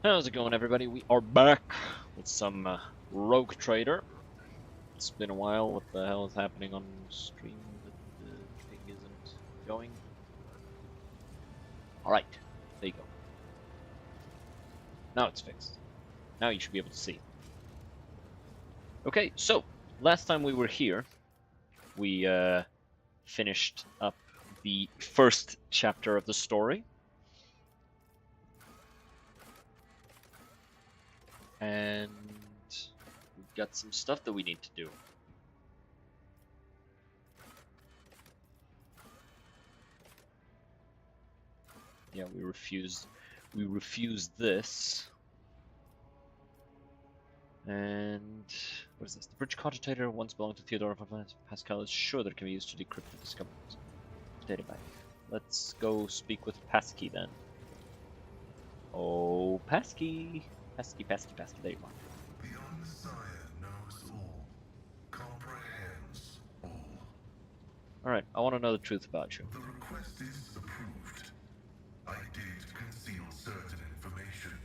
How's it going, everybody? We are back with some Rogue Trader. It's been a while. What the hell is happening on stream that the thing isn't going? Alright, there you go. Now it's fixed. Now you should be able to see. Okay, so, last time we were here, we finished up the first chapter of the story. And we've got some stuff that we need to do. Yeah, we refused this. And what is this? The bridge cogitator once belonged to Theodore von Pascal is sure that it can be used to decrypt the discoveries. Data bank. Let's go speak with Pasky then. Oh, Pasky! Pasky, there you are. The Messiah knows all, comprehends all. Alright, I want to know the truth about you. The request is approved. I did conceal certain information.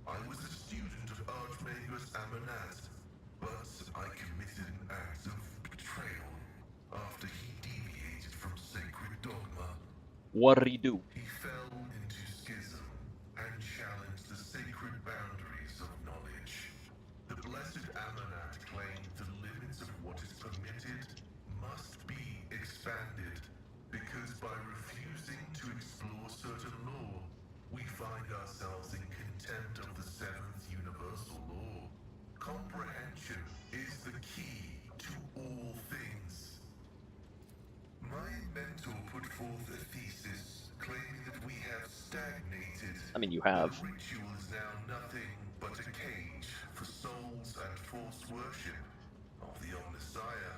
I was a student of Archmagus Amanat, but I committed an act of betrayal after he deviated from sacred dogma. What did he do? He fell into schism and challenged the sacred boundaries of knowledge. The blessed Amanat claimed the limits of what is permitted must be expanded, because by refusing to explore certain law, we find ourselves in contempt of the seventh universal law. Comprehension is the key to all things. My mentor put forth a thesis claiming that we have stagnated. I mean, you have. The ritual is now nothing but a cage for souls and false worship of the Omnissiah.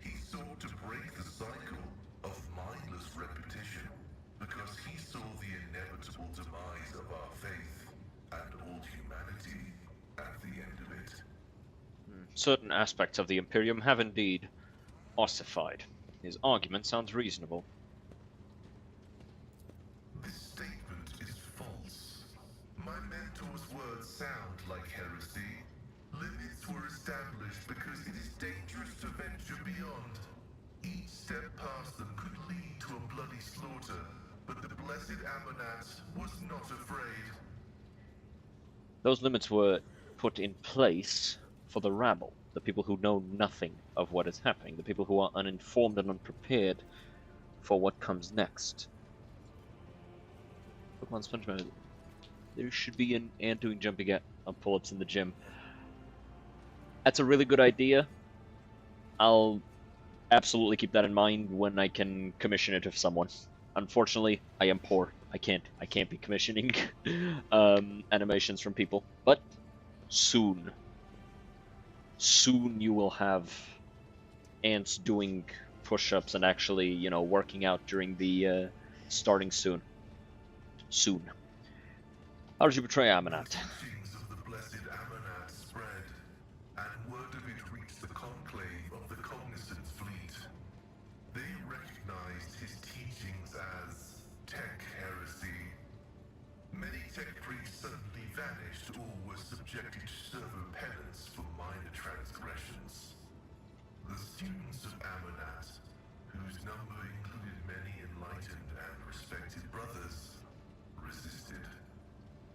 He sought to break the cycle of mindless repetition because he saw the inevitable demise of our faith and all humanity at the end of it. Certain aspects of the Imperium have indeed ossified. His argument sounds reasonable. This statement is false. My mentor's words sound like heresy. Limits were established because it is dangerous to venture beyond. Each step past them could lead to a bloody slaughter, but the blessed Amanat was not afraid. Those limits were put in place for the rabble, the people who know nothing of what is happening, the people who are uninformed and unprepared for what comes next. Pokemon SpongeBob. There should be an ant doing jumping pull-ups in the gym. That's a really good idea. I'll absolutely keep that in mind when I can commission it of someone. Unfortunately, I am poor. I can't be commissioning animations from people. But soon you will have ants doing push-ups and actually, you know, working out during the starting soon. How did you betray Amanat? Teachings of the blessed Amanat spread, and word of it reached the conclave of the Cognizant fleet. They recognized his teachings as tech heresy. Many tech priests suddenly vanished or were subjected to servo penance for minor transgressions. The students of Amanat, whose number included many enlightened and respected brothers, resisted.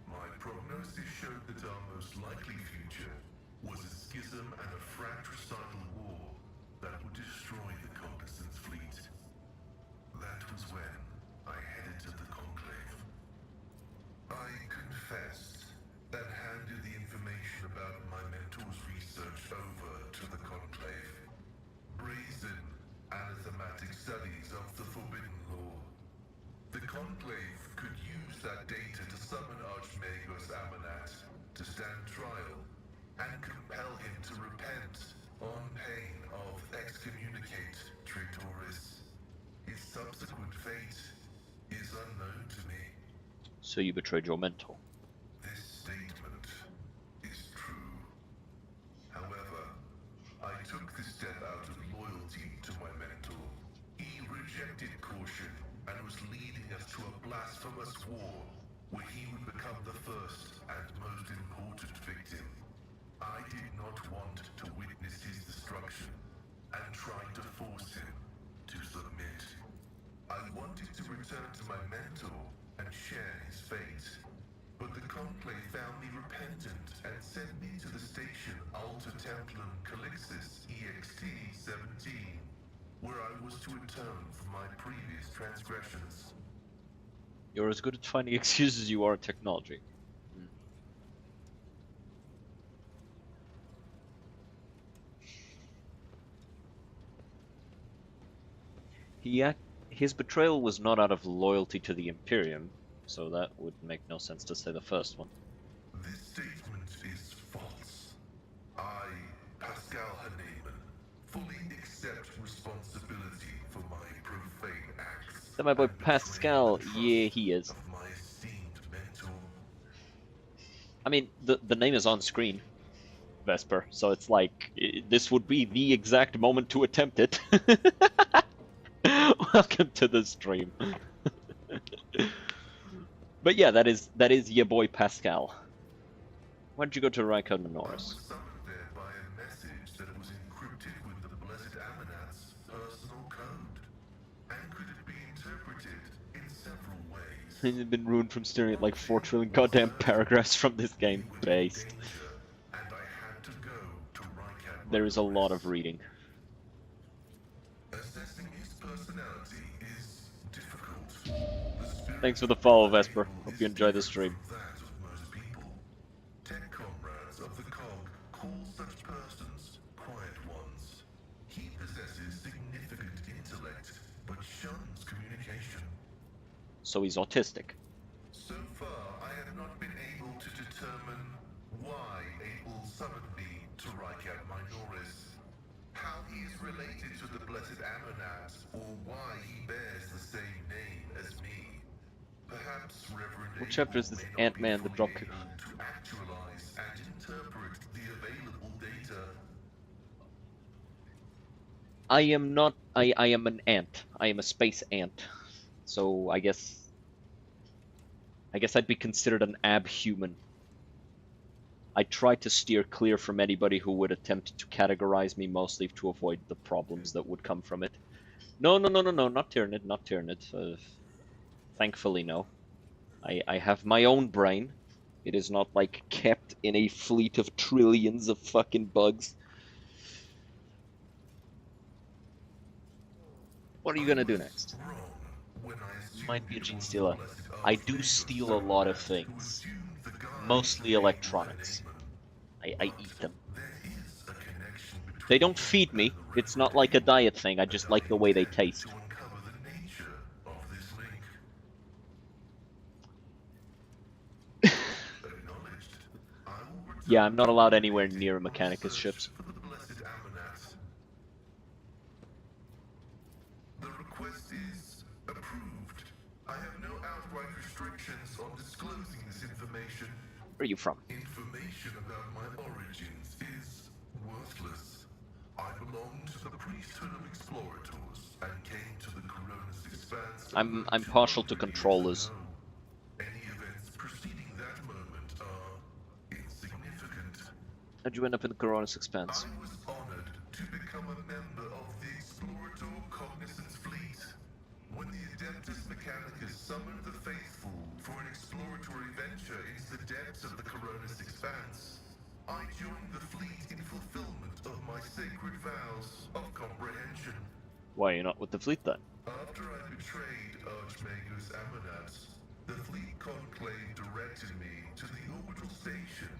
My prognosis showed that our most likely future was a schism and a fratricidal war that would destroy the Cognizant fleet. That was when I headed to the Conclave. I confessed and handed the information about my mentor's research over to the Conclave. Brazen, anathematic studies of the Forbidden Law. The Conclave could use that data to summon Archmagus Amanat to stand trial and compel him to repent on pain of excommunicate Traitoris. His subsequent fate is unknown to me. So you betrayed your mentor. This statement is true. However, I took this step out of loyalty to my mentor. He rejected caution and was leading us to a blasphemous war where he would become the first and most important victim. I did not want to witness his destruction and tried to force him to submit. I wanted to return to my mentor and share his fate. But the Conclave found me repentant and sent me to the station Alter Templum Calixis EXT-17, where I was to atone for my previous transgressions. You're as good at finding excuses as you are at technology. His betrayal was not out of loyalty to the Imperium, so that would make no sense to say the first one. This statement is false. I, Pascal Hahnemann, fully accept responsibility for my profane acts. That my boy and betraying Pascal, the yeah, trust he is. of my esteemed mentor. I mean, the name is on screen, Vesper, so it's like, this would be the exact moment to attempt it. Welcome to the stream. But yeah, that is your boy Pascal. Why don't you go to Rykard I Minoris? was summoned there by a message that was encrypted with the Blessed Amanat's personal code. And could it be interpreted in several ways? He's been ruined from staring at like 4 trillion goddamn paragraphs from this game. Based. And I had to go to Rykard There is a lot Minoris. of reading. Assessing his personality is difficult. Thanks for the follow, Vesper. Hope you enjoy the stream. That of most people. Tech comrades of the COG call such persons quiet ones. He possesses significant intellect, but shuns communication. So he's autistic. So far, I have not been able to determine why Abel summoned me to Rykard Minoris. How he is related to the Blessed Amanat, or why he bears the same name as me. Perhaps Reverend What chapter is Abel this may not be Ant-Man, the fully dropkick? able to actualize and interpret the available data. I am not. I am an ant. I am a space ant. So I guess I'd be considered an abhuman. I try to steer clear from anybody who would attempt to categorize me, mostly to avoid the problems that would come from it. No, not Tyranid, not Tyranid. Thankfully, no. I have my own brain. It is not like kept in a fleet of trillions of fucking bugs. What are you gonna do next? Might be a gene stealer. I do steal a lot of things. Mostly electronics. I eat them. They don't feed me. It's not like a diet thing. I just like the way they taste. Yeah, I'm not allowed anywhere near Mechanicus ships. The request is approved. I have no outright restrictions on disclosing this information. Where are you from? Information about my origins is worthless. I belong to the priesthood of explorators and came to the Coronis Expanse. I'm partial to controllers. Any events preceding that moment are insignificant. How'd you end up in the Coronis Expanse? I was honored to become a member of the Explorator Cognizance Fleet. When the Adeptus Mechanicus summoned the faithful for an exploratory venture into the depths of the Coronis Expanse, I joined the fleet in fulfillment of my sacred vows of comprehension. Why are you not with the fleet then? After I betrayed Archmagus Amanat, the fleet conclave directed me to the orbital station,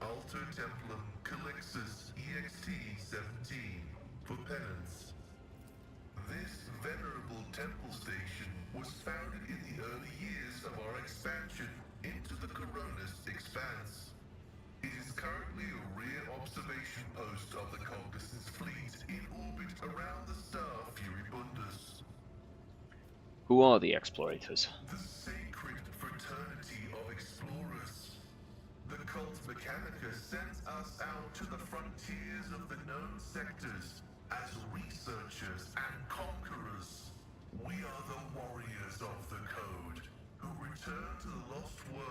Alter Templum Calixis EXT-17, for penance. This venerable temple station was founded in the early years of our expansion into the Coronis Expanse. It is currently a rear observation post of the Cognizance fleet in orbit around the star Furibundus. Who are the Explorators? The sacred fraternity of explorers. The cult Mechanica sends us out to the frontiers of the known sectors as researchers and conquerors. We are the warriors of the code, who return to the lost world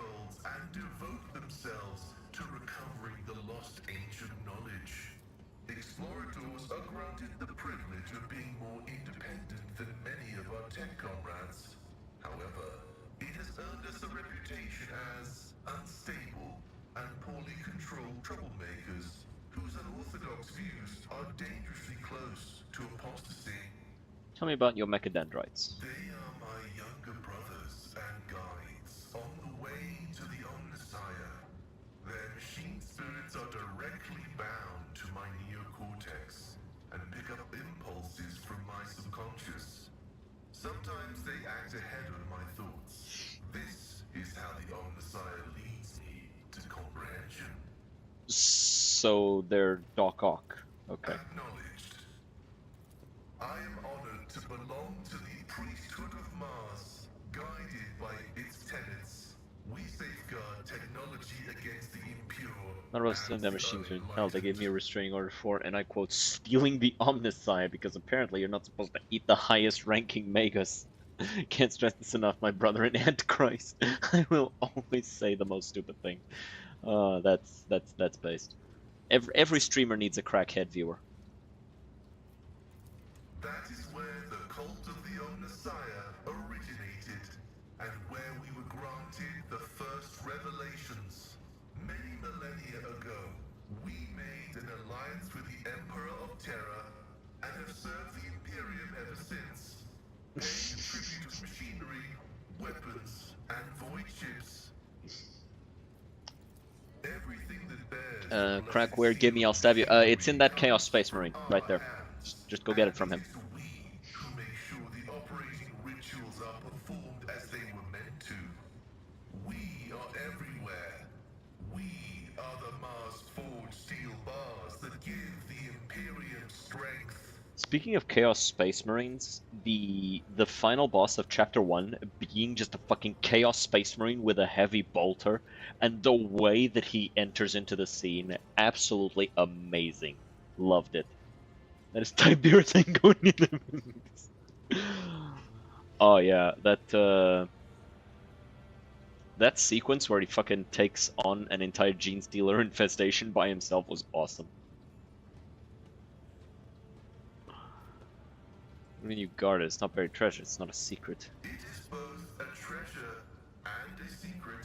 and devote themselves to recovering the lost ancient knowledge. Explorators are granted the privilege of being more independent than many of our tech comrades. However, it has earned us a reputation as unstable and poorly controlled troublemakers whose unorthodox views are dangerously close to apostasy. Tell me about your mechadendrites. They are my younger brothers and guides on the way to the Omnissiah. Their machine spirits are directly bound to my neocortex and pick up impulses from my subconscious. Sometimes they act ahead of my thoughts. This is how the Omnissiah leads me to comprehension. So they're Doc Ock. Okay. Acknowledged. I am honored to belong to the priesthood of Mars, guided by its tenets. We safeguard technology against the impure. None of us stealing their machines were held. They gave me a restraining order for, and I quote, stealing the Omnissiah, because apparently you're not supposed to eat the highest ranking Magus. Can't stress this enough, my brother in Antichrist. I will always say the most stupid thing. That's based. Every streamer needs a crackhead viewer. That is where the cult of the Omnissiah originated, and where we were granted the first revelations. Many millennia ago, we made an alliance with the Emperor of Terra, and have served the Imperium ever since, paying tribute to machinery, weapons, and void ships. Everything that bears Crackware, give me, I'll stab you. It's in that Chaos Space Marine, right there. Just go get it from him. We who make sure the operating rituals are performed as they were meant to. We are everywhere. We are the Mars forged steel bars that give the Imperium strength. Speaking of Chaos Space Marines, the final boss of Chapter 1 being just a fucking Chaos Space Marine with a heavy bolter, and the way that he enters into the scene, absolutely amazing. Loved it. That is Tiberius thing going in the mix. Oh yeah, that sequence where he fucking takes on an entire Gene Stealer infestation by himself was awesome. I mean, you guard it. It's not buried treasure. It's not a secret. It is both a treasure and a secret.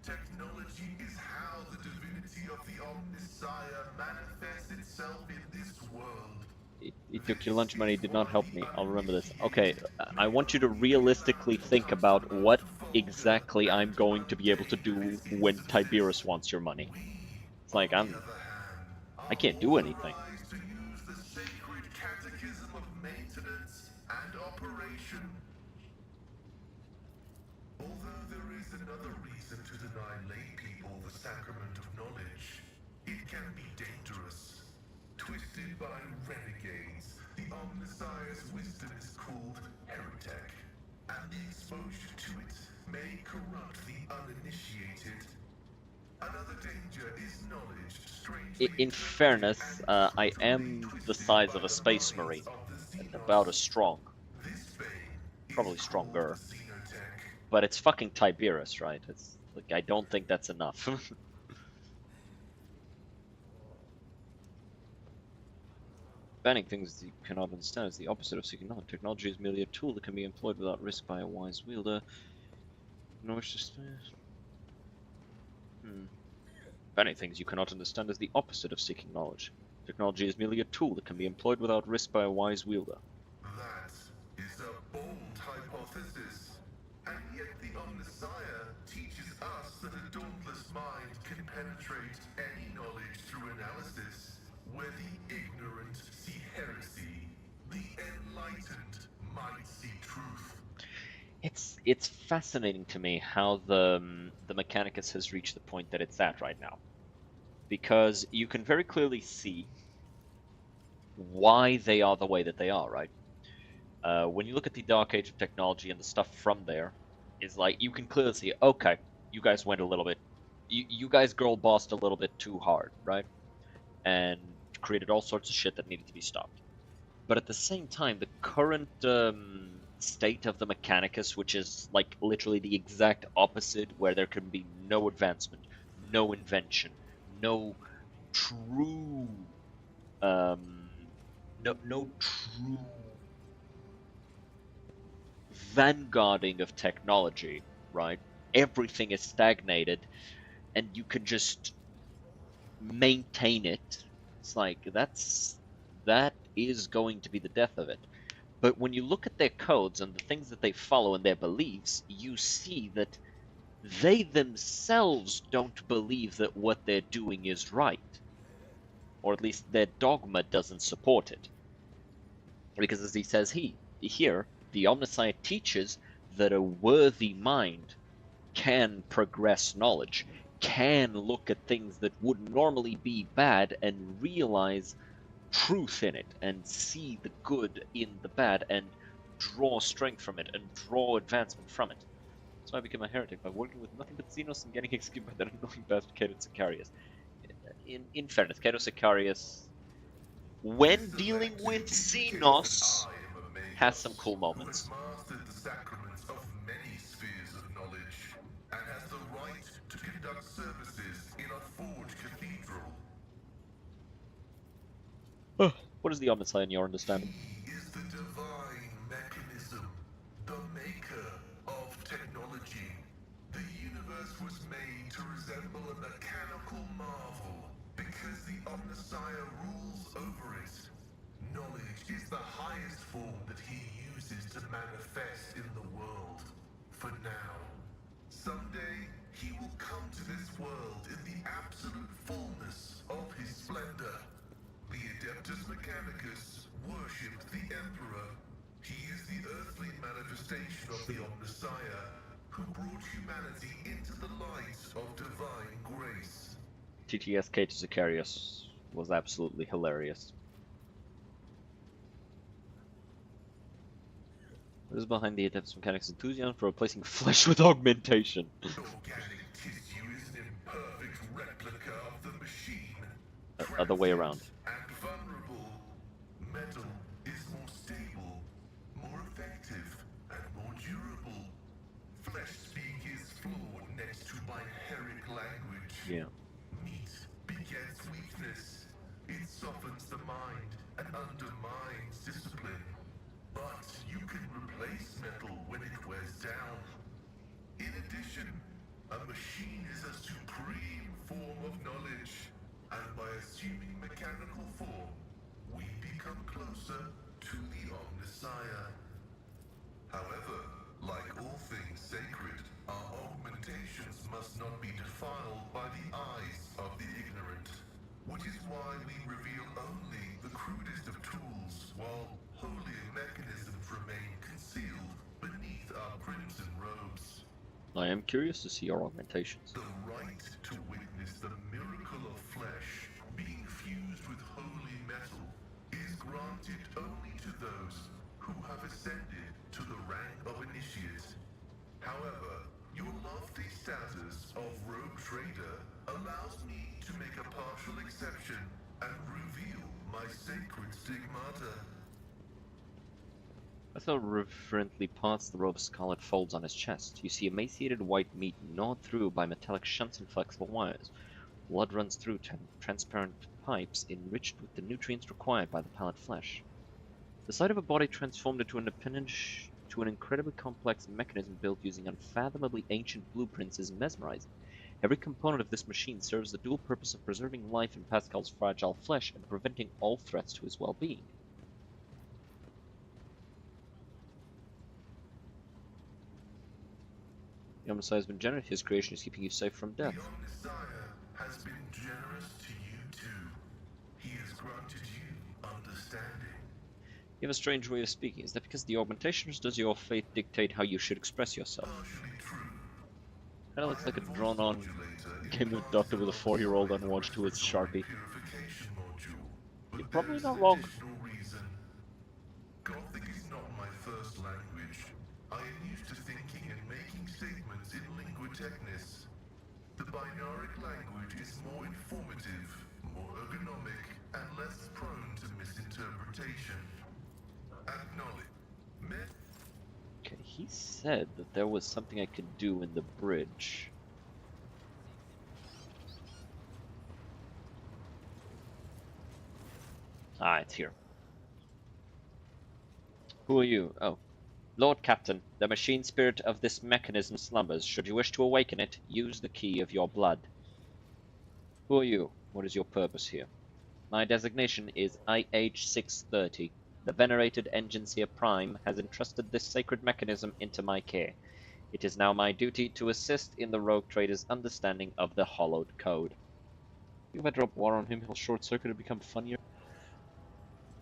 Technology is how the divinity of the Omnissiah manifests itself in this world. It took your lunch money, did not help me. I'll remember this. Okay, I want you to realistically think about what exactly I'm going to be able to do when Tiberius wants your money. It's like, I can't do anything. To use the sacred catechism of maintenance and operation. Although there is another reason to deny lay people the sacrament of knowledge, it can be dangerous. Twisted by renegades, the Omnissiah's wisdom is called heretic, and the exposure to it may corrupt the uninitiated. Another danger is knowledge strangely In fairness, I am the size of a space marine, and about as strong. Probably stronger. But it's fucking Tiberius, right? It's like, I don't think that's enough. Banning things you cannot understand is the opposite of seeking knowledge. Technology is merely a tool that can be employed without risk by a wise wielder. Banning things you cannot understand is the opposite of seeking knowledge. Technology is merely a tool that can be employed without risk by a wise wielder. That is a bold hypothesis, and yet the Omnissiah teaches us that a dauntless mind can penetrate any knowledge through analysis, where the ignorant see heresy, the enlightened might see truth. It's fascinating to me how the Mechanicus has reached the point that it's at right now, because you can very clearly see why they are the way that they are, right? When you look at the Dark Age of technology and the stuff from there, is like you can clearly see, okay, you guys went a little bit, you guys girl bossed a little bit too hard, right? And created all sorts of shit that needed to be stopped. But at the same time, the current state of the Mechanicus, which is like literally the exact opposite, where there can be no advancement, no invention, no true, um, no true vanguarding of technology, right? Everything is stagnated, and you can just maintain it. It's like that is going to be the death of it. But when you look at their codes and the things that they follow and their beliefs, you see that they themselves don't believe that what they're doing is right. Or at least their dogma doesn't support it. Because as he says here, the Omnissiah teaches that a worthy mind can progress knowledge, can look at things that would normally be bad and realize truth in it, and see the good in the bad, and draw strength from it, and draw advancement from it. So I became a heretic by working with nothing but Xenos and getting executed by that annoying bastard Cato Sicarius. In fairness, Cato Sicarius, when dealing with Xenos, has some cool Who has moments. mastered the sacraments of many spheres of knowledge and has the right to conduct services in a forged cathedral. What is the Omnissiah in your understanding? He is the divine mechanism, the maker of technology. The universe was made to resemble a mechanical marvel because the Omnissiah rules over it. Knowledge is the highest form that he uses to manifest in the world. For now. Someday, he will come to this world in the absolute fullness of his splendor. The Adeptus Mechanicus worshipped the Emperor. He is the earthly manifestation of the Omnissiah, who brought humanity into the light of divine grace. TTS Cato Sicarius was absolutely hilarious. What is behind the Adeptus Mechanicus enthusiasm for replacing flesh with augmentation? Organic tissue is an imperfect replica of the machine. Other way around. And vulnerable. Metal is more stable, more effective, and more durable. Flesh speak is flawed next to biheric language. Yeah. Meat begets weakness. It softens the mind and undermines discipline. But you can replace metal when it wears down. In addition, a machine is a supreme form of knowledge, and by assuming mechanical form, we become closer to the Omnissiah. However, like all things sacred, our augmentations must not be defiled by the eyes of the ignorant, which is why we reveal only the crudest of tools, while holier mechanisms remain concealed beneath our crimson robes. I am curious to see your augmentations. The right to witness the miracle of flesh being fused with holy metal is granted only to those who have ascended to the rank of initiate. However, your lofty status of rogue trader allows me to make a partial exception and reveal my sacred stigmata. Otho reverently parts the robe of scarlet folds on his chest. You see emaciated white meat gnawed through by metallic shunts and flexible wires. Blood runs through transparent pipes enriched with the nutrients required by the pallid flesh. The sight of a body transformed into an appendage to an incredibly complex mechanism built using unfathomably ancient blueprints is mesmerizing. Every component of this machine serves the dual purpose of preserving life in Pascal's fragile flesh and preventing all threats to his well-being. The Omnissiah has been generous. His creation is keeping you safe from death. The Omnissiah has been generous to you too. He has granted you understanding. You have a strange way of speaking. Is that because the augmentations does your faith dictate how you should express yourself? Partially true. Kinda looks like a drawn-on Game of Doctor with a 4-year-old unwatched to its Sharpie. Purification module. But You're probably there's not wrong. additional reason. Gothic is not my first language. I am used to thinking and making statements in lingua technis. The binaric language is more informative, more ergonomic, and less prone to misinterpretation. Acknowledge. He said that there was something I could do in the bridge. Ah, it's here. Who are you? Oh. Lord Captain, the machine spirit of this mechanism slumbers. Should you wish to awaken it, use the key of your blood. Who are you? What is your purpose here? My designation is IH-630. The venerated Engineer Prime has entrusted this sacred mechanism into my care. It is now my duty to assist in the rogue trader's understanding of the hollowed code. If I drop water on him, he'll short-circuit and become funnier?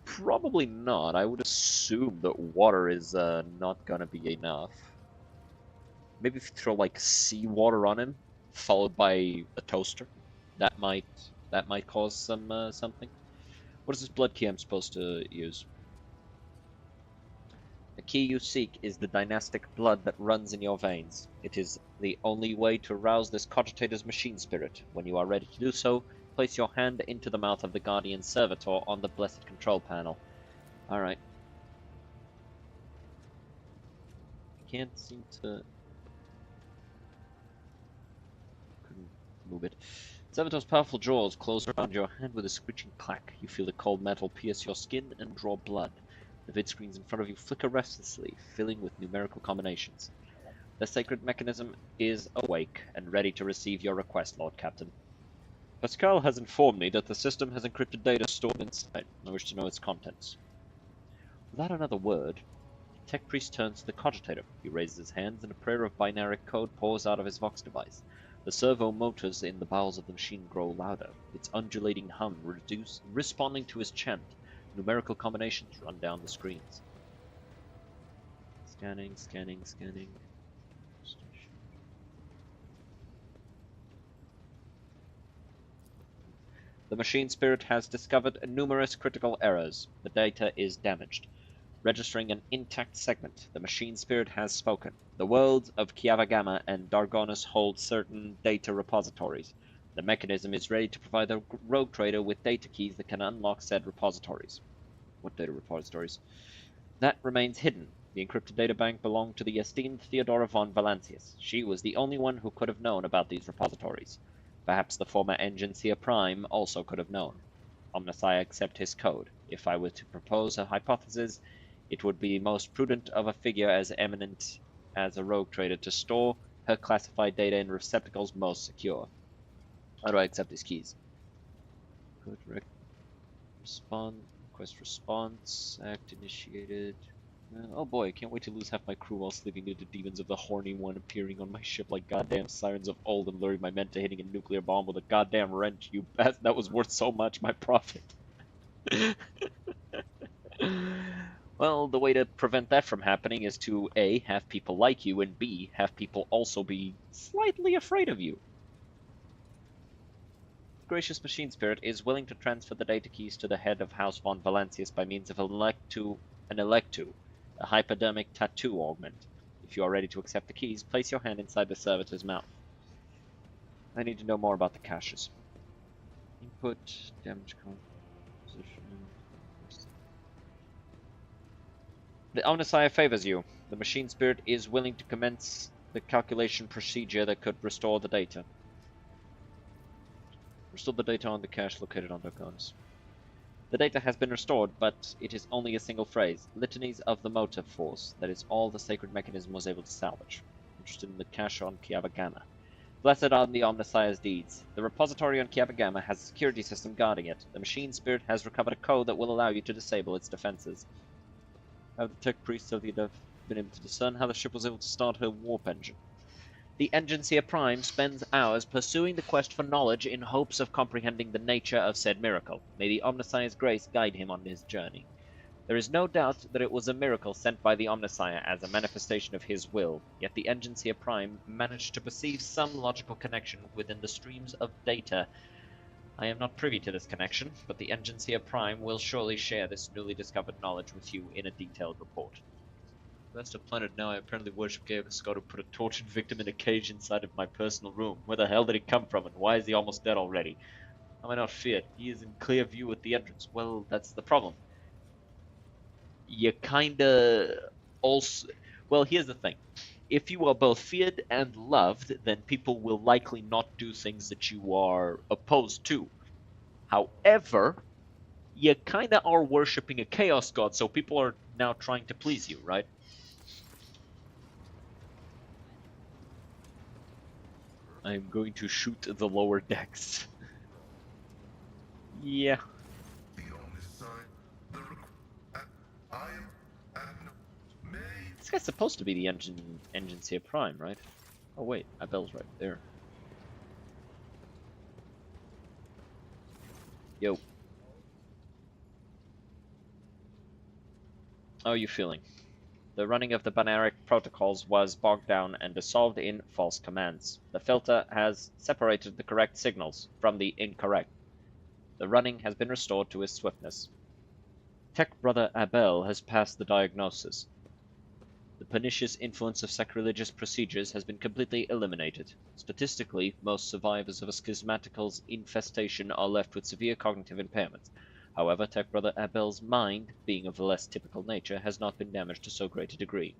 Probably not. I would assume that water is not gonna be enough. Maybe if you throw like seawater on him, followed by a toaster, that might cause some something. What is this blood key I'm supposed to use? The key you seek is the dynastic blood that runs in your veins. It is the only way to rouse this cogitator's machine spirit. When you are ready to do so, place your hand into the mouth of the Guardian Servitor on the Blessed Control Panel. Alright. Can't seem to... Couldn't move it. Servitor's powerful jaws close around your hand with a screeching clack. You feel the cold metal pierce your skin and draw blood. The vid screens in front of you flicker restlessly, filling with numerical combinations. The sacred mechanism is awake and ready to receive your request, Lord Captain. Pascal has informed me that the system has encrypted data stored inside. I wish to know its contents. Without another word, the tech priest turns to the cogitator. He raises his hands and a prayer of binary code pours out of his vox device. The servo motors in the bowels of the machine grow louder, its undulating hum responding to his chant. Numerical combinations run down the screens. Scanning, scanning, scanning. The machine spirit has discovered numerous critical errors. The data is damaged. Registering an intact segment, the machine spirit has spoken. The worlds of Kiavagama and Dargonus hold certain data repositories. The mechanism is ready to provide the rogue trader with data keys that can unlock said repositories. What data repositories? That remains hidden. The encrypted databank belonged to the esteemed Theodora von Valancius. She was the only one who could have known about these repositories. Perhaps the former Engineer Prime also could have known. Omnisci accept his code. If I were to propose a hypothesis, it would be most prudent of a figure as eminent as a rogue trader to store her classified data in receptacles most secure. How do I accept these keys? Good. Respond. Request response. Act initiated. Oh boy, I can't wait to lose half my crew while sleeping due to demons of the Horny One appearing on my ship like goddamn sirens of old and luring my men to hitting a nuclear bomb with a goddamn wrench, you best. That was worth so much, my profit. Well, the way to prevent that from happening is to A, have people like you, and B, have people also be slightly afraid of you. Gracious Machine Spirit is willing to transfer the data keys to the head of House von Valancius by means of an electu, a hypodermic tattoo augment. If you are ready to accept the keys, place your hand inside the servitor's mouth. I need to know more about the caches. Input, damage composition. The Omnisci favors you. The machine spirit is willing to commence the calculation procedure that could restore the data. Restore the data on the cache located on Dargonus. The data has been restored, but it is only a single phrase. Litanies of the motive force. That is all the sacred mechanism was able to salvage. Interested in the cache on Kiavagama. Blessed are the Omnisci's deeds. The repository on Kiavagama has a security system guarding it. The machine spirit has recovered a code that will allow you to disable its defenses. Have the tech priests of the Adepth been able to discern how the ship was able to start her warp engine? The Engineer Prime spends hours pursuing the quest for knowledge in hopes of comprehending the nature of said miracle. May the Omnisci's grace guide him on his journey. There is no doubt that it was a miracle sent by the Omnisci as a manifestation of his will, yet the Engineer Prime managed to perceive some logical connection within the streams of data. I am not privy to this connection, but the Engineer Prime will surely share this newly discovered knowledge with you in a detailed report. Best of planet now, I apparently worship Gabriel Scott who put a tortured victim in a cage inside of my personal room. Where the hell did he come from, and why is he almost dead already? Am I not feared? He is in clear view at the entrance. Well, that's the problem. You kinda also... Well, here's the thing. If you are both feared and loved, then people will likely not do things that you are opposed to. However, you kind of are worshipping a chaos god, so people are now trying to please you, right? I'm going to shoot the lower decks. Yeah. The on this side, I am may This guy's supposed to be the engineer prime, right? Oh wait, Abel's right there. Yo. How are you feeling? The running of the binary protocols was bogged down and dissolved in false commands. The filter has separated the correct signals from the incorrect. The running has been restored to its swiftness. Tech brother Abel has passed the diagnosis. The pernicious influence of sacrilegious procedures has been completely eliminated. Statistically, most survivors of a schismatical's infestation are left with severe cognitive impairments. However, Tech brother Abel's mind, being of a less typical nature, has not been damaged to so great a degree.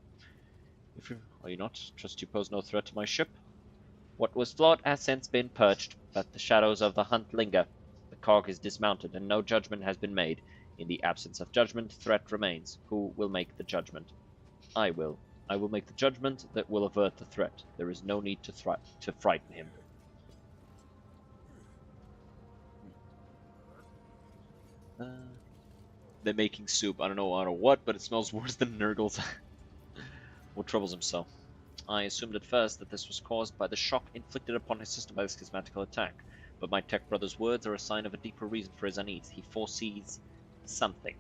Are you not? Trust you pose no threat to my ship? What was flawed has since been purged, but the shadows of the hunt linger. The cog is dismounted, and no judgment has been made. In the absence of judgment, threat remains. Who will make the judgment? I will. I will make the judgment that will avert the threat. There is no need to frighten him. They're making soup. I don't know what, but it smells worse than Nurgle's. What troubles him so? I assumed at first that this was caused by the shock inflicted upon his system by the schismatical attack, but my tech brother's words are a sign of a deeper reason for his unease. He foresees something.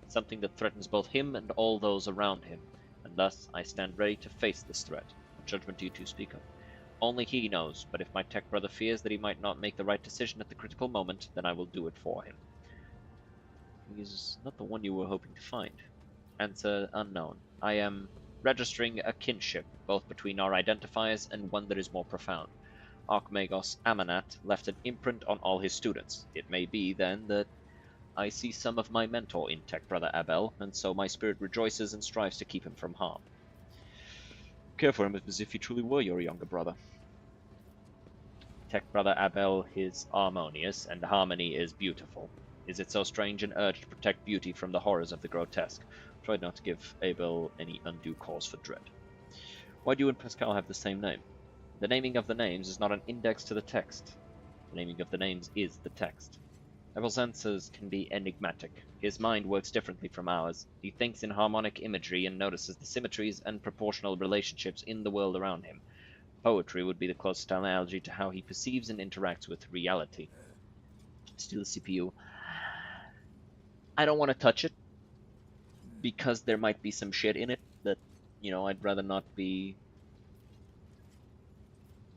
Something that threatens both him and all those around him, and thus I stand ready to face this threat. What judgment do you two speak of? Only he knows, but if my tech brother fears that he might not make the right decision at the critical moment, then I will do it for him. He's not the one you were hoping to find. Answer unknown. I am registering a kinship, both between our identifiers and one that is more profound. Archmagos Amanat left an imprint on all his students. It may be, then, that I see some of my mentor in Tech Brother Abel, and so my spirit rejoices and strives to keep him from harm. Care for him as if he truly were your younger brother. Tech Brother Abel is harmonious, and harmony is beautiful. Is it so strange an urge to protect beauty from the horrors of the grotesque? Tried not to give Abel any undue cause for dread. Why do you and Pascal have the same name? The naming of the names is not an index to the text. The naming of the names is the text. Abel's answers can be enigmatic. His mind works differently from ours. He thinks in harmonic imagery and notices the symmetries and proportional relationships in the world around him. Poetry would be the closest analogy to how he perceives and interacts with reality. Steal the CPU. I don't want to touch it, because there might be some shit in it that, I'd rather not be.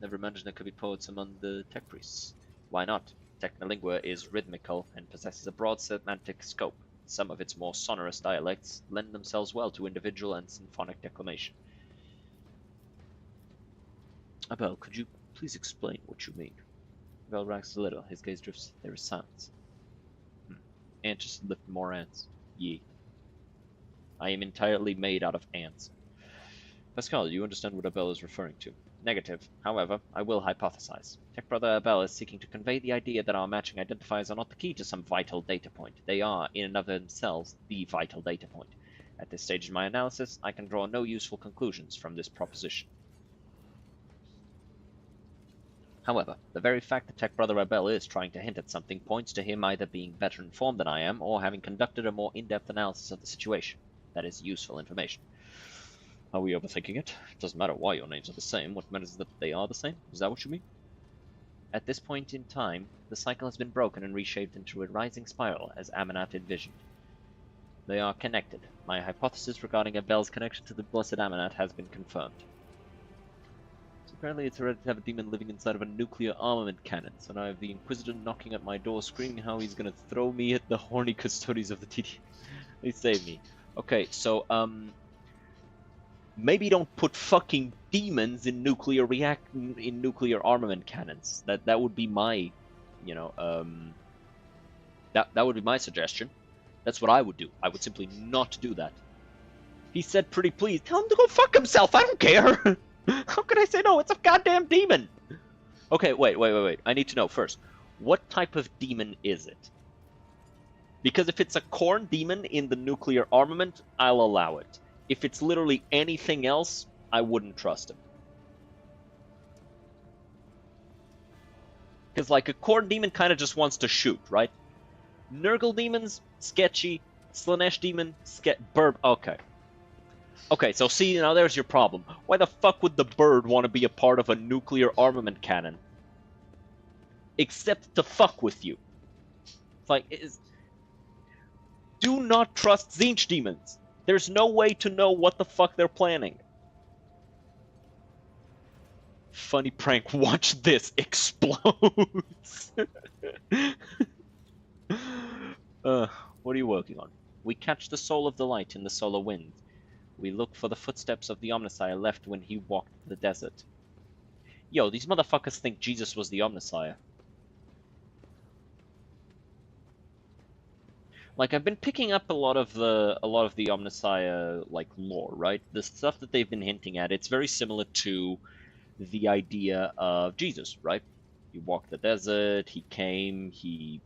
Never imagined there could be poets among the tech priests. Why not? Technolingua is rhythmical and possesses a broad semantic scope. Some of its more sonorous dialects lend themselves well to individual and symphonic declamation. Abel, could you please explain what you mean? Abel relaxes a little. His gaze drifts. There is silence. Ants just lift more ants. Ye. I am entirely made out of ants. Pascal, you understand what Abel is referring to? Negative. However, I will hypothesize. Tech Brother Abel is seeking to convey the idea that our matching identifiers are not the key to some vital data point. They are, in and of themselves, the vital data point. At this stage in my analysis, I can draw no useful conclusions from this proposition. However, the very fact that Tech Brother Abel is trying to hint at something points to him either being better informed than I am, or having conducted a more in-depth analysis of the situation. That is useful information. Are we overthinking it? It doesn't matter why your names are the same. What matters is that they are the same? Is that what you mean? At this point in time, the cycle has been broken and reshaped into a rising spiral, as Amanat envisioned. They are connected. My hypothesis regarding Abel's connection to the Blessed Amanat has been confirmed. So apparently it's already to have a demon living inside of a nuclear armament cannon, so now I have the Inquisitor knocking at my door screaming how he's gonna throw me at the horny custodies of the TD. They saved me. Okay, so, maybe don't put fucking demons in nuclear armament cannons. That would be my, that would be my suggestion. That's what I would do. I would simply not do that. He said pretty please. Tell him to go fuck himself, I don't care! How could I say no? It's a goddamn demon! Okay, wait. I need to know first. What type of demon is it? Because if it's a corn demon in the nuclear armament, I'll allow it. If it's literally anything else, I wouldn't trust him. Because, like, a corn demon kind of just wants to shoot, right? Nurgle demons, sketchy. Slanesh demon, bird. Okay. Okay, so see, now there's your problem. Why the fuck would the bird want to be a part of a nuclear armament cannon? Except to fuck with you. It's like, do not trust Tzeentch demons. There's no way to know what the fuck they're planning. Funny prank, watch this, explodes. What are you working on? We catch the soul of the light in the solar wind. We look for the footsteps of the Omnissiah left when he walked the desert. Yo, these motherfuckers think Jesus was the Omnissiah. Like, I've been picking up a lot of the Omnissiah, like, lore, right? The stuff that they've been hinting at, it's very similar to the idea of Jesus, right? He walked the desert, he came, he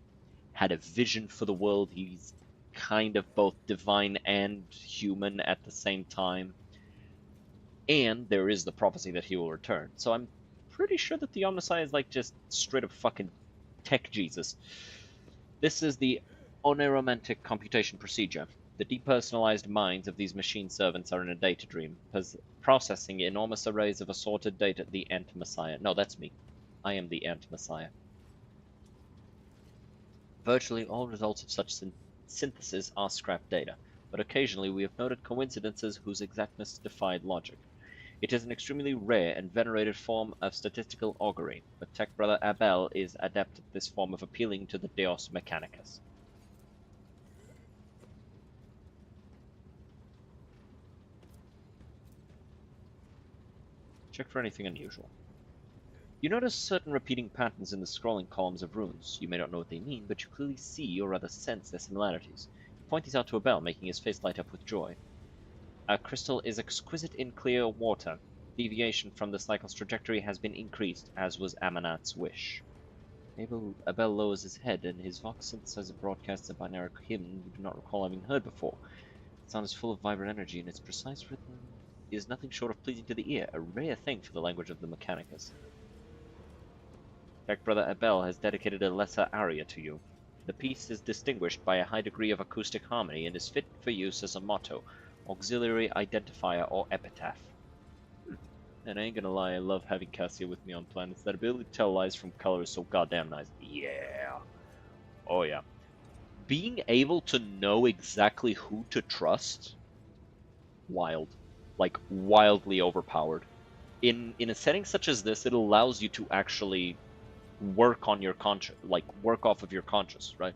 had a vision for the world, he's kind of both divine and human at the same time. And there is the prophecy that he will return. So I'm pretty sure that the Omnissiah is like just straight up fucking tech Jesus. This is the oneromantic computation procedure. The depersonalized minds of these machine servants are in a data dream, processing enormous arrays of assorted data. The Ant-Messiah. No, that's me. I am the Ant-Messiah. Virtually all results of such synthesis are scrap data, but occasionally we have noted coincidences whose exactness defied logic. It is an extremely rare and venerated form of statistical augury, but tech brother Abel is adept at this form of appealing to the Deus Mechanicus. Check for anything unusual. You notice certain repeating patterns in the scrolling columns of runes. You may not know what they mean, but you clearly see or rather sense their similarities. You point these out to Abel, making his face light up with joy. Our crystal is exquisite in clear water. Deviation from the cycle's trajectory has been increased, as was Amanat's wish. Abel lowers his head, and his vox synthesizer broadcasts a binary hymn you do not recall having heard before. The sound is full of vibrant energy, and its precise rhythm is nothing short of pleasing to the ear, a rare thing for the language of the Mechanicus. Tech brother Abel has dedicated a lesser aria to you. The piece is distinguished by a high degree of acoustic harmony and is fit for use as a motto, auxiliary identifier, or epitaph. And I ain't gonna lie, I love having Cassia with me on planets. That ability to tell lies from color is so goddamn nice. Yeah. Oh yeah. Being able to know exactly who to trust, wild. Like, wildly overpowered. In a setting such as this, it allows you to actually work on your conscience, like, work off of your conscience, right?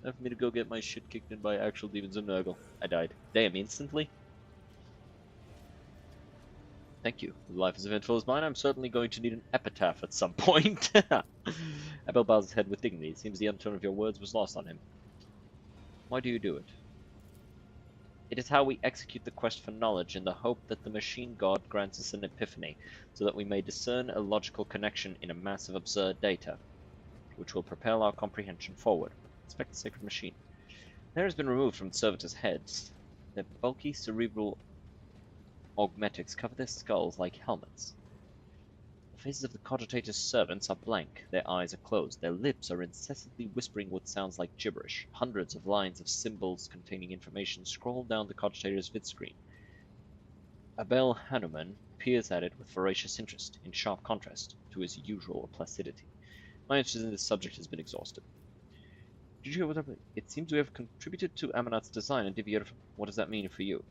Time for me to go get my shit kicked in by actual demons of Nurgle. I died. Damn, instantly? Thank you. With life as eventful as mine, I'm certainly going to need an epitaph at some point. Abel bows his head with dignity. It seems the undertone of your words was lost on him. Why do you do it? It is how we execute the quest for knowledge in the hope that the machine god grants us an epiphany, so that we may discern a logical connection in a mass of absurd data, which will propel our comprehension forward. Inspect the sacred machine. Hair has been removed from the servitors' heads. Their bulky cerebral augmetics cover their skulls like helmets. The faces of the cogitators' servants are blank, their eyes are closed, their lips are incessantly whispering what sounds like gibberish. Hundreds of lines of symbols containing information scroll down the cogitator's vidscreen. Abel Hanuman peers at it with voracious interest, in sharp contrast to his usual placidity. My interest in this subject has been exhausted. Did you hear what it seems we have contributed to Amanat's design and deviated from... What does that mean for you?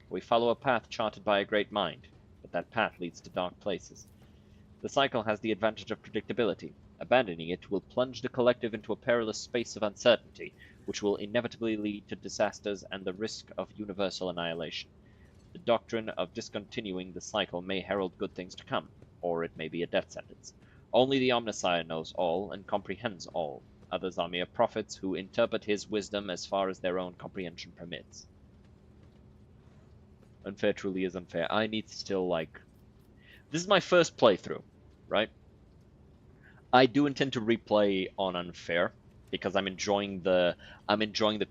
We follow a path charted by a great mind, but that path leads to dark places. The cycle has the advantage of predictability. Abandoning it will plunge the collective into a perilous space of uncertainty, which will inevitably lead to disasters and the risk of universal annihilation. The doctrine of discontinuing the cycle may herald good things to come, or it may be a death sentence. Only the Omnissiah knows all and comprehends all. Others are mere prophets who interpret his wisdom as far as their own comprehension permits. Unfair truly is unfair. I need to still, like... This is my first playthrough, right? I do intend to replay on unfair, because I'm enjoying the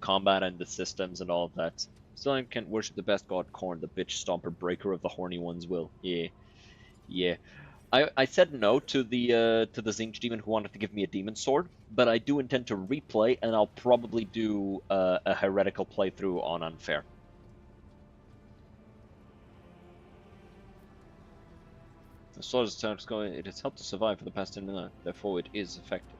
combat and the systems and all of that. Still, I can't worship the best god Korn, the bitch stomper breaker of the horny one's will. Yeah. Yeah. I said no to the Zinj demon who wanted to give me a demon sword, but I do intend to replay, and I'll probably do a heretical playthrough on unfair. The sword is going. It has helped to survive for the past 10 minutes, therefore it is effective.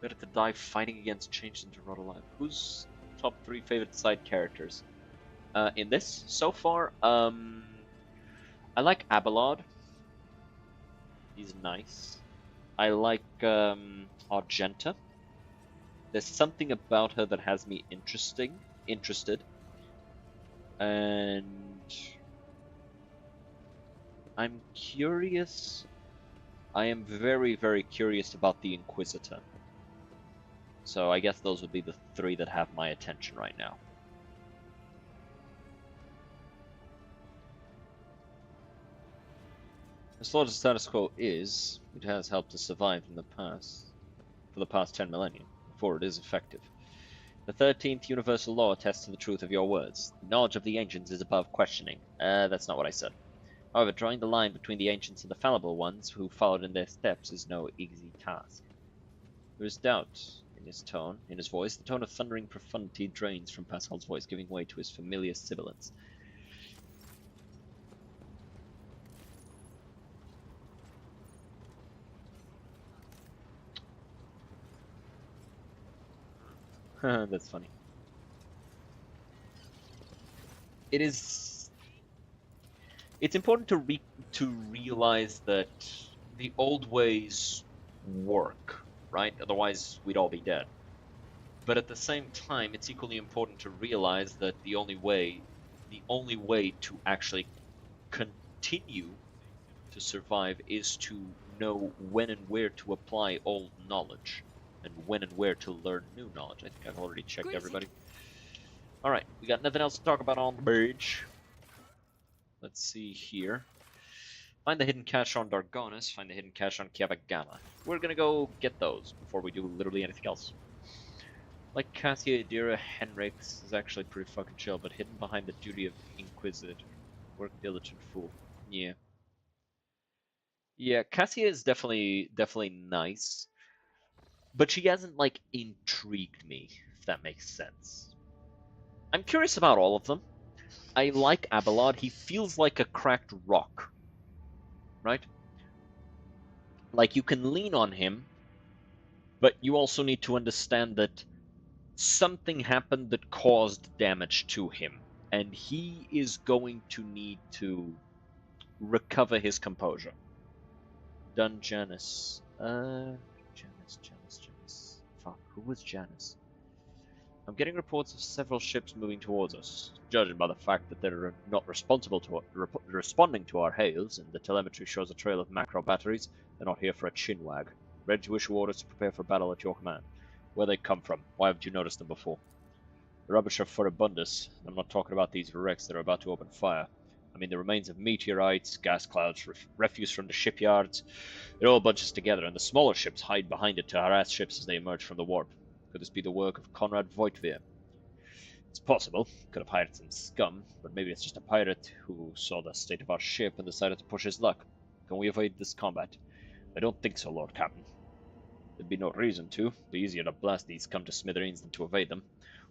Better to die fighting against change than to rot alive. Who's top 3 favorite side characters? In this, so far, I like Abelard. He's nice. I like Argenta. There's something about her that has me interested. And I'm curious. I am very, very curious about the Inquisitor. So I guess those would be the 3 that have my attention right now. As long as the status quo is, it has helped to survive in the past, for the past 10 millennia, before it is effective. The 13th universal law attests to the truth of your words. The knowledge of the ancients is above questioning. That's not what I said. However, drawing the line between the ancients and the fallible ones who followed in their steps is no easy task. There is doubt in his tone, in his voice. The tone of thundering profundity drains from Pascal's voice, giving way to his familiar sibilance. That's funny. It's important to realize that the old ways work, right? Otherwise, we'd all be dead. But at the same time, it's equally important to realize that the only way to actually continue to survive is to know when and where to apply old knowledge, and when and where to learn new knowledge. I think I've already checked everybody. Alright, we got nothing else to talk about on the bridge. Let's see here. Find the hidden cache on Dargonis, find the hidden cache on Kiabagama. We're gonna go get those before we do literally anything else. Like Cassia, Adira, Henrix is actually pretty fucking chill, but hidden behind the duty of Inquisitor. Work diligent fool. Yeah. Yeah, Cassia is definitely nice. But she hasn't, like, intrigued me, if that makes sense. I'm curious about all of them. I like Abelard. He feels like a cracked rock. Right? Like, you can lean on him, but you also need to understand that something happened that caused damage to him. And he is going to need to recover his composure. Done Janice. Janice. Fuck, who was Janice? I'm getting reports of several ships moving towards us. Judging by the fact that they're not responding to our hails, and the telemetry shows a trail of macro batteries, they're not here for a chinwag. Ready to issue orders to prepare for battle at your command. Where they come from? Why haven't you noticed them before? The rubbish are furibundus. I'm not talking about these wrecks that are about to open fire. I mean the remains of meteorites, gas clouds, refuse from the shipyards. It all bunches together, and the smaller ships hide behind it to harass ships as they emerge from the warp. Could this be the work of Conrad Voigtveer? It's possible. Could have hired some scum, but maybe it's just a pirate who saw the state of our ship and decided to push his luck. Can we avoid this combat? I don't think so, Lord Captain. There'd be no reason to. It'd be easier to blast these scum to smithereens than to evade them.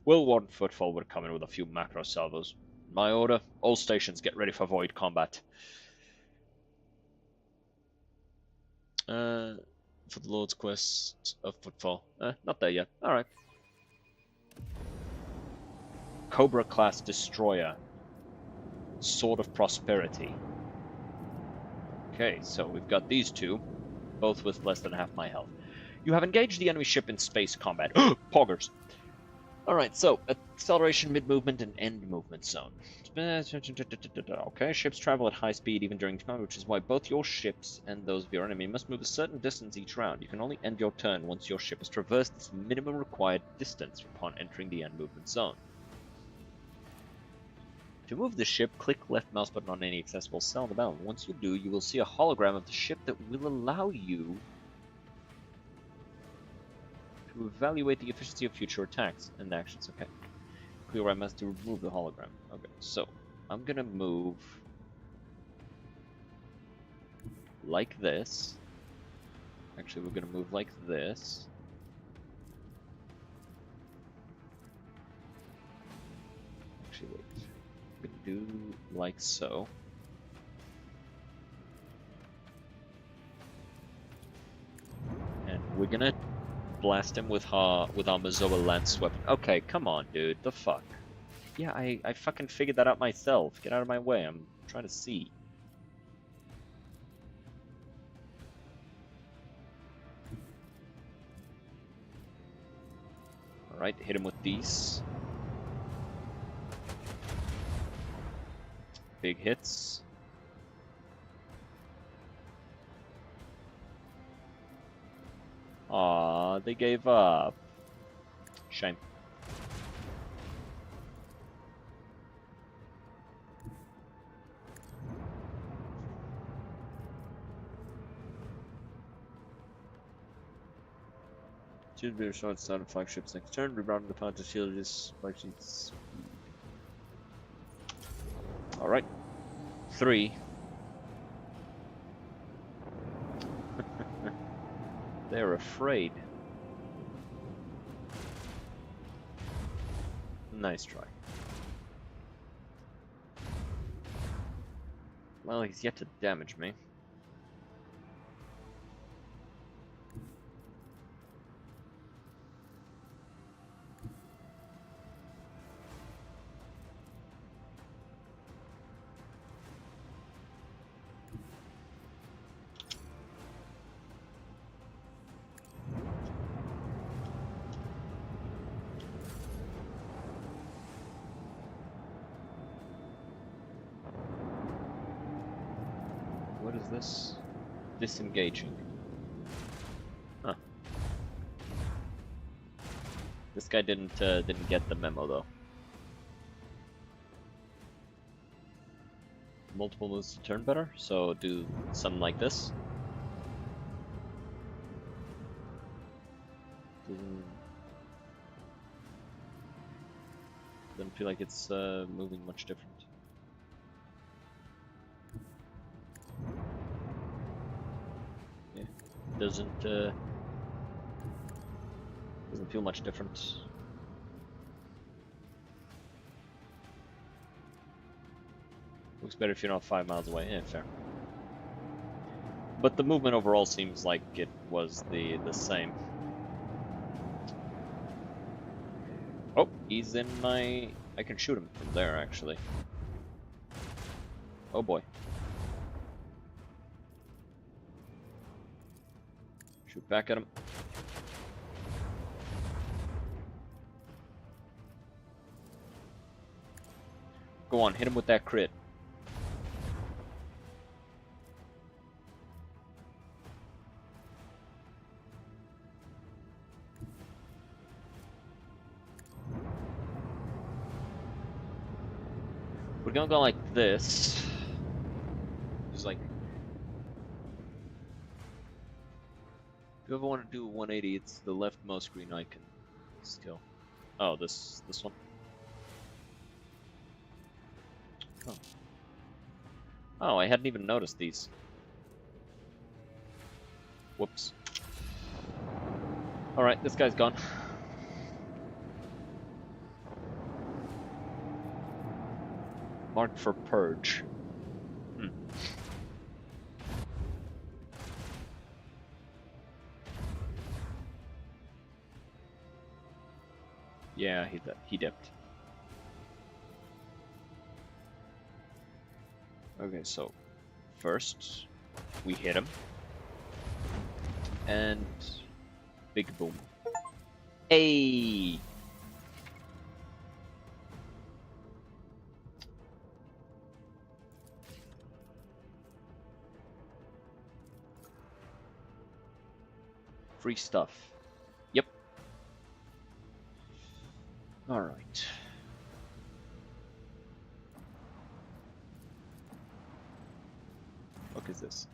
We'll warn Footfall we're coming with a few macro salvos. My order, all stations get ready for void combat. For the Lord's Quest of Footfall. Not there yet. Alright. Cobra class destroyer. Sword of Prosperity. Okay, so we've got these two, both with less than half my health. You have engaged the enemy ship in space combat. Poggers! Alright, so acceleration, mid-movement, and end movement zone. Okay, ships travel at high speed even during command, which is why both your ships and those of your enemy must move a certain distance each round. You can only end your turn once your ship has traversed this minimum required distance upon entering the end movement zone. To move the ship, click left mouse button on any accessible cell on the battle. Once you do, you will see a hologram of the ship that will allow you to evaluate the efficiency of future attacks and actions. Okay. Clear right mouse to remove the hologram. Okay, so I'm gonna move like this. Actually, we're gonna move like this. Actually, wait. We're gonna do like so. And we're gonna blast him with our Mazoa lance weapon. Okay, come on, dude. The fuck? Yeah, I fucking figured that out myself. Get out of my way. I'm trying to see. Alright, hit him with these. Big hits. Aw, they gave up. Shame. Choose to short start of flagships next turn. Rerouting the power to shield this flagships. Alright. 3. They're afraid. Nice try. Well, he's yet to damage me. What is this? Disengaging. Huh. This guy didn't get the memo though. Multiple moves to turn better, so do something like this. Doesn't feel like it's moving much different. Yeah, doesn't feel much different. Looks better if you're not 5 miles away. Yeah, fair. But the movement overall seems like it was the same. Oh, he's in my... I can shoot him from there, actually. Oh boy. Shoot back at him. Go on, hit him with that crit. We're gonna go like this. Just like... If you ever want to do a 180, it's the leftmost green icon skill. Oh, this one? Oh. Oh, I hadn't even noticed these. Whoops. Alright, this guy's gone. Marked for purge. Yeah, he dipped. Okay, so first we hit him, and big boom. Hey, Free stuff. Yep. Alright. What is this?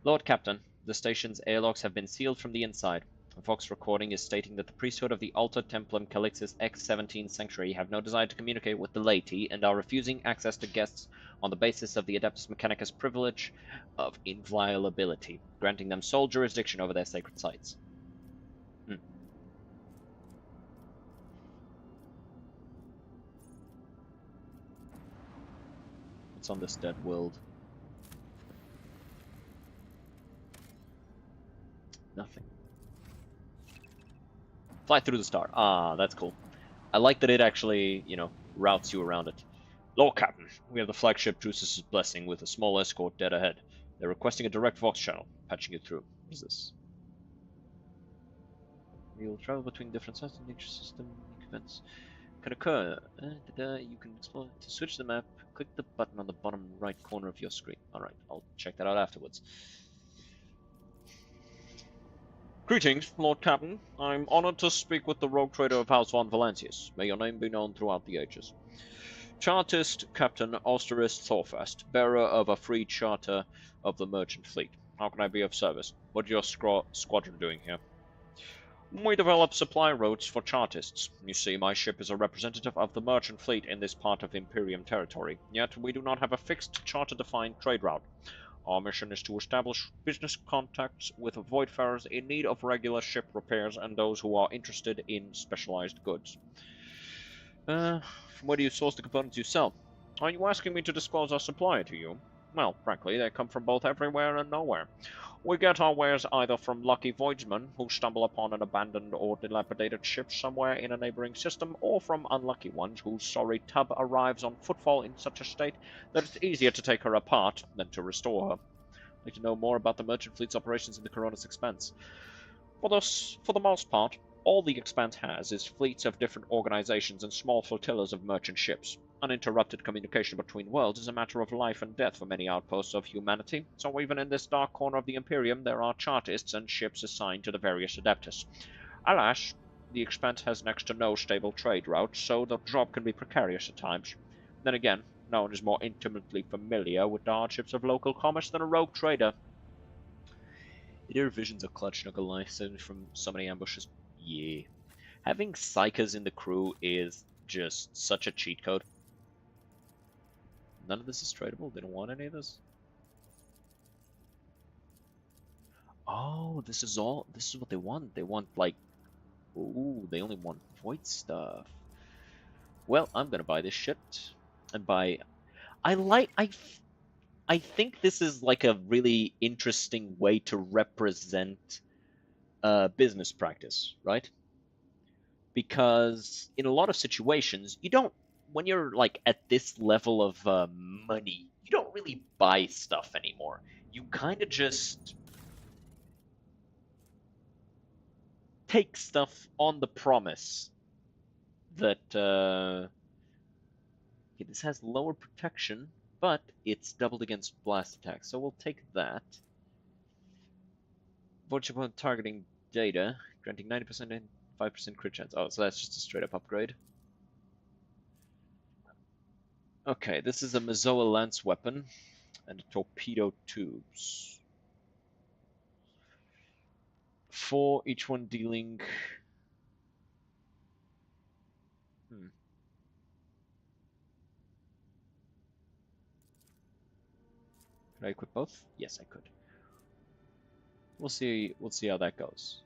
Lord Captain, the station's airlocks have been sealed from the inside. A Vox recording is stating that the priesthood of the Alter Templum Calixis X-17 Sanctuary have no desire to communicate with the laity and are refusing access to guests on the basis of the Adeptus Mechanicus privilege of inviolability, granting them sole jurisdiction over their sacred sites. What's on this dead world? Nothing. Fly through the star. Ah, that's cool. I like that it actually, you know, routes you around it. Lord Captain, we have the flagship Drusus's Blessing with a small escort dead ahead. They're requesting a direct Vox channel. Patching you through. What is this? You'll travel between different sites in the nature system. Events can occur. You can explore. To switch the map, click the button on the bottom right corner of your screen. Alright, I'll check that out afterwards. Greetings, Lord Captain. I'm honored to speak with the rogue trader of House von Valancius. May your name be known throughout the ages. Chartist Captain Osterist Thorfast, bearer of a free charter of the merchant fleet. How can I be of service? What is your squadron doing here? We develop supply routes for Chartists. You see, my ship is a representative of the merchant fleet in this part of Imperium territory, yet we do not have a fixed charter-defined trade route. Our mission is to establish business contacts with voidfarers in need of regular ship repairs and those who are interested in specialized goods. From where do you source the components you sell? Are you asking me to disclose our supply to you? Well, frankly, they come from both everywhere and nowhere. We get our wares either from lucky voidsmen who stumble upon an abandoned or dilapidated ship somewhere in a neighboring system, or from unlucky ones whose sorry tub arrives on footfall in such a state that it's easier to take her apart than to restore her. I'd like to know more about the merchant fleet's operations in the Coronis Expanse. For the most part, all the Expanse has is fleets of different organizations and small flotillas of merchant ships. Uninterrupted communication between worlds is a matter of life and death for many outposts of humanity, so even in this dark corner of the Imperium there are Chartists and ships assigned to the various Adeptus. Alas, the Expanse has next to no stable trade routes, so the job can be precarious at times. Then again, no one is more intimately familiar with the hardships of local commerce than a rogue trader. It visions a clutch knuckle life from so many ambushes. Yeah. Having psychers in the crew is just such a cheat code. None of this is tradable? They don't want any of this? Oh, this is what they want. They want, like... Ooh, they only want void stuff. Well, I'm gonna buy this shit. And buy... I think this is, like, a really interesting way to represent business practice, right? Because in a lot of situations, you don't, when you're like at this level of money, you don't really buy stuff anymore. You kind of just take stuff on the promise that okay, this has lower protection, but it's doubled against blast attacks, so we'll take that. Voice upon targeting data, granting 90% and 5% crit chance. Oh, so that's just a straight up upgrade. Okay, this is a Mazoa lance weapon and torpedo tubes. 4, each one dealing... Can I equip both? Yes, I could. We'll see how that goes.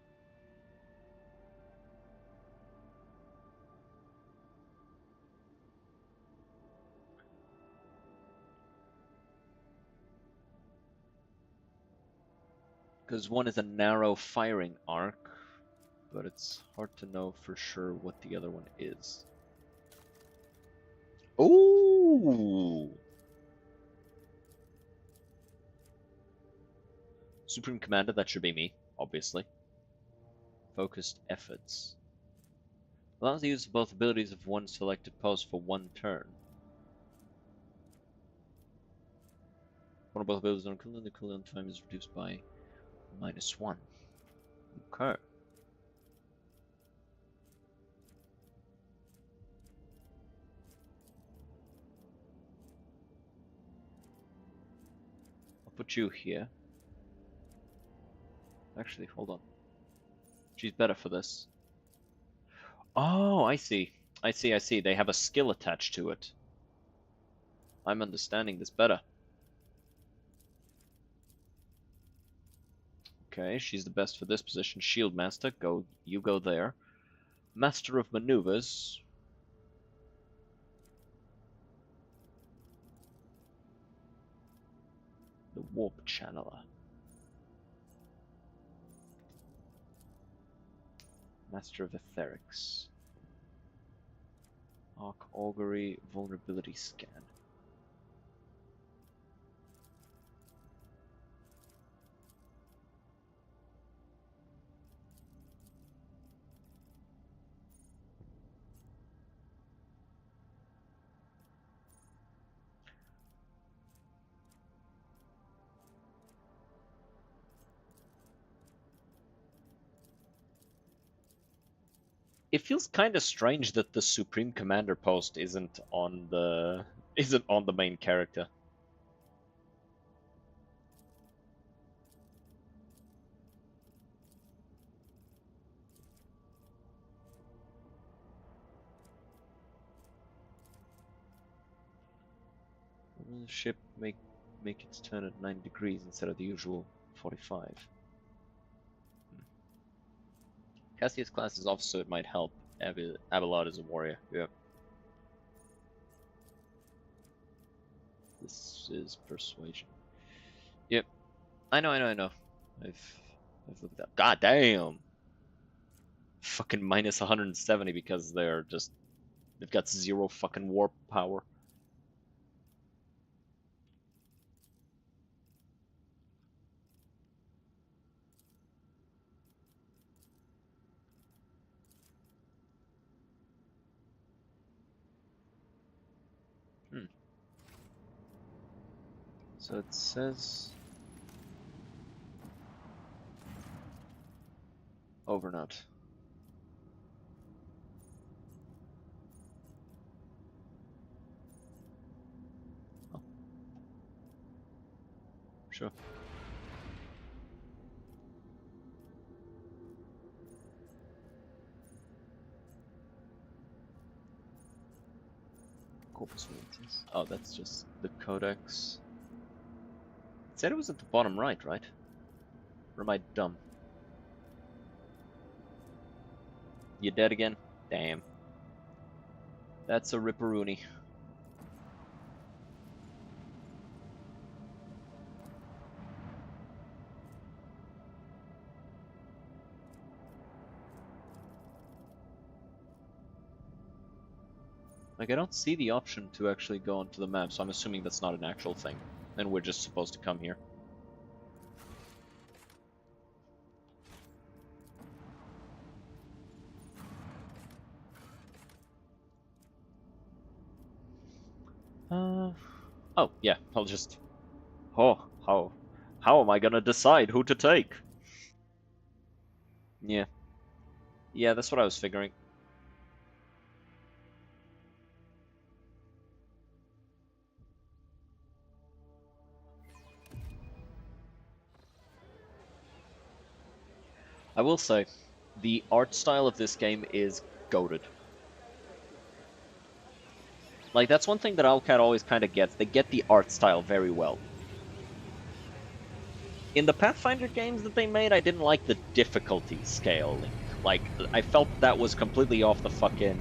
Because one is a narrow firing arc, but it's hard to know for sure what the other one is. Ooh! Supreme Commander, that should be me, obviously. Focused efforts. Allows the use of both abilities of one selected post for one turn. One of both abilities on cooldown, the cooldown time is reduced by -1. Okay. put you here. Actually, hold on. She's better for this. Oh, I see. I see, I see. They have a skill attached to it. I'm understanding this better. Okay, she's the best for this position. Shield Master, you go there. Master of Maneuvers. The Warp Channeler. Master of Etherics. Arc Augury, Vulnerability Scan. It feels kind of strange that the Supreme Commander post isn't on the main character. The ship make its turn at 9 degrees instead of the usual 45. Cassius class is off, so it might help. Abelard is a warrior. Yep. This is persuasion. Yep. I know. I've looked up. God damn! Fucking minus 170 because they've got 0 fucking warp power. So it says Overnut. Oh. Sure. Corpus Militis. Oh, that's just the Codex. It said it was at the bottom right? Or am I dumb? You dead again? Damn. That's a ripperoonie. Like, I don't see the option to actually go onto the map, so I'm assuming that's not an actual thing. And we're just supposed to come here. Oh, yeah, I'll just... Oh, how am I gonna decide who to take? Yeah. Yeah, that's what I was figuring. I will say, the art style of this game is goated. Like, that's one thing that Owlcat always kind of gets. They get the art style very well. In the Pathfinder games that they made, I didn't like the difficulty scaling. Like, I felt that was completely off the fucking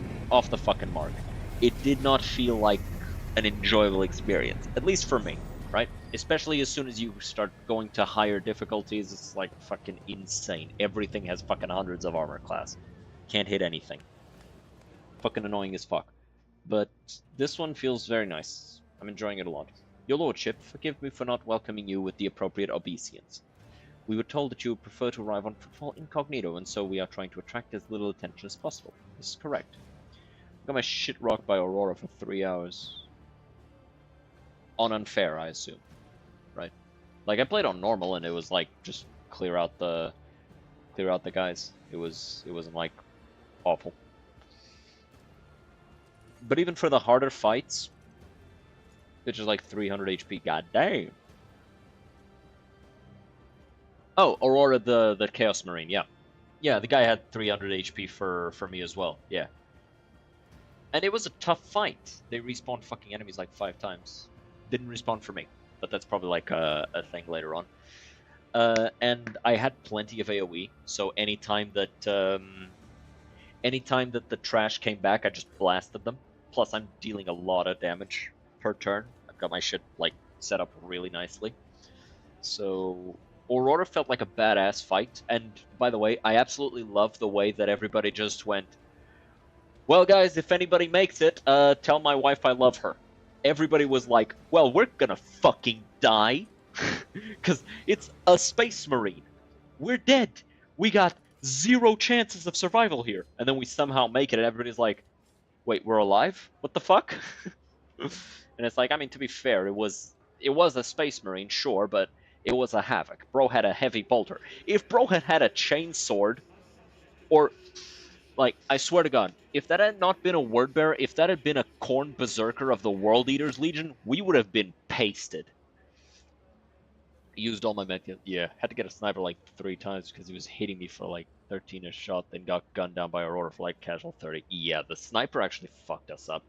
mark. It did not feel like an enjoyable experience, at least for me, right? Especially as soon as you start going to higher difficulties, it's like fucking insane. Everything has fucking hundreds of armor class. Can't hit anything. Fucking annoying as fuck. But this one feels very nice. I'm enjoying it a lot. Your lordship, forgive me for not welcoming you with the appropriate obeisance. We were told that you would prefer to arrive on footfall incognito, and so we are trying to attract as little attention as possible. This is correct. I got my shit rocked by Aurora for 3 hours. On unfair, I assume. Right? Like, I played on normal, and it was like, just clear out the guys. It wasn't like awful. But even for the harder fights, which is like 300 HP, god damn. Oh, Aurora the Chaos Marine, yeah. Yeah, the guy had 300 HP for me as well, yeah. And it was a tough fight. They respawned fucking enemies like 5 times. Didn't respawn for me, but that's probably like a thing later on. And I had plenty of AoE, so anytime that the trash came back, I just blasted them. Plus, I'm dealing a lot of damage per turn. I've got my shit like set up really nicely. So Aurora felt like a badass fight. And by the way, I absolutely love the way that everybody just went, well, guys, if anybody makes it, tell my wife I love her. Everybody was like, well, we're gonna fucking die. Because it's a space marine. We're dead. We got 0 chances of survival here. And then we somehow make it, and everybody's like, wait, we're alive? What the fuck? And it's like, I mean, to be fair, it was a space marine, sure, but it was a Havoc. Bro had a heavy bolter. If Bro had had a chain sword, or like, I swear to God, if that had not been a word bearer, if that had been a Khorne Berserker of the World Eaters Legion, we would have been pasted. Used all my medkit. Yeah, had to get a sniper like 3 times because he was hitting me for like 13 a shot, then got gunned down by Aurora for like casual 30. Yeah, the sniper actually fucked us up.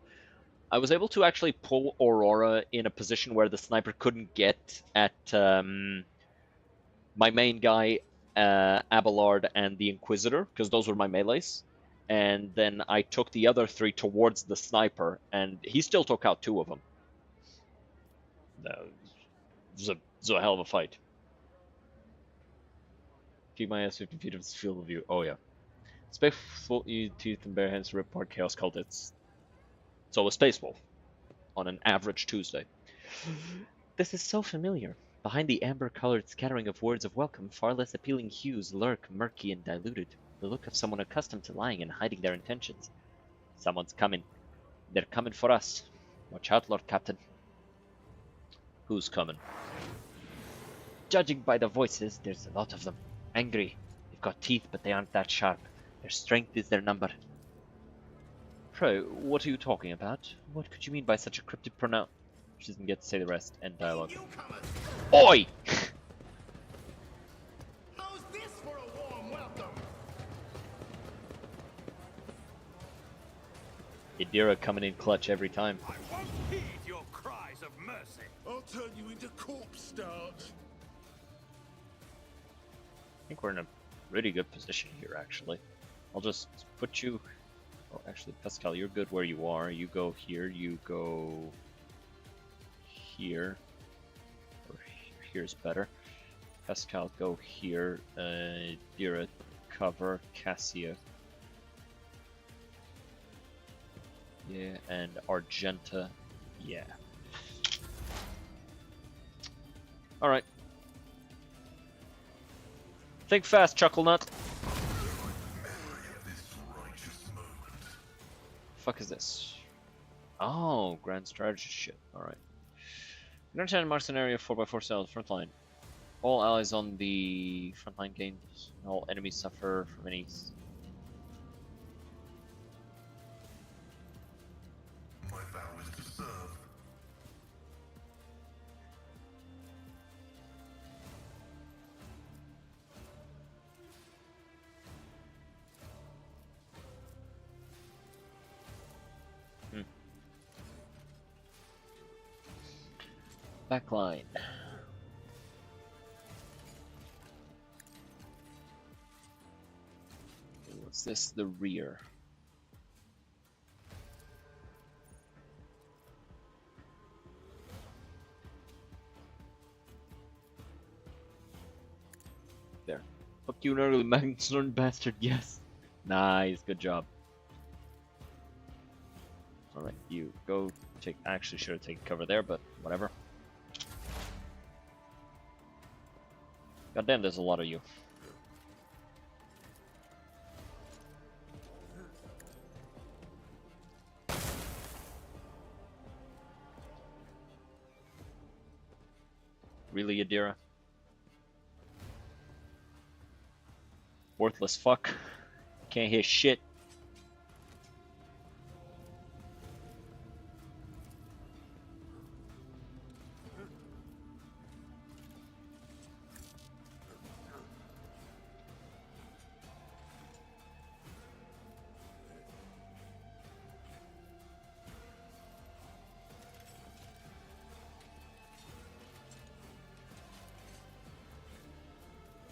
I was able to actually pull Aurora in a position where the sniper couldn't get at my main guy, Abelard, and the Inquisitor, because those were my melees. And then I took the other 3 towards the sniper, and he still took out 2 of them. It was a hell of a fight. Keep my ass 50 feet of field of view. Oh yeah. Space full teeth and bare hands rip apart chaos cultists. So a space wolf on an average Tuesday. This is so familiar. Behind the amber-colored scattering of words of welcome, far less appealing hues lurk, murky and diluted. The look of someone accustomed to lying and hiding their intentions. Someone's coming. They're coming for us. Watch out, Lord Captain. Who's coming? Judging by the voices, there's a lot of them. Angry. They've got teeth, but they aren't that sharp. Their strength is their number. Pro, what are you talking about? What could you mean by such a cryptic pronoun? She doesn't get to say the rest. End dialogue. Oi! How's this for a warm welcome? Idira coming in clutch every time. I won't heed your cries of mercy. I'll turn you into corpse starch. I think we're in a really good position here, actually. I'll just put you... Oh, actually, Pascal, you're good where you are. You go here, you go... here. Or here's better. Pascal, go here. Dira, cover. Cassia. Yeah, and Argenta. Yeah. Alright. Think fast, Chucklenut. Fuck is this? Oh, grand strategy shit. Alright. Understand marks an area 4x4 cells, frontline. All allies on the frontline gain. All enemies suffer from any. My vow is to serve. Backline. What's this? The rear. There. Fuck you, gnarly Magnus bastard. Yes. Nice. Good job. Alright, you go take. Actually, should have taken cover there, but whatever. God damn, there's a lot of you. Really, Adira? Worthless fuck. Can't hear shit.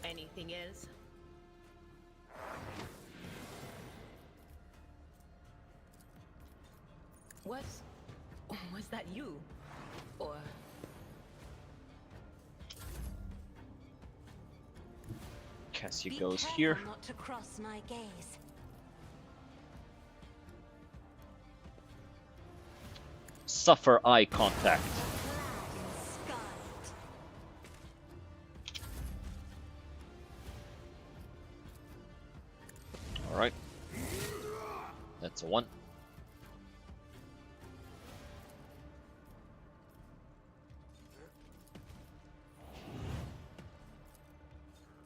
Anything else? Was that you? Or Cassia Be goes careful here. not to cross my gaze. Suffer eye contact. Scarlet. Alright. That's a 1.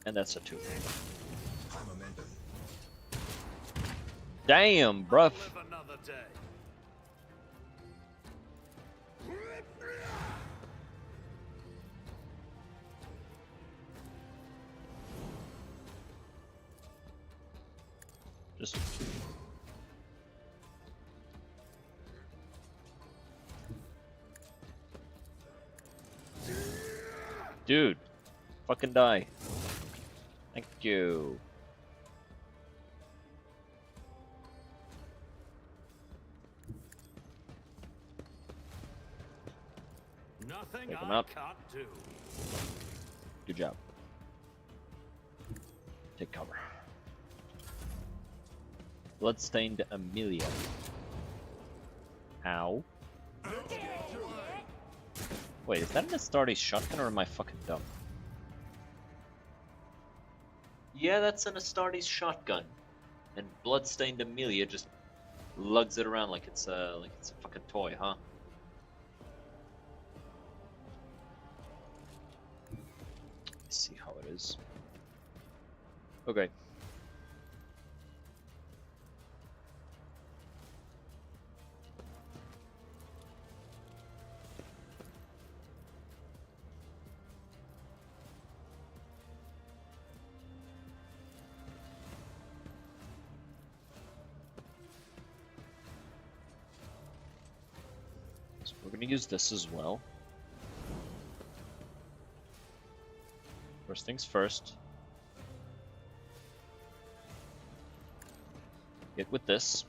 And that's a 2. Damn, bruh. Live another day. Just dude, fucking die. Thank you. Nothing Take him I out. can't do. Good job. Take cover. Bloodstained Amelia. Ow. Wait, is that an Astartes shotgun or am I fucking dumb? Yeah, that's an Astartes shotgun. And Bloodstained Amelia just lugs it around like it's a fucking toy, huh? Let's see how it is. Okay. So we're gonna use this as well. First things first. Get with this.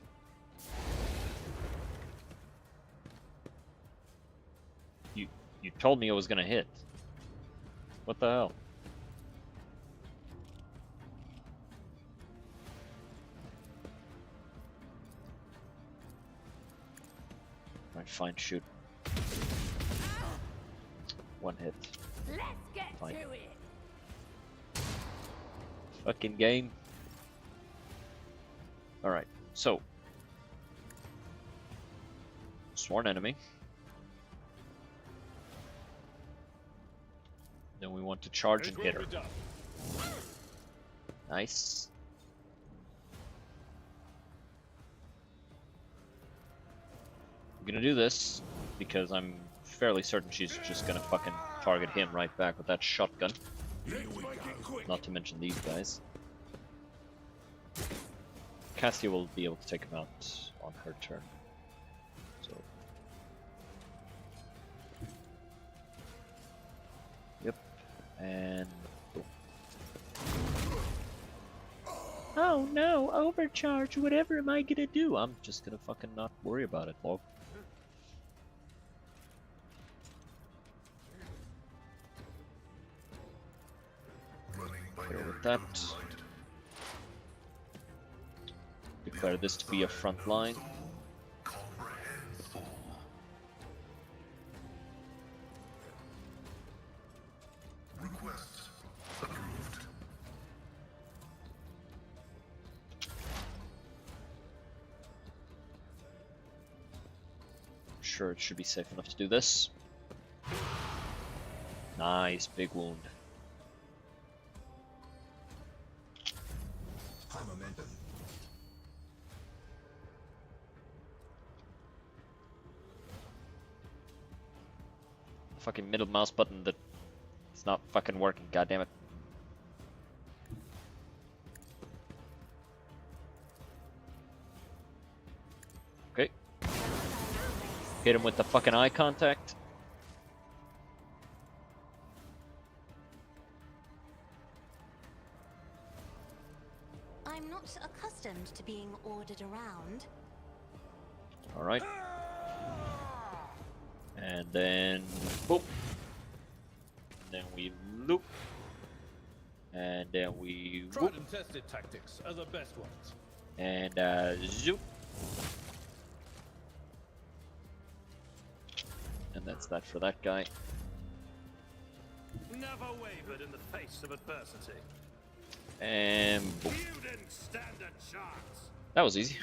You told me it was gonna hit. What the hell? Alright, fine, shoot. 1 hit. Let's get Fine. to it. Fucking game. Alright, so. Sworn enemy. Then we want to charge and hit her. Nice. I'm gonna do this because I'm fairly certain she's just gonna fucking target him right back with that shotgun. Not to mention these guys. Cassia will be able to take him out on her turn. So. Yep. And. Boom. Oh no, overcharge, whatever am I gonna do? I'm just gonna fucking not worry about it, log. With that, declare this to be a front line. Request approved. Sure, it should be safe enough to do this. Nice, big wound. High momentum. Fucking middle mouse button that it's not fucking working, goddammit. Okay. Hit him with the fucking eye contact. I'm not accustomed to being ordered around. Alright. And then boop. And then we loop. And then we Tried whoop. and tested tactics are the best ones. And zoop. And that's that for that guy. Never wavered in the face of adversity. And boop. You didn't stand a chance. That was easy.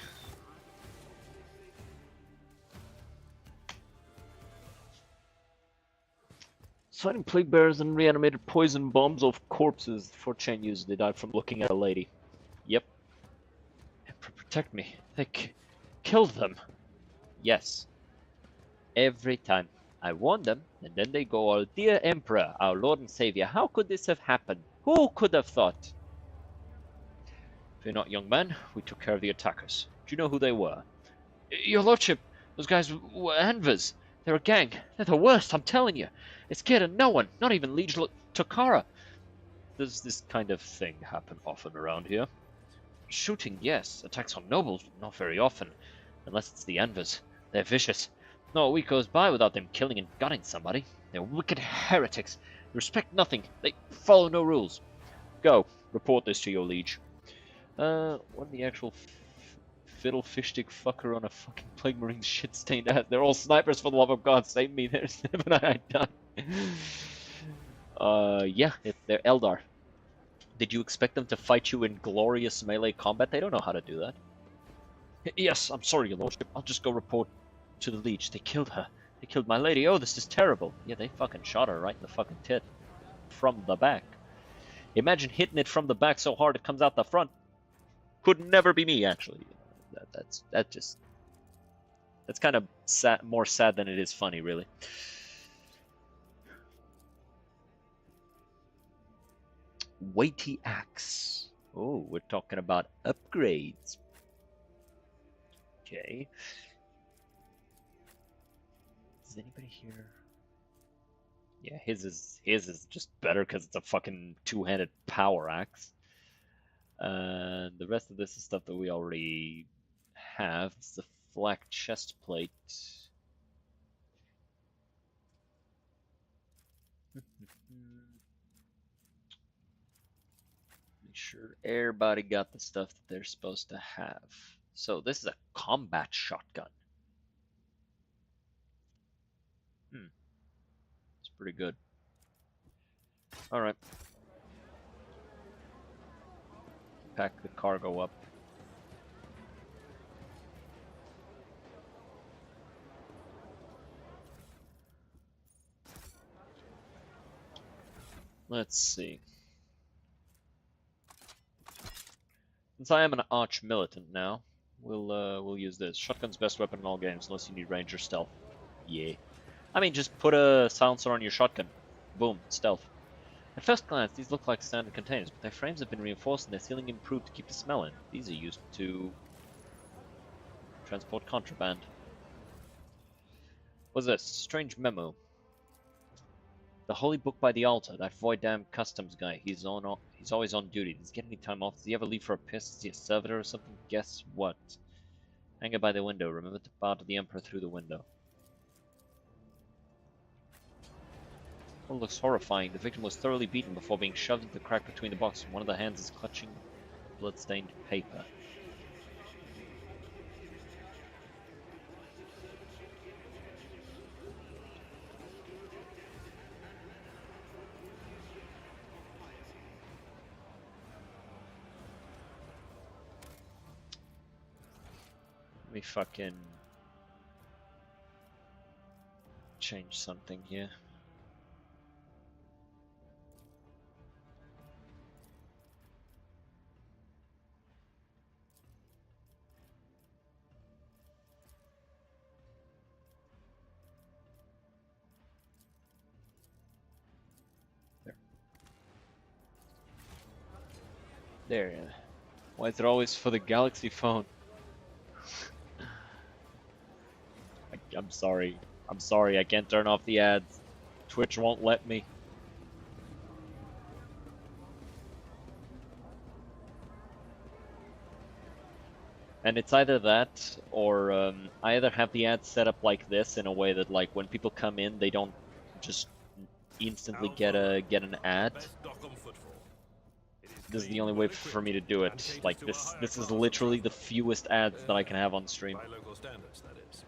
Sighting plague bearers and reanimated poison bombs of corpses. 4chan users, they died from looking at a lady. Yep. Emperor, protect me. They killed them. Yes. Every time. I warn them, and then they go all, "Dear Emperor, our Lord and Savior, how could this have happened? Who could have thought?" Fear not, young man. We took care of the attackers. Do you know who they were? Your Lordship, those guys were Anvers. They're a gang. They're the worst, I'm telling you. They scared of no one, not even Liege Takara. Does this kind of thing happen often around here? Shooting, yes. Attacks on nobles, not very often. Unless it's the Anvers. They're vicious. Not a week goes by without them killing and gutting somebody. They're wicked heretics. They respect nothing. They follow no rules. Go. Report this to your liege. What the actual fiddle fish stick fucker on a fucking plague marine shit stained ass. They're all snipers, for the love of God, save me. There's never I die. Yeah, they're Eldar. Did you expect them to fight you in glorious melee combat? They don't know how to do that. Yes, I'm sorry, your lordship. I'll just go report to the liege. They killed her. They killed my lady. Oh, this is terrible. Yeah, they fucking shot her right in the fucking tit. From the back. Imagine hitting it from the back so hard it comes out the front. Could never be me, actually. That's kind of sad, more sad than it is funny, really. Weighty axe. Oh, we're talking about upgrades. Okay. Is anybody here? Yeah, his is just better because it's a fucking two-handed power axe. The rest of this is stuff that we already have. It's the flak chest plate. Make sure everybody got the stuff that they're supposed to have. So this is a combat shotgun. It's pretty good. All right. Pack the cargo up. Let's see. Since I am an arch militant now, we'll use this. Shotgun's best weapon in all games, unless you need range or stealth. Yeah. I mean, just put a silencer on your shotgun. Boom, stealth. At first glance, these look like standard containers, but their frames have been reinforced and their sealing improved to keep the smell in. These are used to transport contraband. What's this? Strange memo. The holy book by the altar. That void-damn customs guy. He's always on duty. Does he get any time off? Does he ever leave for a piss? Is he a servitor or something? Guess what? Hanger by the window. Remember to bow to the Emperor through the window. It looks horrifying. The victim was thoroughly beaten before being shoved into the crack between the box. One of the hands is clutching blood-stained paper. Let me fucking change something here. There. Why is it always for the Galaxy phone? I'm sorry. I'm sorry. I can't turn off the ads. Twitch won't let me. And it's either that, or I either have the ads set up like this in a way that, like, when people come in, they don't just instantly get an ad. Best dock on footfall. It is This is the clean, only way for me to do and it. caters Like, to a this higher is class literally of the traveler. fewest ads that I can have on stream. By local standards, that is.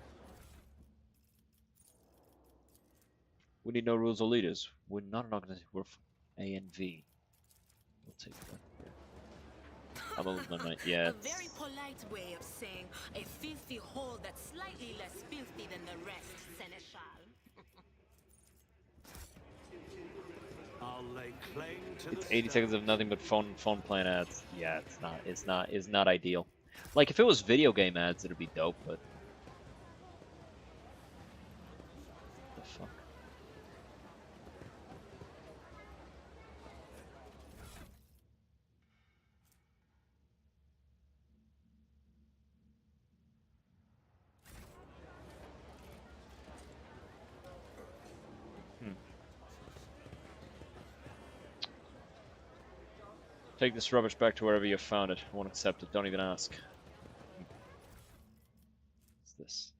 We need no rules or leaders. We're not an organization. We're A and V. We'll take that. I'm a little night. Yeah. A very polite way of saying a filthy hole that's slightly less filthy than the rest, Seneschal. I'll lay claim to It's the 80 seconds of stone. nothing but phone plan ads. Yeah, it's not ideal. Like, if it was video game ads, it'd be dope, but the fuck. Take this rubbish back to wherever you found it. I won't accept it. Don't even ask. What's this?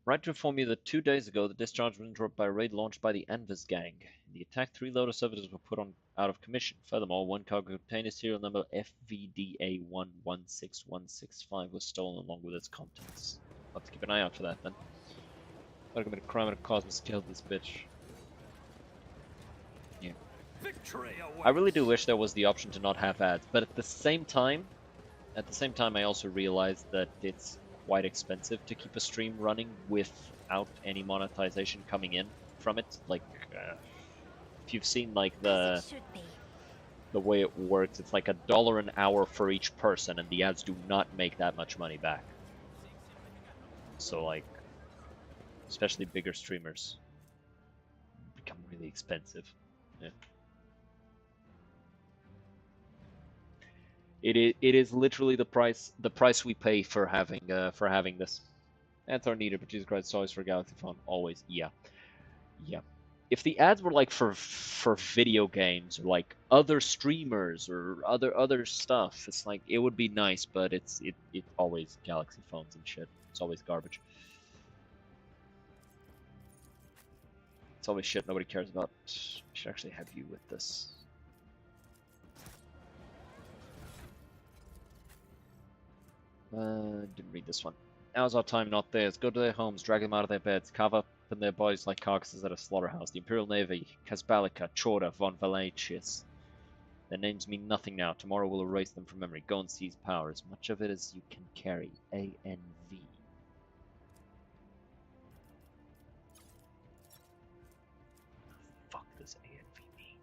Right to inform you that 2 days ago, the discharge was interrupted by a raid launched by the Anvis gang. In the attack, 3 loader servitors were put out of commission. Furthermore, 1 cargo container serial number FVDA116165 was stolen along with its contents. I'll have to keep an eye out for that then. I'll commit a crime at a cosmos to kill this bitch. Yeah. Victory awaits. I really do wish there was the option to not have ads, but at the same time, I also realized that it's quite expensive to keep a stream running without any monetization coming in from it. Like, if you've seen like As it should be. the way it works, it's like $1 an hour for each person, and the ads do not make that much money back. So like, especially bigger streamers become really expensive. Yeah. It is literally the price we pay for having this. Ads are needed, but Jesus Christ, always for Galaxy Phone. Always, yeah. If the ads were like for video games or like other streamers or other stuff, it's like it would be nice, but it's always Galaxy phones and shit. It's always garbage. It's always shit nobody cares about. I should actually have you with this. Didn't read this one. Now's our time, not theirs. Go to their homes, drag them out of their beds, carve up in their bodies like carcasses at a slaughterhouse. The Imperial Navy, Casbalica, Chorda, von Valetius. Their names mean nothing now. Tomorrow we'll erase them from memory. Go and seize power, as much of it as you can carry. ANV. Fuck does ANV mean?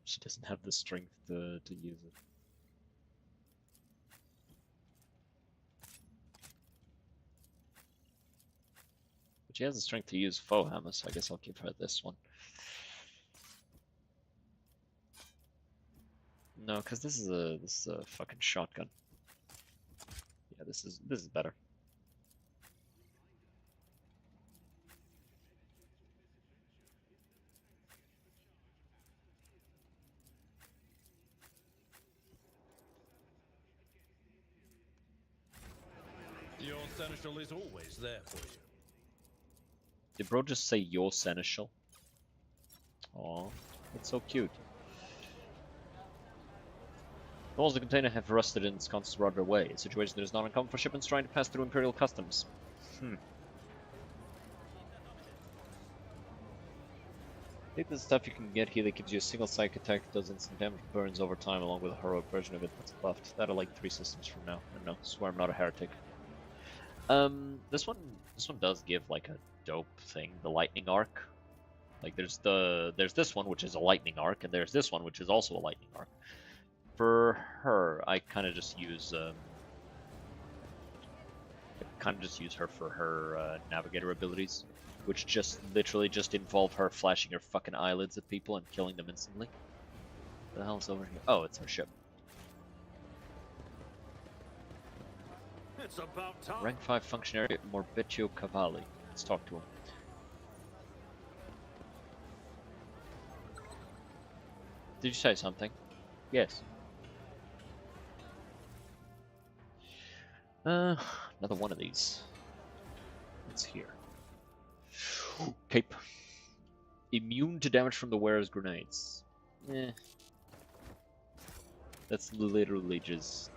She doesn't have the strength to use it. But she has the strength to use Warhammer, so I guess I'll give her this one. No, because this is a fucking shotgun. Yeah, this is better. Your seneschal is always there for you. Did bro just say your seneschal? Aw, that's so cute. The walls of the container have rusted and ensconced rotted away, a situation that is not uncommon for shipments trying to pass through Imperial customs. Take the stuff you can get here that gives you a single psych attack that does instant damage, burns over time, along with a heroic version of it that's buffed. That'll like 3 systems from now. I don't know, swear I'm not a heretic. This one does give like a dope thing, the lightning arc. Like there's this one which is a lightning arc, and there's this one which is also a lightning arc. For her, I kind of just use her for her navigator abilities, which just literally just involve her flashing her fucking eyelids at people and killing them instantly. What the hell's over here? Oh, it's her ship. It's about time. Rank 5 functionary Morbeccio Cavalli. Let's talk to him. Did you say something? Yes. Another one of these. What's here? Cape. Immune to damage from the wearer's grenades. That's literally just...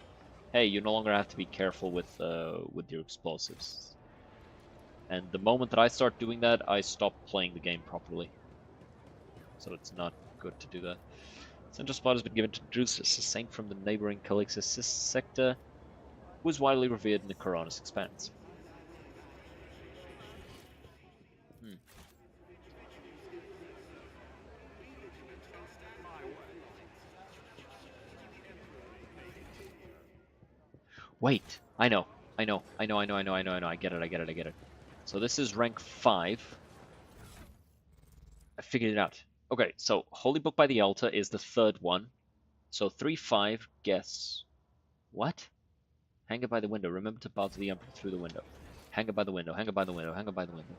Hey, you no longer have to be careful with your explosives. And the moment that I start doing that, I stop playing the game properly. So it's not good to do that. Central Spot has been given to Drusus, a saint from the neighboring Calixis sector, who is widely revered in the Coronis Expanse. Wait, I know. I get it. So this is rank 5. I figured it out. Okay, so Holy Book by the Altar is the third one. So 3-5, guess. What? Hang it by the window. Remember to bow to the Emperor through the window. Hang it by the window, hang it by the window, hang it by the window.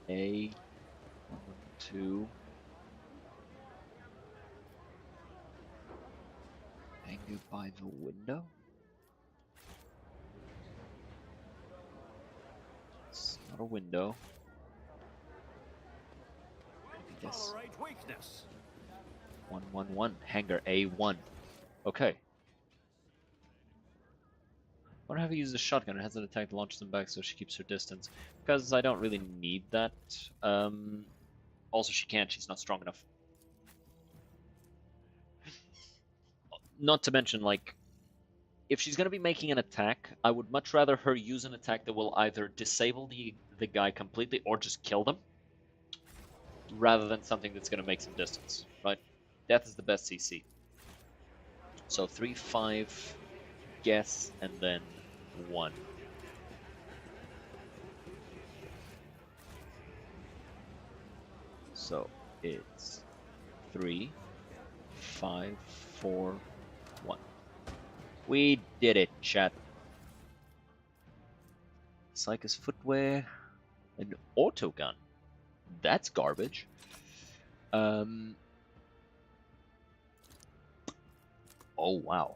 A... 1, 2... Hang it by the window? It's not a window. Yes. Tolerate weakness. 1-1-1. Hanger A1. Okay. Why don't I have her use the shotgun? It has an attack that launches them back so she keeps her distance. Because I don't really need that. Also, she can't. She's not strong enough. Not to mention, like, if she's going to be making an attack, I would much rather her use an attack that will either disable the guy completely or just kill them, rather than something that's going to make some distance, right? Death is the best CC. So 3-5, guess, and then 1. So it's 3, 5, 4, 1. We did it, chat. Psychus footwear, an autogun. That's garbage. Oh wow.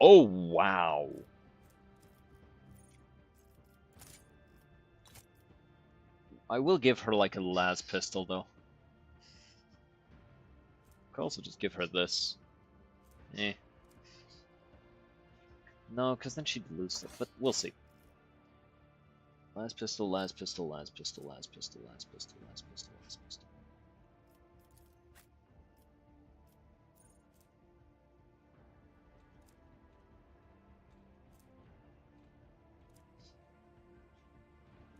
Oh wow. I will give her like a las pistol though. Could also just give her this. No, because then she'd lose stuff, but we'll see. Las pistol, las pistol, las pistol, las pistol, las pistol, las pistol, las pistol.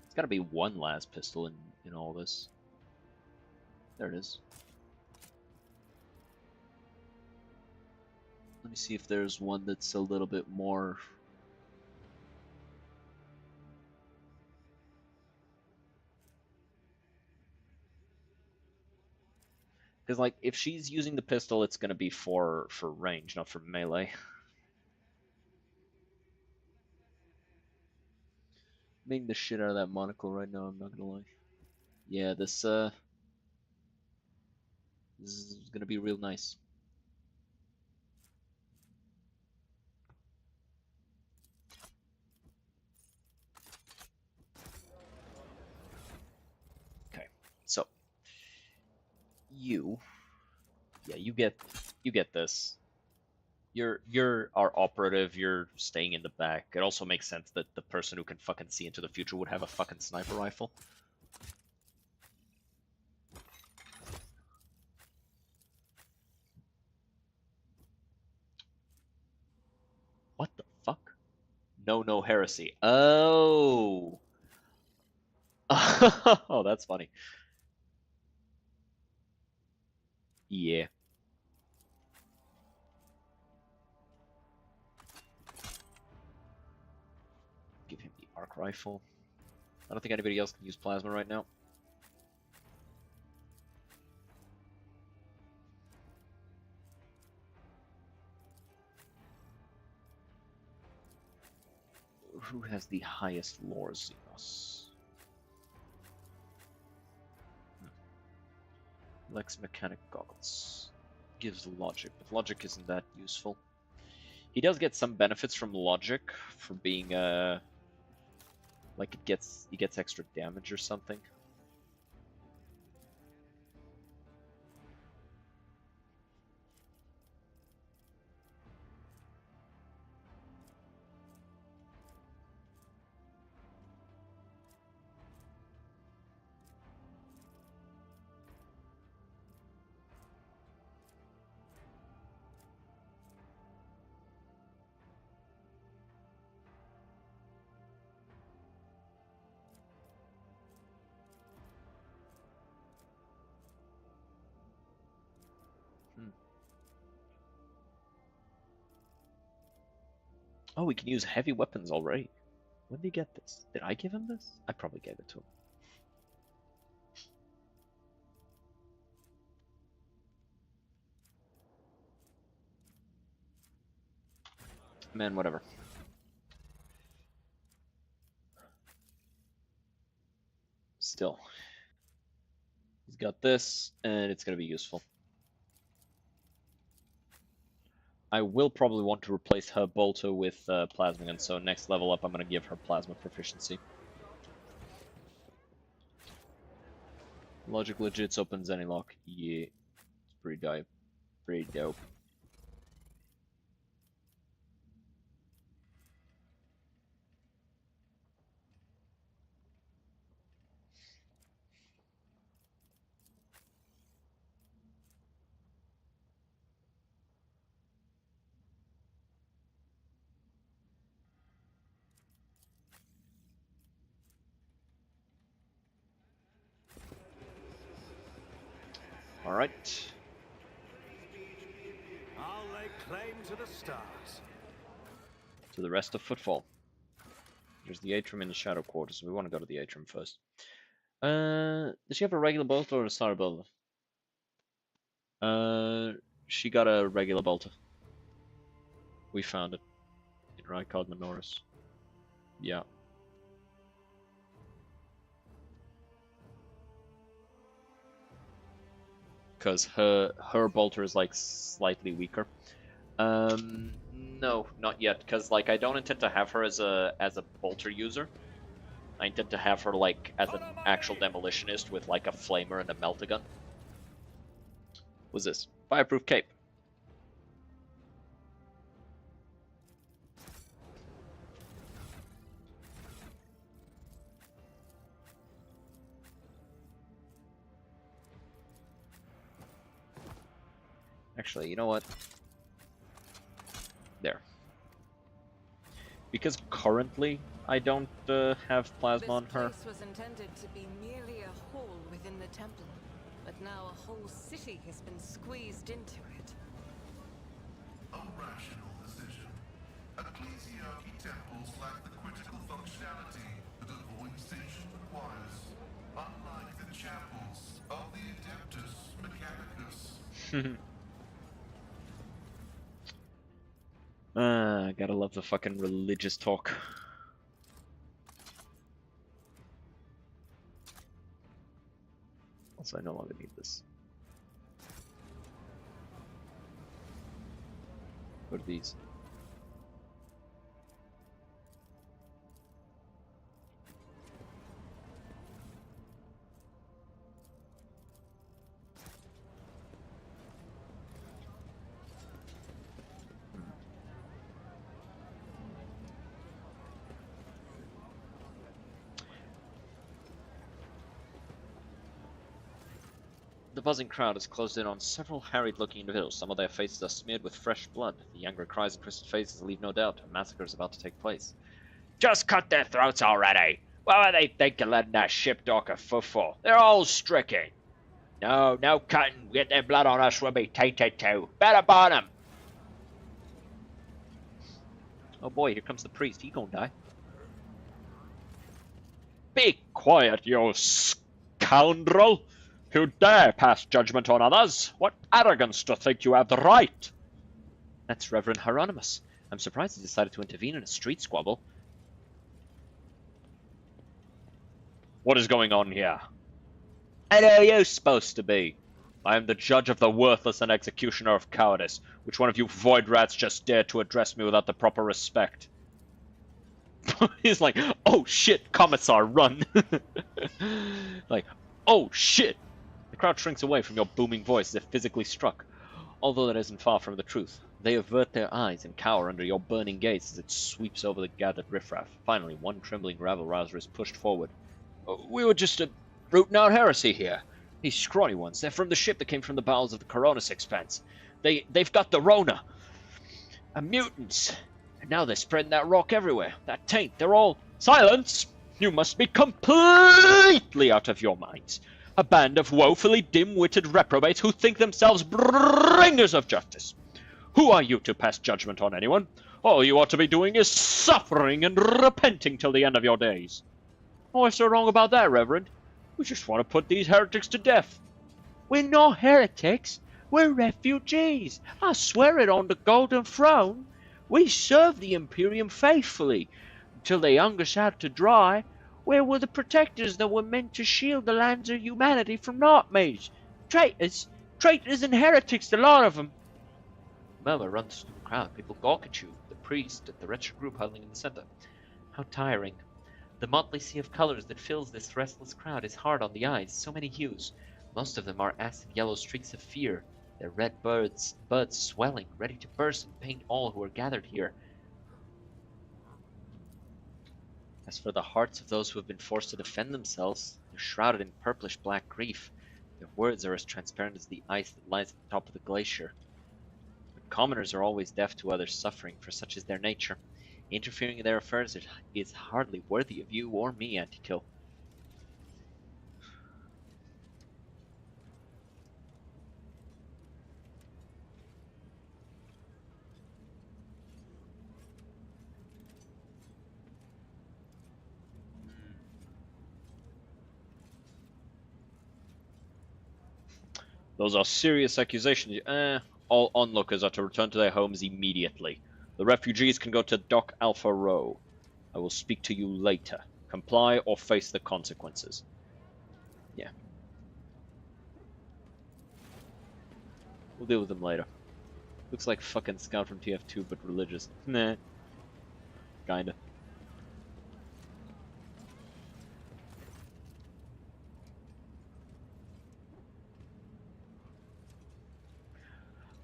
It's gotta be one las pistol in all this. There it is. Let me see if there's one that's a little bit more... Because, like, if she's using the pistol, it's going to be for range, not for melee. Making the shit out of that monocle right now, I'm not going to lie. Yeah, this is going to be real nice. Okay, so you get this. You're our operative, you're staying in the back. It also makes sense that the person who can fucking see into the future would have a fucking sniper rifle. no heresy. Oh. Oh, that's funny. Yeah. Give him the arc rifle. I don't think anybody else can use plasma right now. Who has the highest lore Xenos? Lex Mechanic Goggles. Gives logic, but logic isn't that useful. He does get some benefits from logic for being like he gets extra damage or something. Oh, we can use heavy weapons already. When did he get this? Did I give him this? I probably gave it to him. Man, whatever. Still. He's got this, and it's going to be useful. I will probably want to replace her bolter with plasma gun, so next level up I'm going to give her plasma proficiency. Logic legits opens any lock. Yeah. It's pretty dope. Pretty dope. Alright. I'll lay claim to the stars. To the rest of Footfall. There's the atrium in the Shadow Quarters, so we want to go to the atrium first. Does she have a regular bolter or a star bolter? She got a regular bolter. We found it. In Rykard Menoris. Yeah. Because her bolter is like slightly weaker. No, not yet. Because like I don't intend to have her as a bolter user. I intend to have her like as an actual demolitionist with like a flamer and a melter gun. What's this? Fireproof cape. Actually, you know what? There. Because currently I don't have plasma on her. This place was intended to be merely a hall within the temple, but now a whole city has been squeezed into it. A rational decision. Ecclesiarchy temples lack the critical functionality that a void station requires, unlike the chapels of the Adeptus Mechanicus. Gotta love the fucking religious talk. Also, I no longer need this. What are these? The buzzing crowd has closed in on several harried-looking individuals. Some of their faces are smeared with fresh blood. The angry cries and twisted faces leave no doubt. A massacre is about to take place. Just cut their throats already. Why were they thinking letting that ship dock a footfall? They're all stricken. No, no cutting. Get their blood on us will be tainted too. Bet upon them. Oh boy, here comes the priest. He gonna die. Be quiet, you scoundrel! You dare pass judgment on others? What arrogance to think you have the right! That's Reverend Hieronymus. I'm surprised he decided to intervene in a street squabble. What is going on here? And who are you supposed to be? I am the judge of the worthless and executioner of cowardice. Which one of you void rats just dared to address me without the proper respect? He's like, oh shit, Commissar, run! Like, oh shit! The crowd shrinks away from your booming voice as if physically struck. Although that isn't far from the truth. They avert their eyes and cower under your burning gaze as it sweeps over the gathered riffraff. Finally, one trembling rabble-rouser is pushed forward. We were just rooting out heresy here. These scrawny ones, they're from the ship that came from the bowels of the Coronis Expanse. They've got the Rona. Mutants. And now they're spreading that rock everywhere. That taint, they're all... Silence! You must be completely out of your minds. A band of woefully dim-witted reprobates who think themselves bringers of justice. Who are you to pass judgment on anyone? All you ought to be doing is suffering and repenting till the end of your days. What's so wrong about that, Reverend? We just want to put these heretics to death. We're not heretics. We're refugees. I swear it on the Golden Throne. We served the Imperium faithfully until they hung us out to dry. Where were the protectors that were meant to shield the lands of humanity from nightmares? Traitors! Traitors and heretics, the lot of them! Murmur runs through the crowd. People gawk at you, the priest, and the wretched group huddling in the center. How tiring. The motley sea of colors that fills this restless crowd is hard on the eyes, so many hues. Most of them are acid yellow streaks of fear, their red buds swelling, ready to burst and paint all who are gathered here. As for the hearts of those who have been forced to defend themselves, they're shrouded in purplish-black grief. Their words are as transparent as the ice that lies at the top of the glacier. But commoners are always deaf to others' suffering, for such is their nature. Interfering in their affairs is hardly worthy of you or me, Antikill. Those are serious accusations. All onlookers are to return to their homes immediately. The refugees can go to Dock Alpha Row. I will speak to you later. Comply or face the consequences. Yeah. We'll deal with them later. Looks like fucking Scout from TF2, but religious. Nah. Kinda.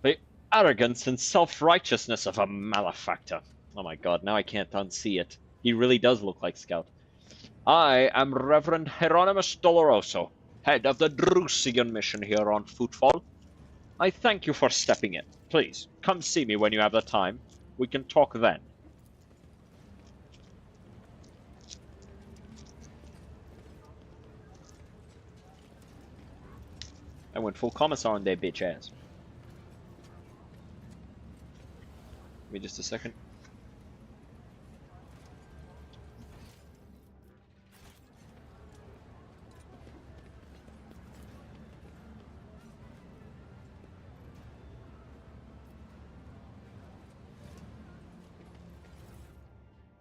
The arrogance and self-righteousness of a malefactor. Oh my god, now I can't unsee it. He really does look like Scout. I am Reverend Hieronymus Doloroso, head of the Drusian mission here on Footfall. I thank you for stepping in. Please, come see me when you have the time. We can talk then. I went full commissar on their bitch ass. Give me just a second.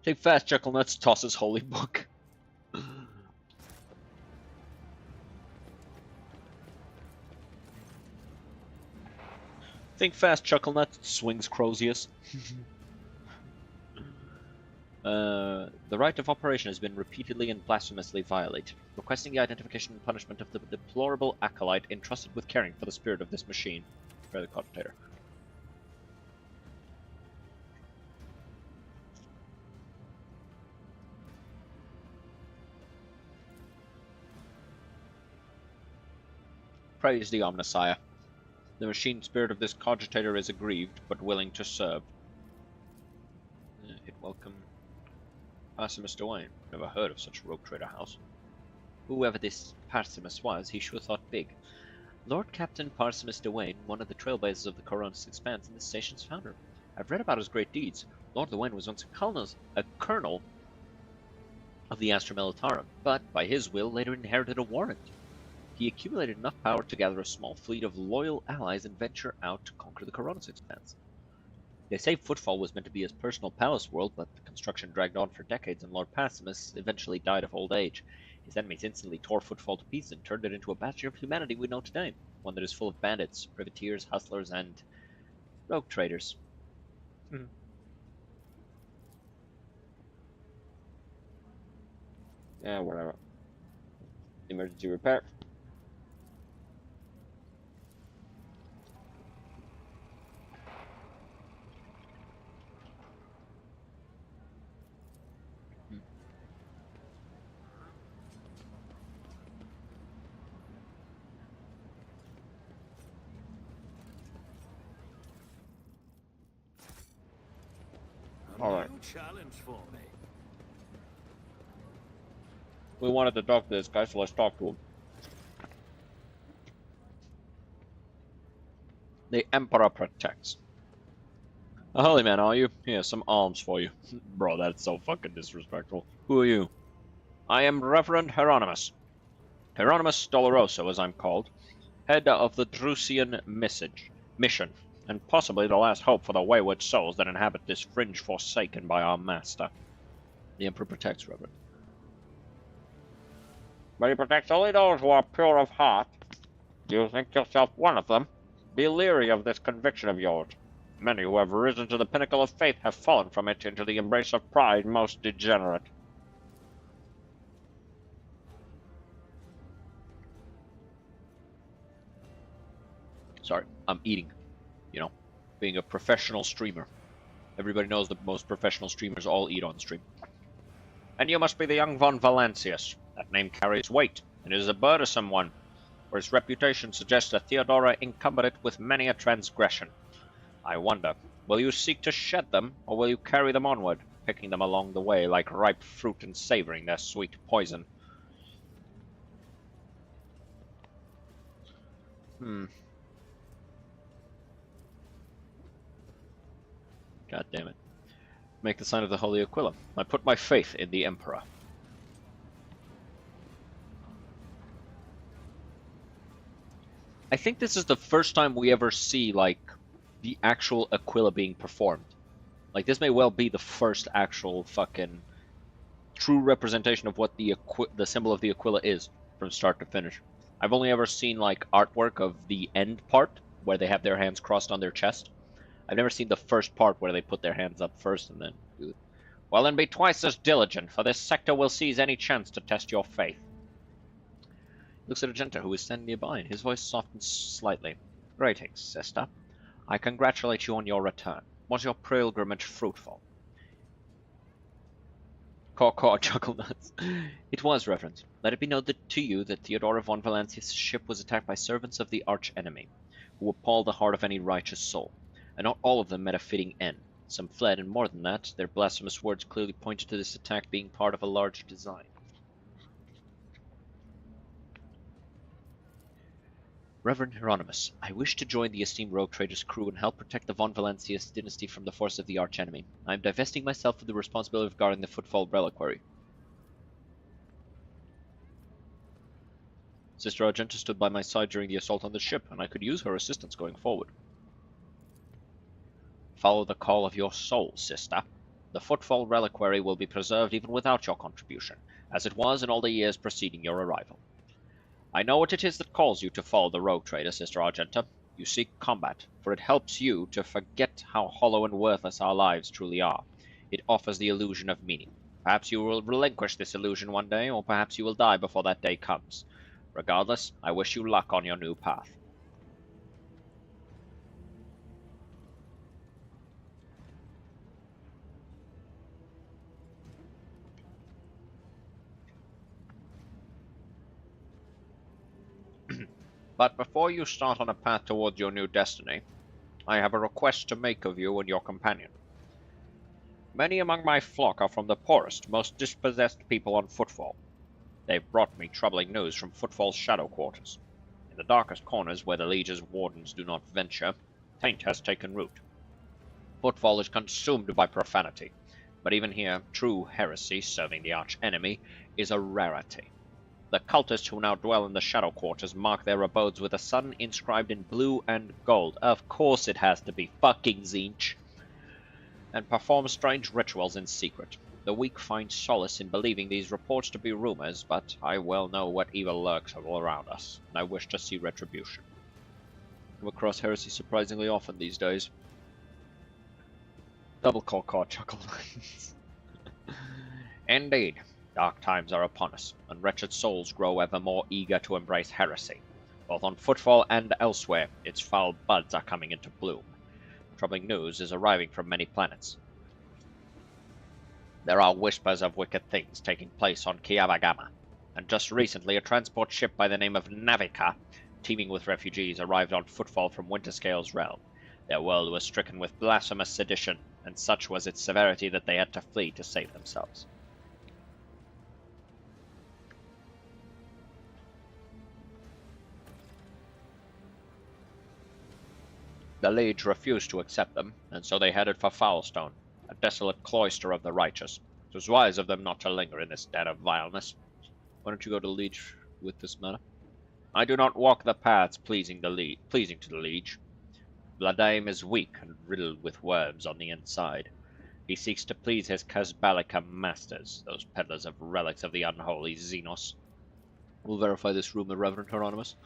Take fast, Chucklenuts, toss his holy book. Think fast, Chucklenuts, swings Crozius. The right of operation has been repeatedly and blasphemously violated. Requesting the identification and punishment of the deplorable acolyte entrusted with caring for the spirit of this machine. Pray the cogitator. Praise the Omnissiah. The machine spirit of this cogitator is aggrieved, but willing to serve. Hit welcome. Parsimus Dwayne. Never heard of such a rogue trader house. Whoever this Parsimus was, he sure thought big. Lord Captain Parsimus Dwayne, one of the trailblazers of the Coronis Expanse and the station's founder. I've read about his great deeds. Lord Dwayne was once a colonel of the Astra Militarum, but by his will later inherited a warrant. He accumulated enough power to gather a small fleet of loyal allies and venture out to conquer the Coronis Expanse. They say Footfall was meant to be his personal palace world, but the construction dragged on for decades and Lord Parsimus eventually died of old age. His enemies instantly tore Footfall to pieces and turned it into a bastion of humanity we know today, one that is full of bandits, privateers, hustlers, and rogue traders. Yeah, whatever. Emergency repair. All right. Challenge for me. We wanted to talk to this guy, so let's talk to him. The Emperor protects. A holy man, are you? Here, some alms for you. Bro, that's so fucking disrespectful. Who are you? I am Reverend Hieronymus. Hieronymus Doloroso, as I'm called. Head of the Drusian mission, and possibly the last hope for the wayward souls that inhabit this fringe forsaken by our master. The Emperor protects, Reverend. But he protects only those who are pure of heart. Do you think yourself one of them? Be leery of this conviction of yours. Many who have risen to the pinnacle of faith have fallen from it into the embrace of pride most degenerate. Sorry, I'm eating. You know, being a professional streamer. Everybody knows that most professional streamers all eat on stream. And you must be the young von Valancius. That name carries weight, and is a burdensome one, for its reputation suggests that Theodora encumbered it with many a transgression. I wonder, will you seek to shed them, or will you carry them onward, picking them along the way like ripe fruit and savoring their sweet poison? God damn it. Make the sign of the Holy Aquila. I put my faith in the Emperor. I think this is the first time we ever see, like, the actual Aquila being performed. Like, this may well be the first actual fucking true representation of what the symbol of the Aquila is from start to finish. I've only ever seen, like, artwork of the end part, where they have their hands crossed on their chest. I've never seen the first part where they put their hands up first and then do it. Well, then be twice as diligent, for this sector will seize any chance to test your faith. He looks at Argenta, who is standing nearby, and his voice softens slightly. Greetings, sister. I congratulate you on your return. Was your pilgrimage fruitful? Caw chuckled nuts. It was, Reverend. Let it be noted to you that Theodora von Valancius' ship was attacked by servants of the arch-enemy, who appalled the heart of any righteous soul. And not all of them met a fitting end. Some fled, and more than that, their blasphemous words clearly pointed to this attack being part of a larger design. Reverend Hieronymus, I wish to join the esteemed rogue trader's crew and help protect the von Valancius dynasty from the force of the archenemy. I am divesting myself of the responsibility of guarding the Footfall reliquary. Sister Argenta stood by my side during the assault on the ship, and I could use her assistance going forward. Follow the call of your soul, sister. The Footfall reliquary will be preserved even without your contribution, as it was in all the years preceding your arrival. I know what it is that calls you to follow the rogue trader, Sister Argenta. You seek combat, for it helps you to forget how hollow and worthless our lives truly are. It offers the illusion of meaning. Perhaps you will relinquish this illusion one day, or perhaps you will die before that day comes. Regardless, I wish you luck on your new path. But before you start on a path towards your new destiny, I have a request to make of you and your companion. Many among my flock are from the poorest, most dispossessed people on Footfall. They've brought me troubling news from Footfall's shadow quarters. In the darkest corners where the Liege's wardens do not venture, taint has taken root. Footfall is consumed by profanity, but even here, true heresy, serving the arch-enemy, is a rarity. The cultists who now dwell in the shadow quarters mark their abodes with a sun inscribed in blue and gold. Of course it has to be fucking Zinch. And perform strange rituals in secret. The weak find solace in believing these reports to be rumors, but I well know what evil lurks all around us, and I wish to see retribution. Come across heresy surprisingly often these days. Double caw chuckle. Indeed, dark times are upon us, and wretched souls grow ever more eager to embrace heresy. Both on Footfall and elsewhere, its foul buds are coming into bloom. Troubling news is arriving from many planets. There are whispers of wicked things taking place on Kiavagama, and just recently a transport ship by the name of Navica, teeming with refugees, arrived on Footfall from Winterscale's realm. Their world was stricken with blasphemous sedition, and such was its severity that they had to flee to save themselves. The Liege refused to accept them, and so they headed for Foulstone, a desolate cloister of the righteous. It was wise of them not to linger in this den of vileness. Why don't you go to the Liege with this matter? I do not walk the paths pleasing to the Liege. Vladime is weak and riddled with worms on the inside. He seeks to please his Kazbalika masters, those peddlers of relics of the unholy Xenos. We'll verify this rumor, Reverend Hieronymus.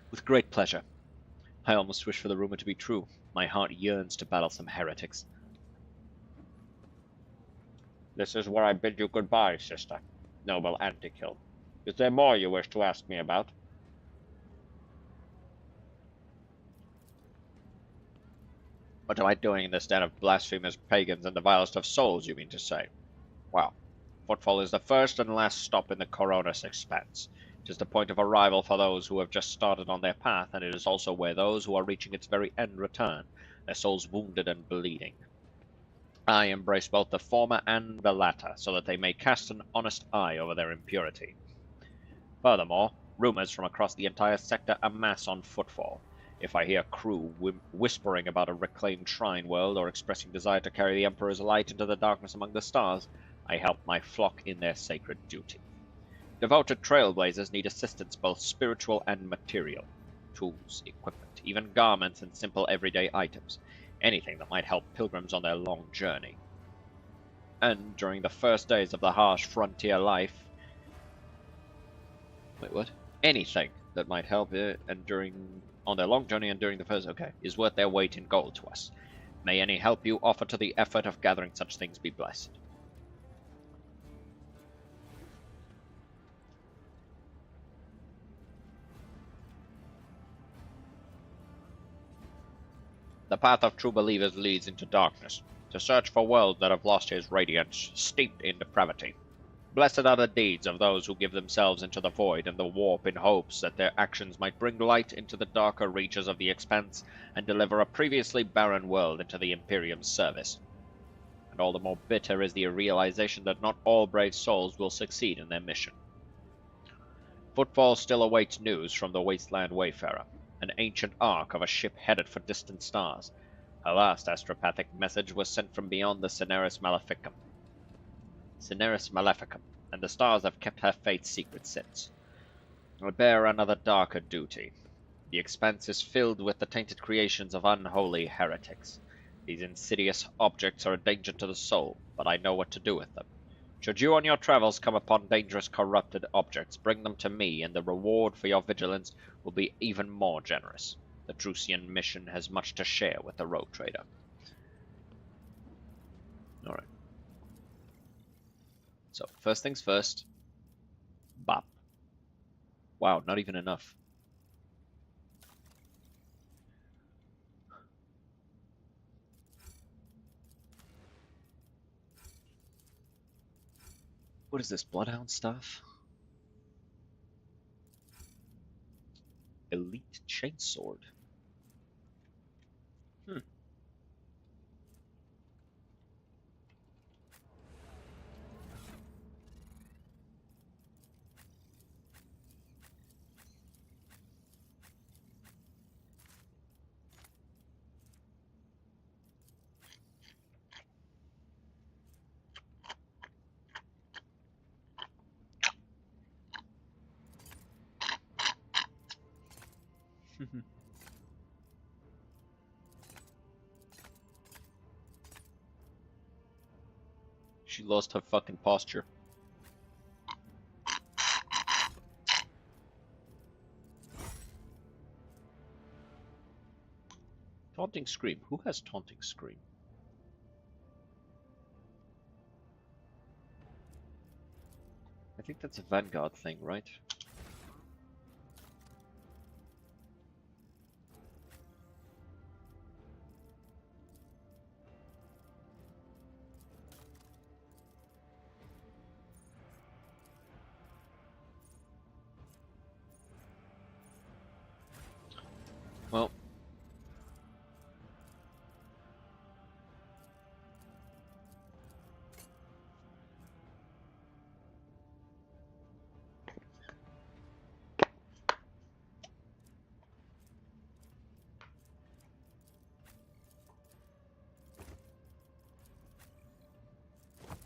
With great pleasure. I almost wish for the rumor to be true. My heart yearns to battle some heretics. This is where I bid you goodbye, sister. Noble Antikill. Is there more you wish to ask me about? What am I doing in this den of blasphemous pagans and the vilest of souls, you mean to say? Well, Footfall is the first and last stop in the Coronis expanse. It is the point of arrival for those who have just started on their path, and it is also where those who are reaching its very end return, their souls wounded and bleeding. I embrace both the former and the latter, so that they may cast an honest eye over their impurity. Furthermore, rumors from across the entire sector amass on Footfall. If I hear crew whispering about a reclaimed shrine world or expressing desire to carry the Emperor's light into the darkness among the stars, I help my flock in their sacred duty. Devoted trailblazers need assistance, both spiritual and material. Tools, equipment, even garments and simple everyday items. Anything that might help pilgrims on their long journey. And during the first days of the harsh frontier life... Wait, what? Anything that might help on their long journey and during the first... Okay, is worth their weight in gold to us. May any help you offer to the effort of gathering such things be blessed. The path of true believers leads into darkness, to search for worlds that have lost his radiance, steeped in depravity. Blessed are the deeds of those who give themselves into the void and the warp in hopes that their actions might bring light into the darker reaches of the expanse and deliver a previously barren world into the Imperium's service. And all the more bitter is the realization that not all brave souls will succeed in their mission. Footfall still awaits news from the Wasteland Wayfarer, an ancient ark of a ship headed for distant stars. Her last astropathic message was sent from beyond the Cineris Maleficum. And the stars have kept her fate secret since. I bear another darker duty. The expanse is filled with the tainted creations of unholy heretics. These insidious objects are a danger to the soul, but I know what to do with them. Should you on your travels come upon dangerous corrupted objects, bring them to me, and the reward for your vigilance will be even more generous. The Drusian mission has much to share with the rogue trader. Alright. So, first things first. Bop. Wow, not even enough. What is this, Bloodhound stuff? Elite Chainsword. She lost her fucking posture. Taunting Scream. Who has Taunting Scream? I think that's a Vanguard thing, right? Well,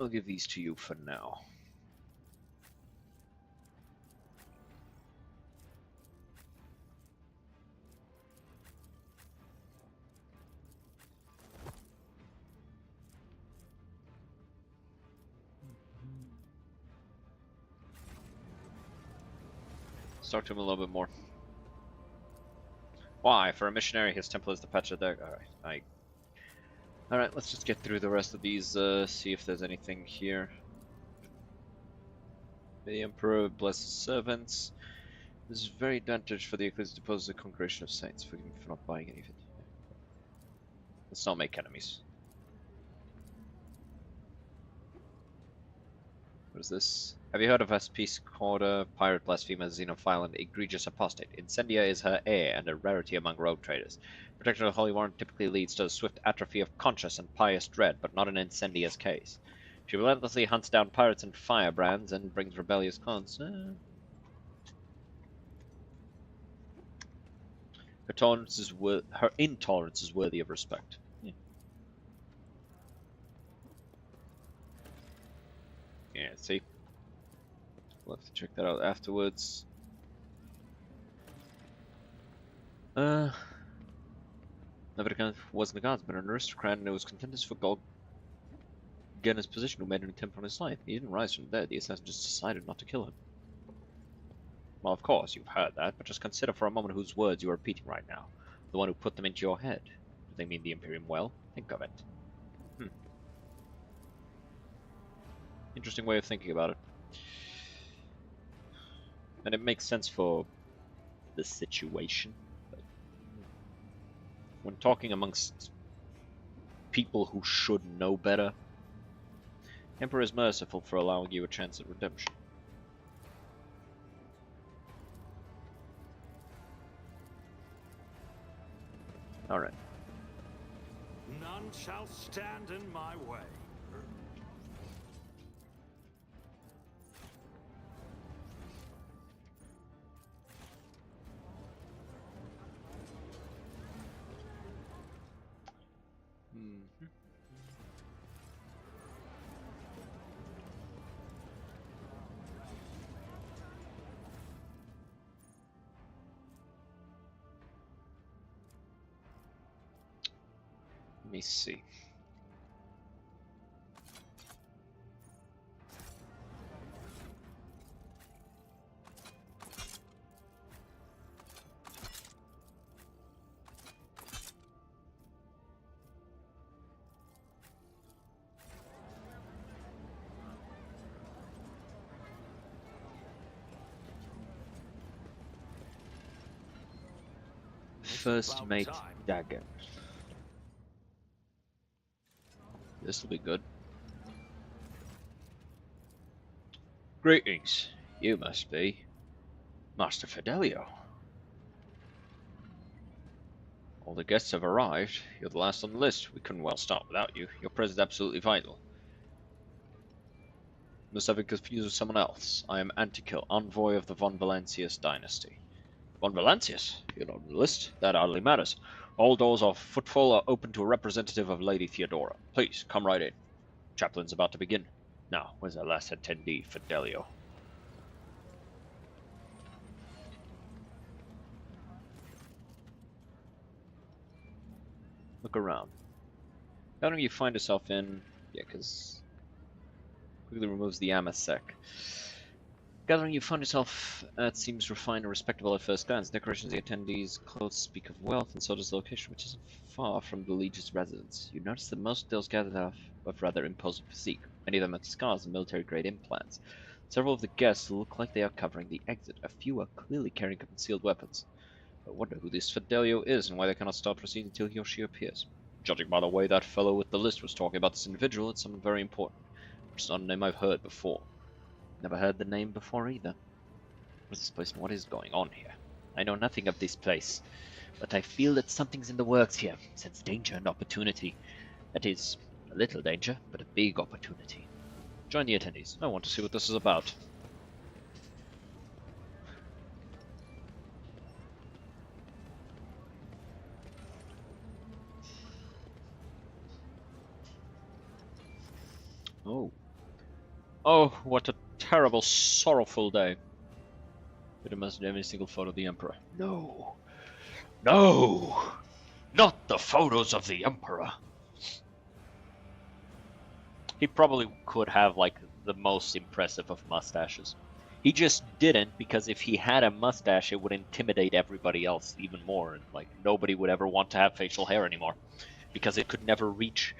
I'll give these to you for now. Let's talk to him a little bit more. Why? For a missionary, his temple is the patch of deck. Alright, let's just get through the rest of these, see if there's anything here. May the Emperor bless his servants. This is very advantage for the Ecclesia to pose the congregation of saints. Forgive me for not buying any of it. Let's not make enemies. What is this? Have you heard of Peace Quarter, pirate blasphemer, xenophile, and egregious apostate? Incendia is her heir and a rarity among rogue traders. Protection of the Holy Warrant typically leads to a swift atrophy of conscience and pious dread, but not in Incendia's case. She relentlessly hunts down pirates and firebrands and brings rebellious cons. Her intolerance is worthy of respect. Yeah, see? We'll have to check that out afterwards. Never wasn't a god, but an aristocrat, and it was contentious for Golgena's position who made an attempt on his life. He didn't rise from the dead, the assassin just decided not to kill him. Well, of course, you've heard that, but just consider for a moment whose words you are repeating right now. The one who put them into your head. Do they mean the Imperium well? Think of it. Interesting way of thinking about it. And it makes sense for the situation. But when talking amongst people who should know better, Emperor is merciful for allowing you a chance at redemption. Alright. None shall stand in my way. Let me see. First mate dagger. This will be good. Greetings. You must be Master Fidelio. All the guests have arrived. You're the last on the list. We couldn't well start without you. Your presence is absolutely vital. Must have been confused with someone else. I am Antikil, envoy of the Von Valancius dynasty. Von Valancius? You're not on the list. That hardly matters. All doors of footfall are open to a representative of Lady Theodora. Please, come right in. Chaplain's about to begin. Now, where's our last attendee, Fidelio? Look around. How do you find yourself in... Yeah, because... Quickly removes the amasec. Gathering you find yourself at seems refined and respectable at first glance. Decorations, the attendees' clothes speak of wealth, and so does the location, which isn't far from the Legion's residence. You notice that most of those gathered are of rather imposing physique. Many of them have scars and military-grade implants. Several of the guests look like they are covering the exit. A few are clearly carrying concealed weapons. I wonder who this Fidelio is and why they cannot start proceeding until he or she appears. Judging by the way that fellow with the list was talking about this individual, it's someone very important. It's not a name I've heard before. Never heard the name before either. What is this place and what is going on here? I know nothing of this place, but I feel that something's in the works here. Sense danger and opportunity. That is, a little danger, but a big opportunity. Join the attendees. I want to see what this is about. Oh. Oh, what a terrible, sorrowful day. It must have every single photo of the Emperor. No. No! Not the photos of the Emperor! He probably could have, like, the most impressive of mustaches. He just didn't, because if he had a mustache, it would intimidate everybody else even more, and, like, nobody would ever want to have facial hair anymore. Because it could never reach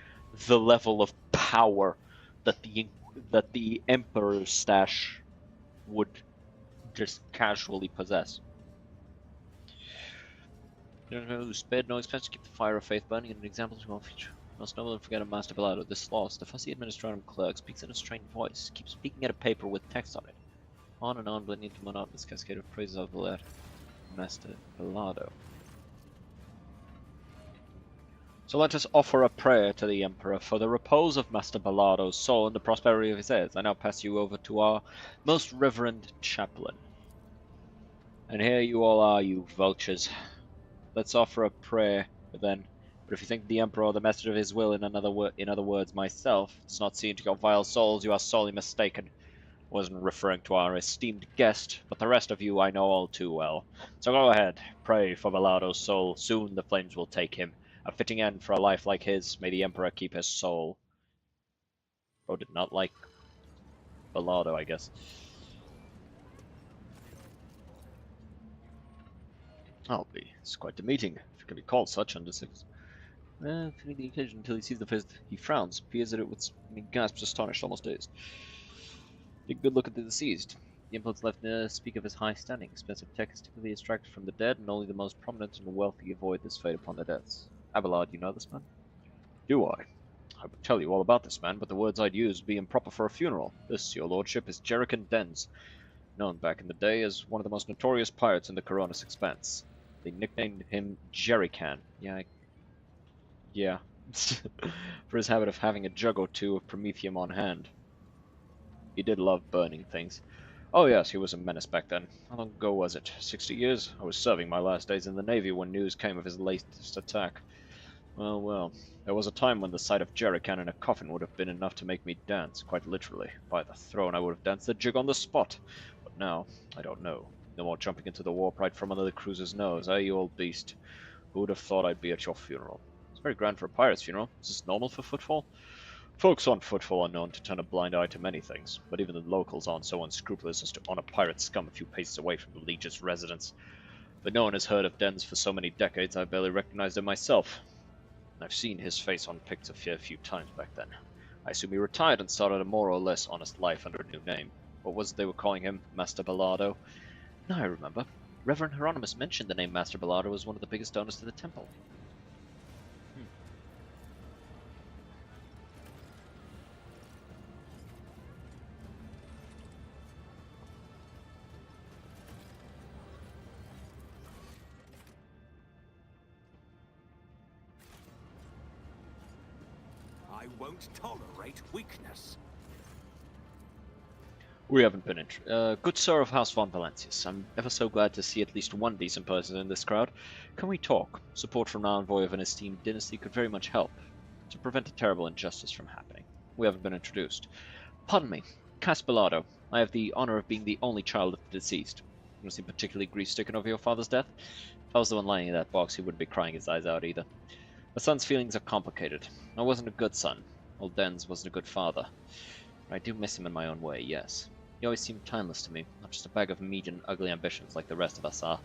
the level of power that the Emperor's stash would just casually possess. Who spared no expense to keep the fire of faith burning, and an example to all future. Most noble and forget Master Bellado. This lost. The fussy administrative clerk speaks in a strained voice, keeps speaking at a paper with text on it. On and on, blending into monotonous cascade of praises of the Master Bellado. So let us offer a prayer to the Emperor for the repose of Master Bellado's soul and the prosperity of his heirs. I now pass you over to our most reverend chaplain. And here you all are, you vultures. Let's offer a prayer, then. But if you think the Emperor or the message of his will, in other words, myself, does not see into your vile souls, you are sorely mistaken. I wasn't referring to our esteemed guest, but the rest of you I know all too well. So go ahead, pray for Bellado's soul. Soon the flames will take him. A fitting end for a life like his. May the Emperor keep his soul. Bro did not like Bellado, I guess. It's quite a meeting, if it can be called such under six. Feeling the occasion until he sees the face, he frowns, peers at it with gasps, astonished, almost dazed. Take a good look at the deceased. The influence left speak of his high standing. Expensive tech is typically extracted from the dead, and only the most prominent and wealthy avoid this fate upon their deaths. Abelard, you know this man? Do I? I would tell you all about this man, but the words I'd use would be improper for a funeral. This, your lordship, is Jerican Dens, known back in the day as one of the most notorious pirates in the Coronis Expanse. They nicknamed him Jerrycan. Yeah. For his habit of having a jug or two of Promethium on hand. He did love burning things. Oh yes, he was a menace back then. How long ago was it? 60 years? I was serving my last days in the Navy when news came of his latest attack. Well, there was a time when the sight of Jerrycan in a coffin would have been enough to make me dance, quite literally. By the throne, I would have danced the jig on the spot. But now, I don't know. No more jumping into the warp right from under the cruiser's nose, eh, you old beast? Who would have thought I'd be at your funeral? It's very grand for a pirate's funeral. Is this normal for Footfall? Folks on Footfall are known to turn a blind eye to many things, but even the locals aren't so unscrupulous as to honor pirate scum a few paces away from the Legion's residence. But no one has heard of Dens for so many decades, I barely recognized him myself. I've seen his face on pics a fair few times back then. I assume he retired and started a more or less honest life under a new name. What was it they were calling him? Master Bellado? Now I remember. Reverend Hieronymus mentioned the name Master Bellado as one of the biggest donors to the temple. I won't tolerate weakness. We haven't been good sir of House von Valancius, I'm ever so glad to see at least one decent person in this crowd. Can we talk? Support from an envoy of an esteemed dynasty could very much help to prevent a terrible injustice from happening. We haven't been introduced. Pardon me, Cas Bellado. I have the honor of being the only child of the deceased. You don't seem particularly grief-stricken over your father's death. If I was the one lying in that box, he wouldn't be crying his eyes out either. A son's feelings are complicated. I wasn't a good son. Old Dens wasn't a good father. I do miss him in my own way, yes. He always seemed timeless to me, not just a bag of meat and ugly ambitions like the rest of us are.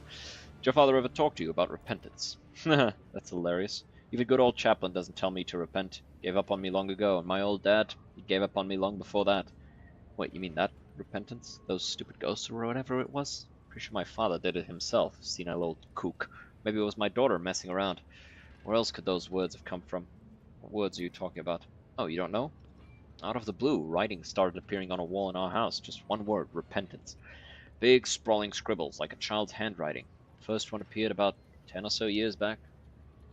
Did your father ever talk to you about repentance? That's hilarious. Even good old Chaplain doesn't tell me to repent. Gave up on me long ago, and my old dad, he gave up on me long before that. Wait, you mean that repentance? Those stupid ghosts or whatever it was? Pretty sure my father did it himself, senile old kook. Maybe it was my daughter messing around. Where else could those words have come from? What words are you talking about? Oh, you don't know? Out of the blue, writing started appearing on a wall in our house. Just one word, repentance. Big, sprawling scribbles, like a child's handwriting. First one appeared about 10 or so years back.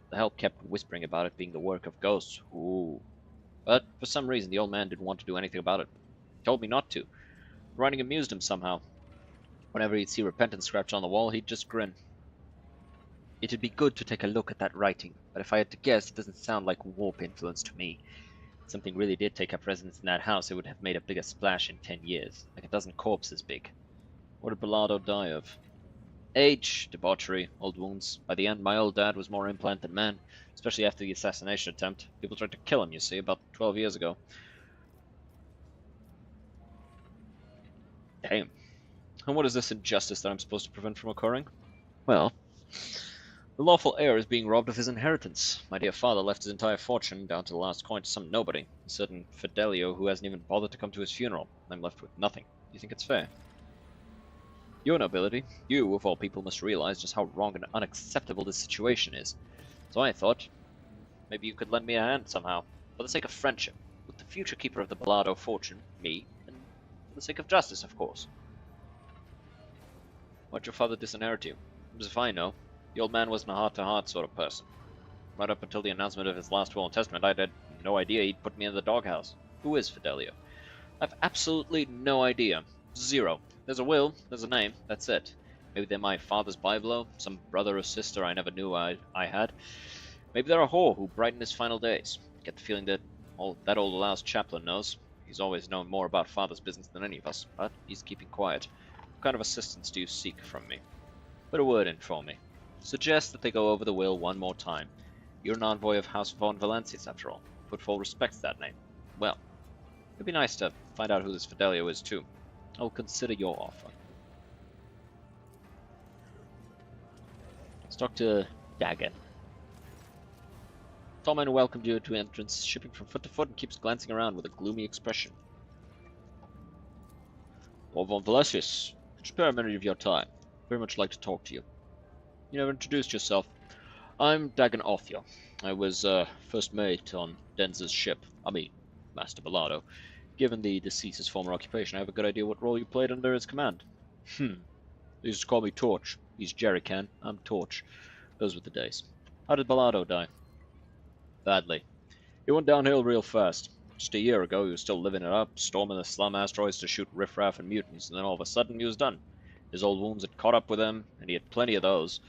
The help kept whispering about it being the work of ghosts. Ooh. But for some reason, the old man didn't want to do anything about it. He told me not to. Writing amused him somehow. Whenever he'd see repentance scratched on the wall, he'd just grin. It'd be good to take a look at that writing, but if I had to guess, it doesn't sound like warp influence to me. If something really did take up residence in that house, it would have made a bigger splash in 10 years, like a dozen corpses big. What did Bellardo die of? Age, debauchery, old wounds. By the end, my old dad was more implant than man, especially after the assassination attempt. People tried to kill him, you see, about 12 years ago. Damn. And what is this injustice that I'm supposed to prevent from occurring? Well, the lawful heir is being robbed of his inheritance. My dear father left his entire fortune, down to the last coin, to some nobody, a certain Fidelio who hasn't even bothered to come to his funeral. I'm left with nothing. Do you think it's fair? Your nobility, you, of all people, must realize just how wrong and unacceptable this situation is. So I thought, maybe you could lend me a hand somehow, for the sake of friendship, with the future keeper of the Bellardo fortune, me, and for the sake of justice, of course. Why'd your father disinherit you? As if I know. The old man wasn't a heart-to-heart sort of person. Right up until the announcement of his last will and testament, I had no idea he'd put me in the doghouse. Who is Fidelio? I've absolutely no idea. Zero. There's a will, there's a name, that's it. Maybe they're my father's biblo, some brother or sister I never knew I had. Maybe they're a whore who brightened his final days. Get the feeling that that old louse Chaplain knows. He's always known more about father's business than any of us, but he's keeping quiet. What kind of assistance do you seek from me? Put a word in for me. Suggest that they go over the will one more time. You're an envoy of House von Valancius, after all. Put full respect to that name. Well, it'd be nice to find out who this Fidelio is, too. I'll consider your offer. Let's talk to Dagon. Tall man who welcomed you to entrance, shipping from foot to foot, and keeps glancing around with a gloomy expression. Lord von Valancius, could you spare a minute of your time? Very much like to talk to you. You never introduced yourself. I'm Dagon Othio. I was first mate on Denz's ship. I mean, Master Bellardo. Given the deceased's former occupation, I have a good idea what role you played under his command. They used to call me Torch. He's Jerrycan. I'm Torch. Those were the days. How did Bellardo die? Badly. He went downhill real fast. Just a year ago, he was still living it up, storming the slum asteroids to shoot riffraff and mutants, and then all of a sudden he was done. His old wounds had caught up with him, and he had plenty of those,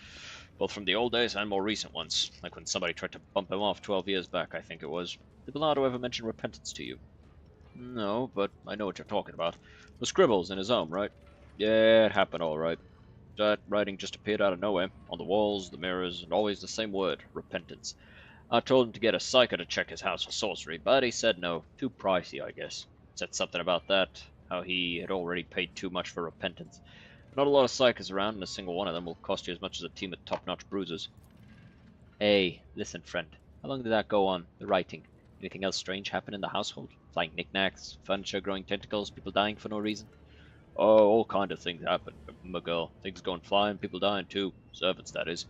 both from the old days and more recent ones, like when somebody tried to bump him off 12 years back, I think it was. Did Bellardo ever mention repentance to you? No, but I know what you're talking about. The scribbles in his home, right? Yeah, it happened all right. That writing just appeared out of nowhere, on the walls, the mirrors, and always the same word, repentance. I told him to get a psyker to check his house for sorcery, but he said no. Too pricey, I guess. Said something about that, how he had already paid too much for repentance. Not a lot of psychers around, and a single one of them will cost you as much as a team of top-notch bruisers. Hey, listen, friend. How long did that go on, the writing? Anything else strange happen in the household? Flying knickknacks, furniture growing tentacles, people dying for no reason? Oh, all kind of things happen, my girl. Things going flying, people dying too. Servants, that is.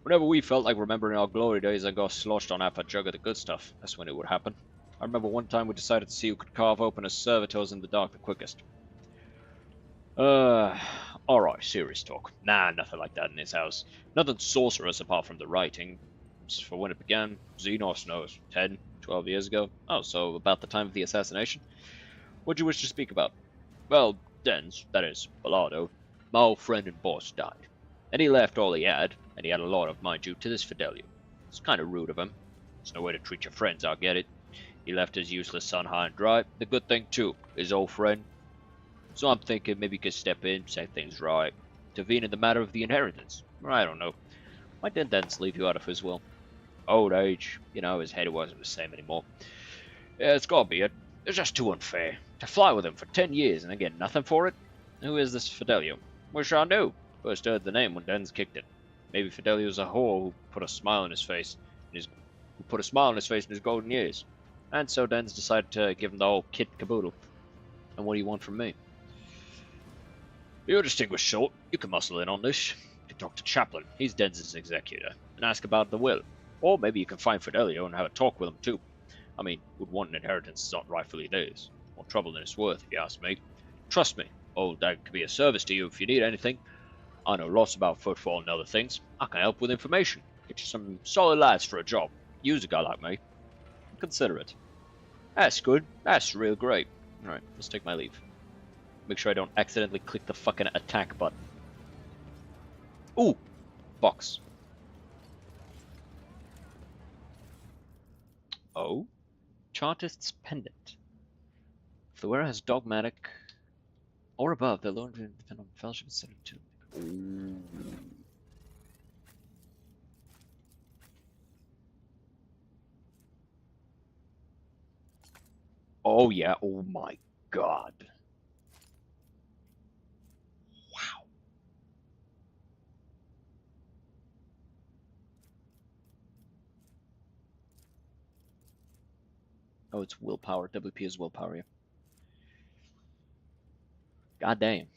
Whenever we felt like remembering our glory days and got sloshed on half a jug of the good stuff, that's when it would happen. I remember one time we decided to see who could carve open a servitors in the dark the quickest. Alright, serious talk. Nah, nothing like that in this house. Nothing sorcerous apart from the writing. As for when it began, Xenos knows. 10, 12 years ago. Oh, so about the time of the assassination? What'd you wish to speak about? Well, Denz, that is, Bellardo, my old friend and boss died. And he left all he had, and he had a lot of, mind you, to this Fidelio. It's kind of rude of him. It's no way to treat your friends, I get it. He left his useless son high and dry. The good thing, too, his old friend. So I'm thinking maybe you could step in, set things right, intervene in the matter of the inheritance. Or I don't know. Why didn't Denz leave you out of his will? Old age. You know, his head wasn't the same anymore. Yeah, it's gotta be it. It's just too unfair. To fly with him for 10 years and then get nothing for it? Who is this Fidelio? Wish I knew. First heard the name when Dens kicked it. Maybe Fidelio's a whore who put a smile on his face in his golden years. And so Dens decided to give him the whole kit caboodle. And what do you want from me? You're distinguished short. You can muscle in on this. You can talk to Chaplin. He's Dens' executor. And ask about the will. Or maybe you can find Fidelio and have a talk with him too. I mean, who'd want an inheritance that's not rightfully theirs? More trouble than it's worth, if you ask me. Trust me, old Dag can be of service to you if you need anything. I know lots about footfall and other things. I can help with information. Get you some solid lads for a job. Use a guy like me. Consider it. That's good. That's real great. Alright, let's take my leave. Make sure I don't accidentally click the fucking attack button. Ooh! Box. Oh? Chartist's Pendant. If the wearer has dogmatic or above, the Lord will depend on fellowship instead of two. Oh yeah, oh my god. Wow. Oh, it's willpower. WP is willpower, yeah. God damn.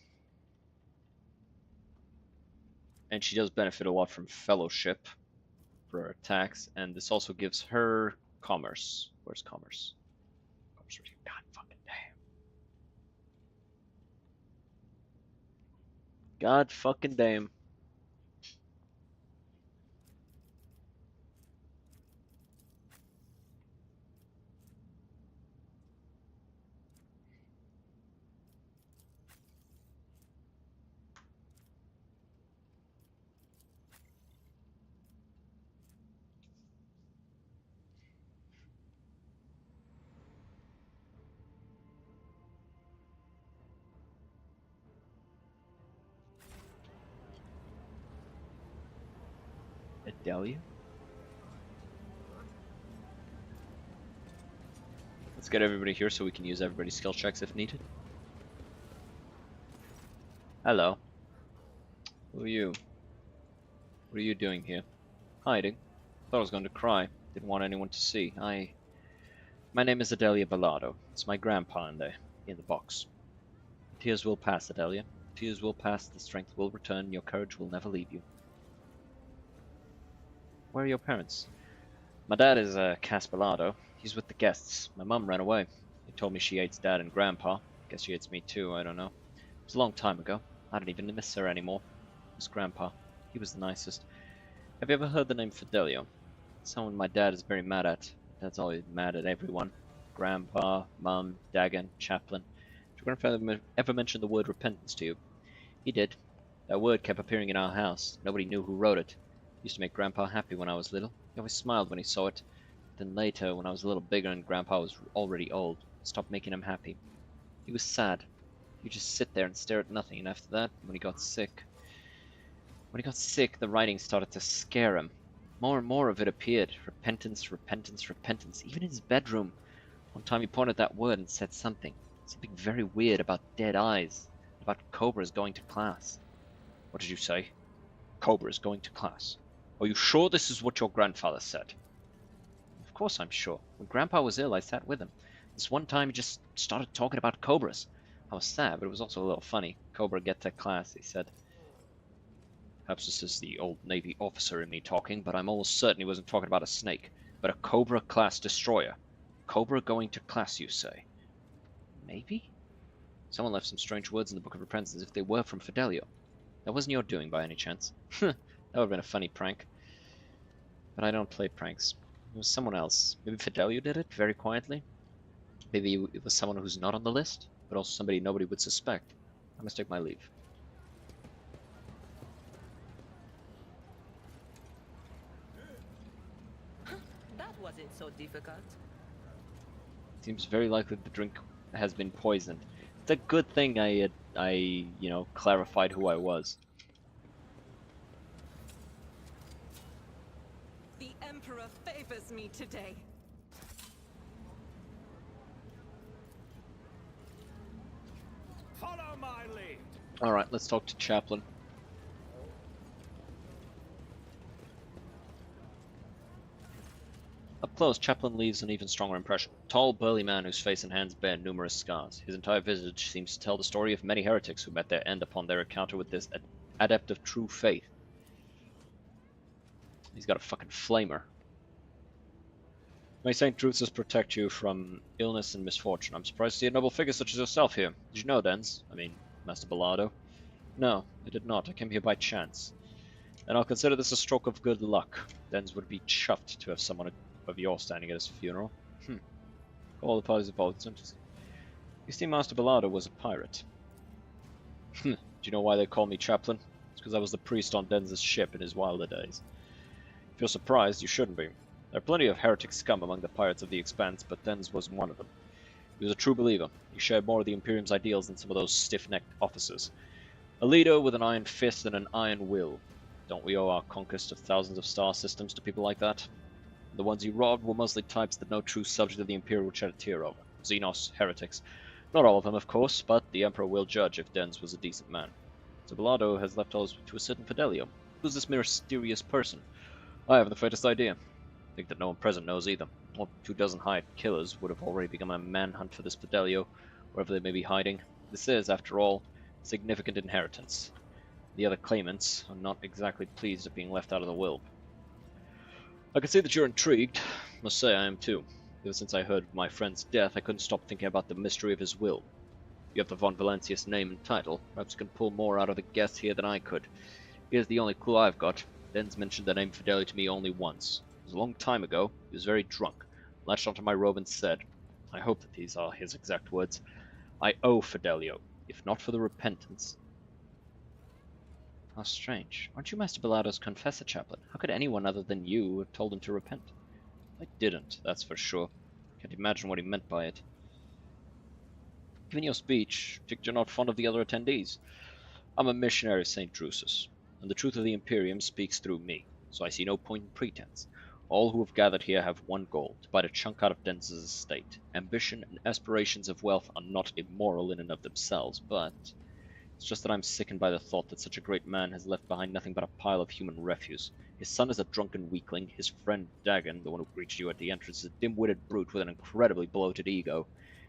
And she does benefit a lot from fellowship for her attacks, and this also gives her commerce. Where's commerce? God fucking damn. God fucking damn. Adelia? Let's get everybody here so we can use everybody's skill checks if needed. Hello. Who are you? What are you doing here? Hiding. Thought I was going to cry. Didn't want anyone to see. My name is Adelia Bellado. It's my grandpa in the box. Tears will pass, Adelia. Tears will pass, the strength will return, your courage will never leave you. Where are your parents? My dad is Cas Bellado. He's with the guests. My mum ran away. They told me she hates Dad and Grandpa. Guess she hates me too, I don't know. It was a long time ago. I don't even miss her anymore. It was Grandpa. He was the nicest. Have you ever heard the name Fidelio? Someone my dad is very mad at. Dad's always mad at everyone. Grandpa, Mum, Dagon, Chaplin. Did your grandfather ever mention the word repentance to you? He did. That word kept appearing in our house. Nobody knew who wrote it. It used to make Grandpa happy when I was little. He always smiled when he saw it. Then later, when I was a little bigger and Grandpa was already old, it stopped making him happy. He was sad. He'd just sit there and stare at nothing, and after that, when he got sick, the writing started to scare him. More and more of it appeared. Repentance, repentance, repentance. Even in his bedroom. One time he pointed that word and said something very weird about dead eyes, about cobras going to class. What did you say? Cobras going to class. Are you sure this is what your grandfather said? Of course I'm sure. When Grandpa was ill, I sat with him. This one time he just started talking about cobras. I was sad, but it was also a little funny. Cobra get to class, he said. Perhaps this is the old Navy officer in me talking, but I'm almost certain he wasn't talking about a snake, but a Cobra-class destroyer. Cobra going to class, you say? Maybe? Someone left some strange words in the Book of Repentance as if they were from Fidelio. That wasn't your doing by any chance. That would have been a funny prank. But I don't play pranks. It was someone else. Maybe Fidelio did it, very quietly. Maybe it was someone who's not on the list, but also somebody nobody would suspect. I must take my leave. That wasn't so difficult. Seems very likely the drink has been poisoned. It's a good thing I clarified who I was. The Emperor favors me today. Follow my lead. Alright, let's talk to Chaplain. Up close, Chaplain leaves an even stronger impression. Tall, burly man whose face and hands bear numerous scars. His entire visage seems to tell the story of many heretics who met their end upon their encounter with this adept of true faith. He's got a fucking flamer. May St. Drusus protect you from illness and misfortune. I'm surprised to see a noble figure such as yourself here. Did you know, Dens? I mean, Master Bellado? No, I did not. I came here by chance. And I'll consider this a stroke of good luck. Dens would be chuffed to have someone of your standing at his funeral. All the parties involved. It's interesting. You see, Master Bellado was a pirate. Do you know why they call me Chaplain? It's because I was the priest on Dens' ship in his wilder days. If you're surprised, you shouldn't be. There are plenty of heretic scum among the pirates of the Expanse, but Dens was one of them. He was a true believer. He shared more of the Imperium's ideals than some of those stiff-necked officers. A leader with an iron fist and an iron will. Don't we owe our conquest of thousands of star systems to people like that? The ones he robbed were mostly types that no true subject of the Imperium would shed a tear over. Xenos, heretics. Not all of them, of course, but the Emperor will judge if Dens was a decent man. So Bellado has left us to a certain Fidelio. Who's this mysterious person? I haven't the faintest idea. I think that no one present knows either. Or 24 hired killers would have already begun a manhunt for this Fidelio, wherever they may be hiding. This is, after all, significant inheritance. The other claimants are not exactly pleased at being left out of the will. I can see that you're intrigued. Must say I am too. Ever since I heard of my friend's death, I couldn't stop thinking about the mystery of his will. You have the Von Valancius name and title. Perhaps you can pull more out of the guess here than I could. Here's the only clue I've got. Dens mentioned the name Fidelio to me only once. It was a long time ago. He was very drunk. Latched onto my robe and said, I hope that these are his exact words, I owe Fidelio, if not for the repentance. How strange. Aren't you Master Bellado's confessor, Chaplain? How could anyone other than you have told him to repent? I didn't, that's for sure. Can't imagine what he meant by it. Given your speech, I think you're not fond of the other attendees. I'm a missionary of St. Drusus, and the truth of the Imperium speaks through me, so I see no point in pretense. All who have gathered here have one goal, to bite a chunk out of Dens' estate. Ambition and aspirations of wealth are not immoral in and of themselves, but it's just that I'm sickened by the thought that such a great man has left behind nothing but a pile of human refuse. His son is a drunken weakling, his friend Dagon, the one who greeted you at the entrance, is a dim-witted brute with an incredibly bloated ego.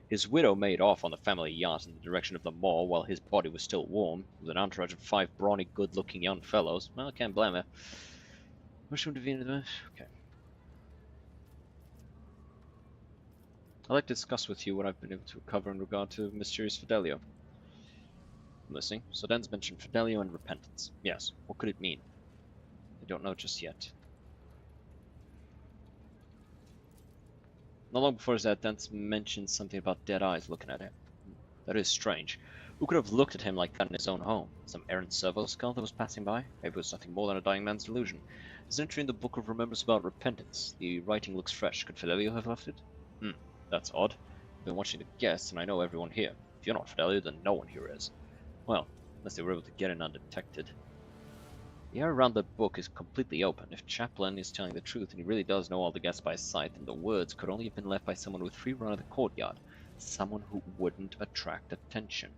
His widow made off on the family yacht in the direction of the mall while his body was still warm, with an entourage of 5 brawny, good-looking young fellows. Well, I can't blame her. Wish him to be in the... Okay. I'd like to discuss with you what I've been able to recover in regard to mysterious Fidelio. I'm listening. So Dens mentioned Fidelio and repentance. Yes. What could it mean? I don't know just yet. Not long before his death, Dens mentioned something about dead eyes looking at him. That is strange. Who could have looked at him like that in his own home? Some errant servo skull that was passing by? Maybe it was nothing more than a dying man's delusion. There's an entry in the Book of Remembrance about repentance. The writing looks fresh. Could Fidelio have left it? That's odd. I've been watching the guests, and I know everyone here. If you're not Fidelio, then no one here is. Well, unless they were able to get in undetected. The air around the book is completely open. If Chaplain is telling the truth, and he really does know all the guests by sight, then the words could only have been left by someone with free run of the courtyard. Someone who wouldn't attract attention.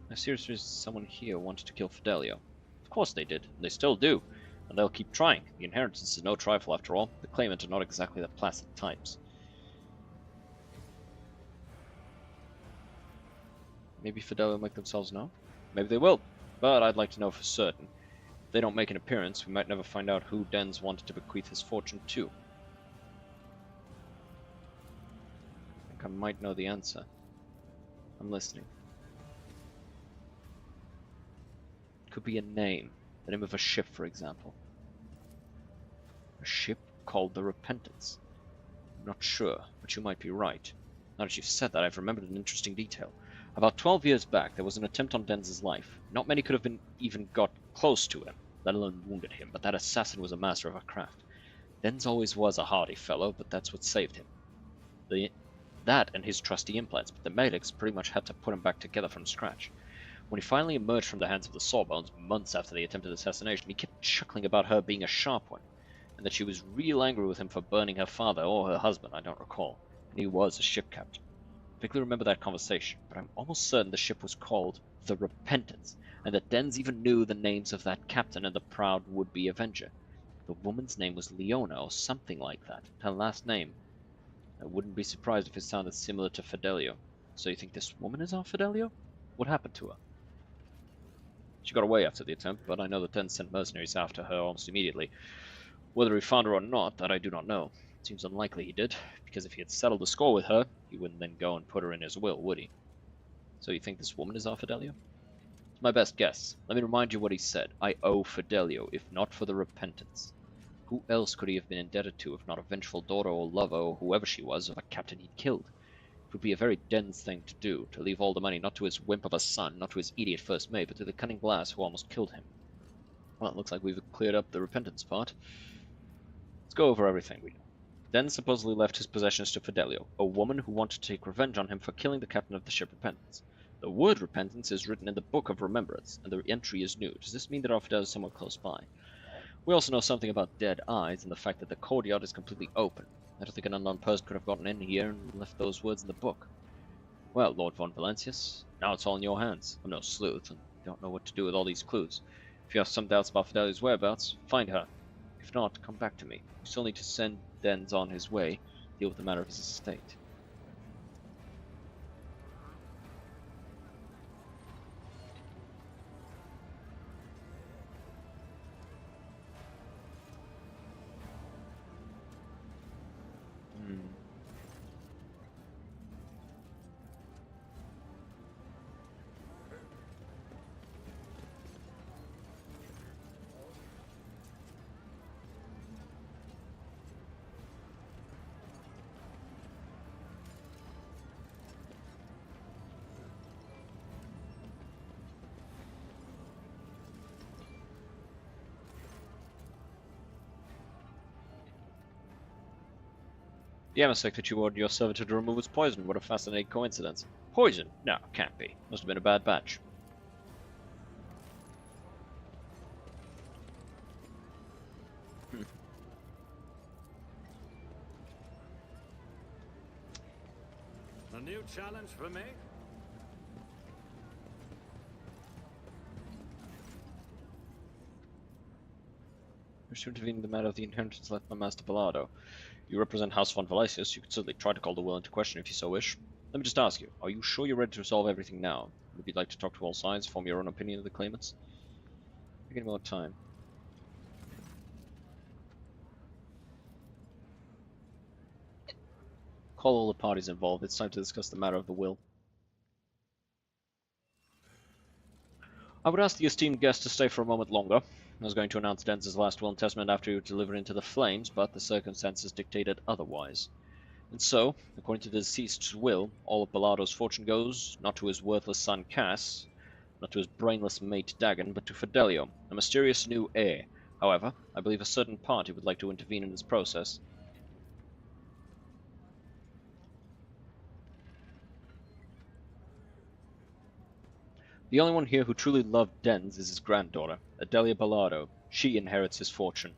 Now seriously, someone here wanted to kill Fidelio. Of course they did, and they still do. And they'll keep trying. The inheritance is no trifle after all. The claimant are not exactly the placid types. Maybe Fidelio will make themselves known? Maybe they will, but I'd like to know for certain. If they don't make an appearance, we might never find out who Dens wanted to bequeath his fortune to. I think I might know the answer. I'm listening. It could be a name. The name of a ship, for example. A ship called the Repentance. I'm not sure, but you might be right. Now that you've said that, I've remembered an interesting detail. About 12 years back, there was an attempt on Dens' life. Not many could have even got close to him, let alone wounded him, but that assassin was a master of her craft. Dens always was a hardy fellow, but that's what saved him. That and his trusty implants, but the medics pretty much had to put him back together from scratch. When he finally emerged from the hands of the Sawbones, months after the attempted assassination, he kept chuckling about her being a sharp one, and that she was real angry with him for burning her father or her husband, I don't recall. And he was a ship captain. vaguely remember that conversation, but I'm almost certain the ship was called the Repentance, and that Dens even knew the names of that captain and the proud would-be Avenger. The woman's name was Leona, or something like that. Her last name. I wouldn't be surprised if it sounded similar to Fidelio. So you think this woman is our Fidelio? What happened to her? She got away after the attempt, but I know the Dens sent mercenaries after her almost immediately. Whether he found her or not, that I do not know. It seems unlikely he did, because if he had settled the score with her, he wouldn't then go and put her in his will, would he? So you think this woman is our Fidelio? It's my best guess. Let me remind you what he said. I owe Fidelio, if not for the Repentance. Who else could he have been indebted to if not a vengeful daughter or lover or whoever she was of a captain he'd killed? It would be a very Dens thing to do, to leave all the money not to his wimp of a son, not to his idiot first mate, but to the cunning glass who almost killed him. Well, it looks like we've cleared up the Repentance part. Let's go over everything we know. Dens supposedly left his possessions to Fidelio, a woman who wanted to take revenge on him for killing the captain of the ship Repentance. The word Repentance is written in the Book of Remembrance, and the entry is new. Does this mean that our Fidelio is somewhere close by? We also know something about dead eyes and the fact that the courtyard is completely open. I don't think an unknown person could have gotten in here and left those words in the book. Well, Lord von Valencius, now it's all in your hands. I'm no sleuth and don't know what to do with all these clues. If you have some doubts about Fidelio's whereabouts, find her. If not, come back to me. We still need to send Dens on his way, deal with the matter of his estate. The emissary that you ordered your servitor to remove was poisoned. What a fascinating coincidence. Poison? No, can't be. Must have been a bad batch. A new challenge for me? Wish to intervene in the matter of the inheritance left by Master Bellardo. You represent House von Valesius. You could certainly try to call the will into question if you so wish. Let me just ask you, are you sure you're ready to resolve everything now? Would you like to talk to all sides, form your own opinion of the claimants? Take any more time. Call all the parties involved. It's time to discuss the matter of the will. I would ask the esteemed guest to stay for a moment longer. I was going to announce Dens' last will and testament after he was delivered into the flames, but the circumstances dictated otherwise. And so, according to the deceased's will, all of Bellardo's fortune goes, not to his worthless son Cass, not to his brainless mate Dagon, but to Fidelio, a mysterious new heir. However, I believe a certain party would like to intervene in this process. The only one here who truly loved Dens is his granddaughter, Adelia Bellardo. She inherits his fortune.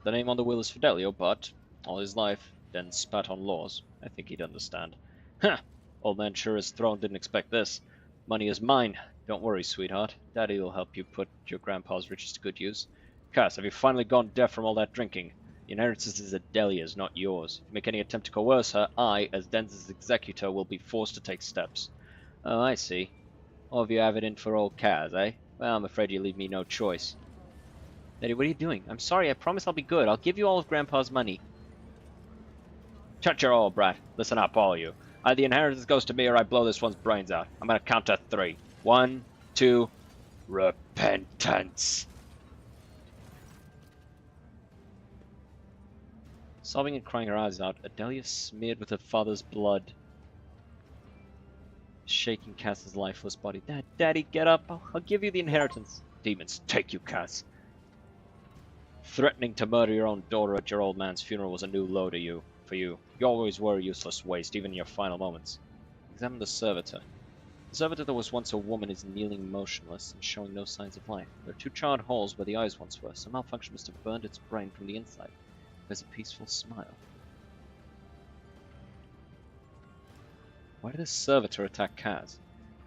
The name on the will is Fidelio, but all his life, Dens spat on laws. I think he'd understand. Ha! Old man sure as throne didn't expect this. Money is mine. Don't worry, sweetheart. Daddy will help you put your grandpa's riches to good use. Cass, have you finally gone deaf from all that drinking? The inheritance is Adelia's, not yours. If you make any attempt to coerce her, I, as Dens' executor, will be forced to take steps. Oh, I see. All of you have it in for old Kaz, eh? Well, I'm afraid you leave me no choice. Daddy, what are you doing? I'm sorry, I promise I'll be good. I'll give you all of Grandpa's money. Shut your old brat. Listen up, all of you. Either the inheritance goes to me or I blow this one's brains out. I'm gonna count to 3. 1, 2, repentance. Sobbing and crying her eyes out, Adelia smeared with her father's blood, shaking Cass's lifeless body. Daddy, get up. I'll give you the inheritance. Demons, take you, Cass. Threatening to murder your own daughter at your old man's funeral was a new low to you. For you. You always were a useless waste, even in your final moments. Examine the servitor. The servitor that was once a woman is kneeling motionless and showing no signs of life. There are 2 charred holes where the eyes once were. Some malfunction must have burned its brain from the inside. There's a peaceful smile. Why did this servitor attack Kaz?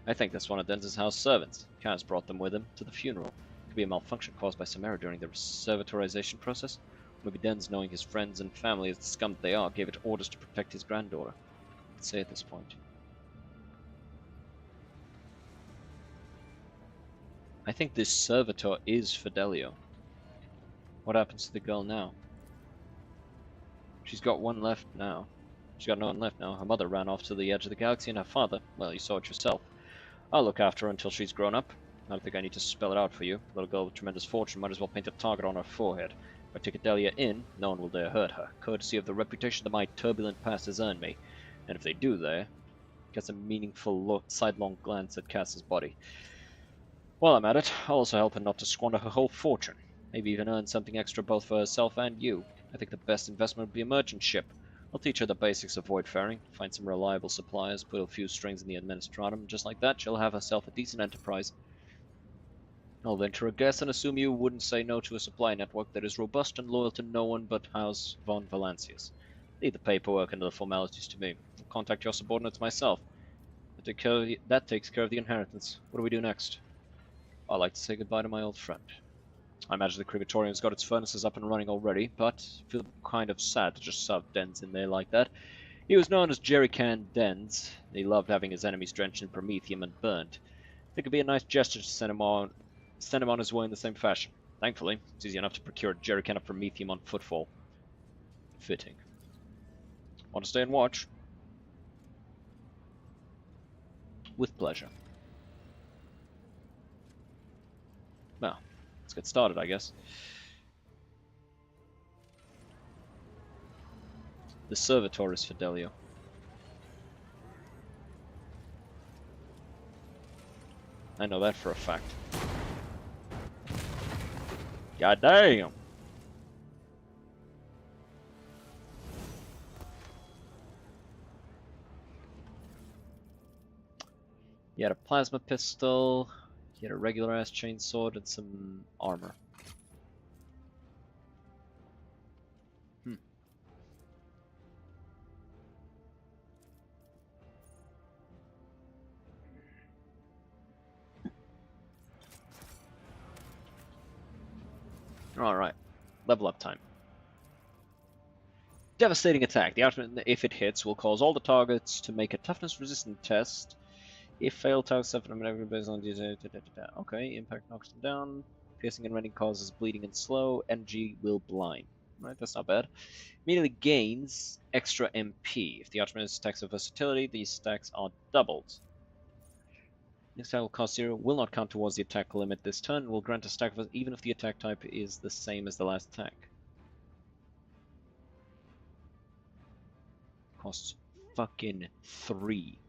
I think that's one of Denz's house servants. Kaz brought them with him to the funeral. Could be a malfunction caused by some error during the servitorization process. Maybe Denz, knowing his friends and family as the scum they are, gave it orders to protect his granddaughter. Let's say at this point. I think this servitor is Fidelio. What happens to the girl now? She's got one left now. She's got no one left now. Her mother ran off to the edge of the galaxy, and her father, well, you saw it yourself. I'll look after her until she's grown up. I don't think I need to spell it out for you. Little girl with tremendous fortune might as well paint a target on her forehead. If I take Adelia in, no one will dare hurt her, courtesy of the reputation that my turbulent past has earned me. And if they do there, gets a meaningful look, sidelong glance at Cass's body. While I'm at it, I'll also help her not to squander her whole fortune. Maybe even earn something extra both for herself and you. I think the best investment would be a merchant ship. I'll teach her the basics of voidfaring, find some reliable suppliers, put a few strings in the administratum, just like that she'll have herself a decent enterprise. I'll venture a guess and assume you wouldn't say no to a supply network that is robust and loyal to no one but House von Valancius. Leave the paperwork and the formalities to me. I'll contact your subordinates myself. That takes care of the inheritance. What do we do next? I'd like to say goodbye to my old friend. I imagine the crematorium's got its furnaces up and running already, but I feel kind of sad to just shove Denz in there like that. He was known as Jerrycan Denz. He loved having his enemies drenched in promethium and burnt. It could be a nice gesture to send him on his way in the same fashion. Thankfully, it's easy enough to procure a jerrycan of promethium on footfall. Fitting. Want to stay and watch? With pleasure. Well, let's get started, I guess. The servitor is Fidelio. I know that for a fact. God damn! He had a plasma pistol, he had a regular ass chainsword, and some armor. Alright, level up time. Devastating attack. The ultimate, if it hits, will cause all the targets to make a toughness resistant test. If failed, targets suffer from every based on okay, impact knocks them down. Piercing and rending causes bleeding and slow. Energy will blind. Right, that's not bad. Immediately gains extra MP. If the Archimate stacks of versatility, these stacks are doubled. Next attack will cost 0, will not count towards the attack limit this turn, will grant a stack of even if the attack type is the same as the last attack. Costs fucking 3.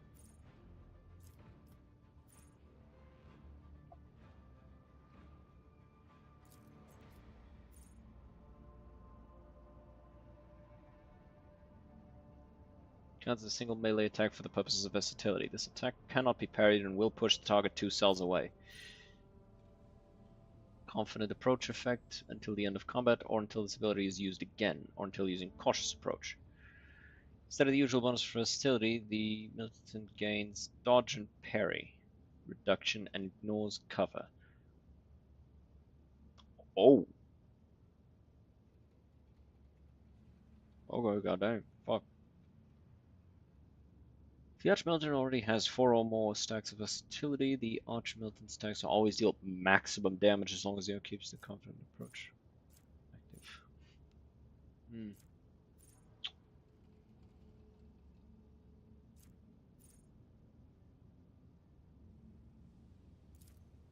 Counts as a single melee attack for the purposes of versatility. This attack cannot be parried and will push the target 2 cells away. Confident approach effect until the end of combat, or until this ability is used again, or until using cautious approach. Instead of the usual bonus for versatility, the militant gains dodge and parry, reduction, and ignores cover. Oh! Okay, goddamn. Fuck. If the Archmilitant already has 4 or more stacks of versatility, the Archmilitant stacks will always deal maximum damage as long as the keeps the confident approach active.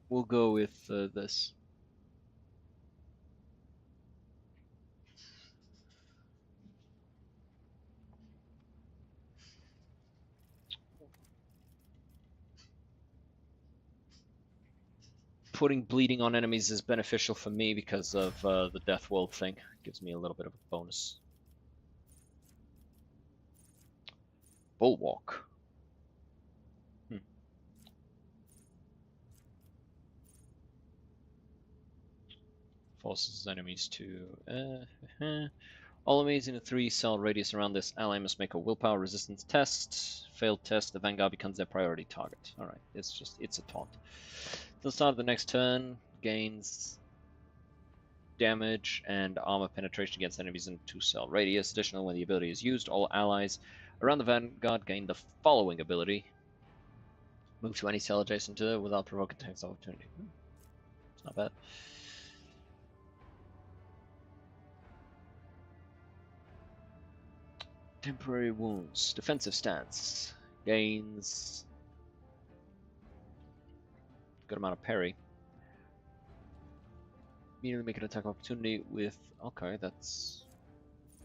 We'll go with this. Putting bleeding on enemies is beneficial for me because of the Death World thing. It gives me a little bit of a bonus. Bulwark. Forces enemies to All enemies in a 3-cell radius around this ally must make a willpower resistance test. Failed test, the Vanguard becomes their priority target. Alright, it's a taunt. At the start of the next turn, gains damage and armor penetration against enemies in 2-cell radius. Additionally, when the ability is used, all allies around the Vanguard gain the following ability. Move to any cell adjacent to it without provoking attacks of opportunity. It's not bad. Temporary wounds. Defensive stance. Gains good amount of parry. Immediately make an attack opportunity with... Okay, that's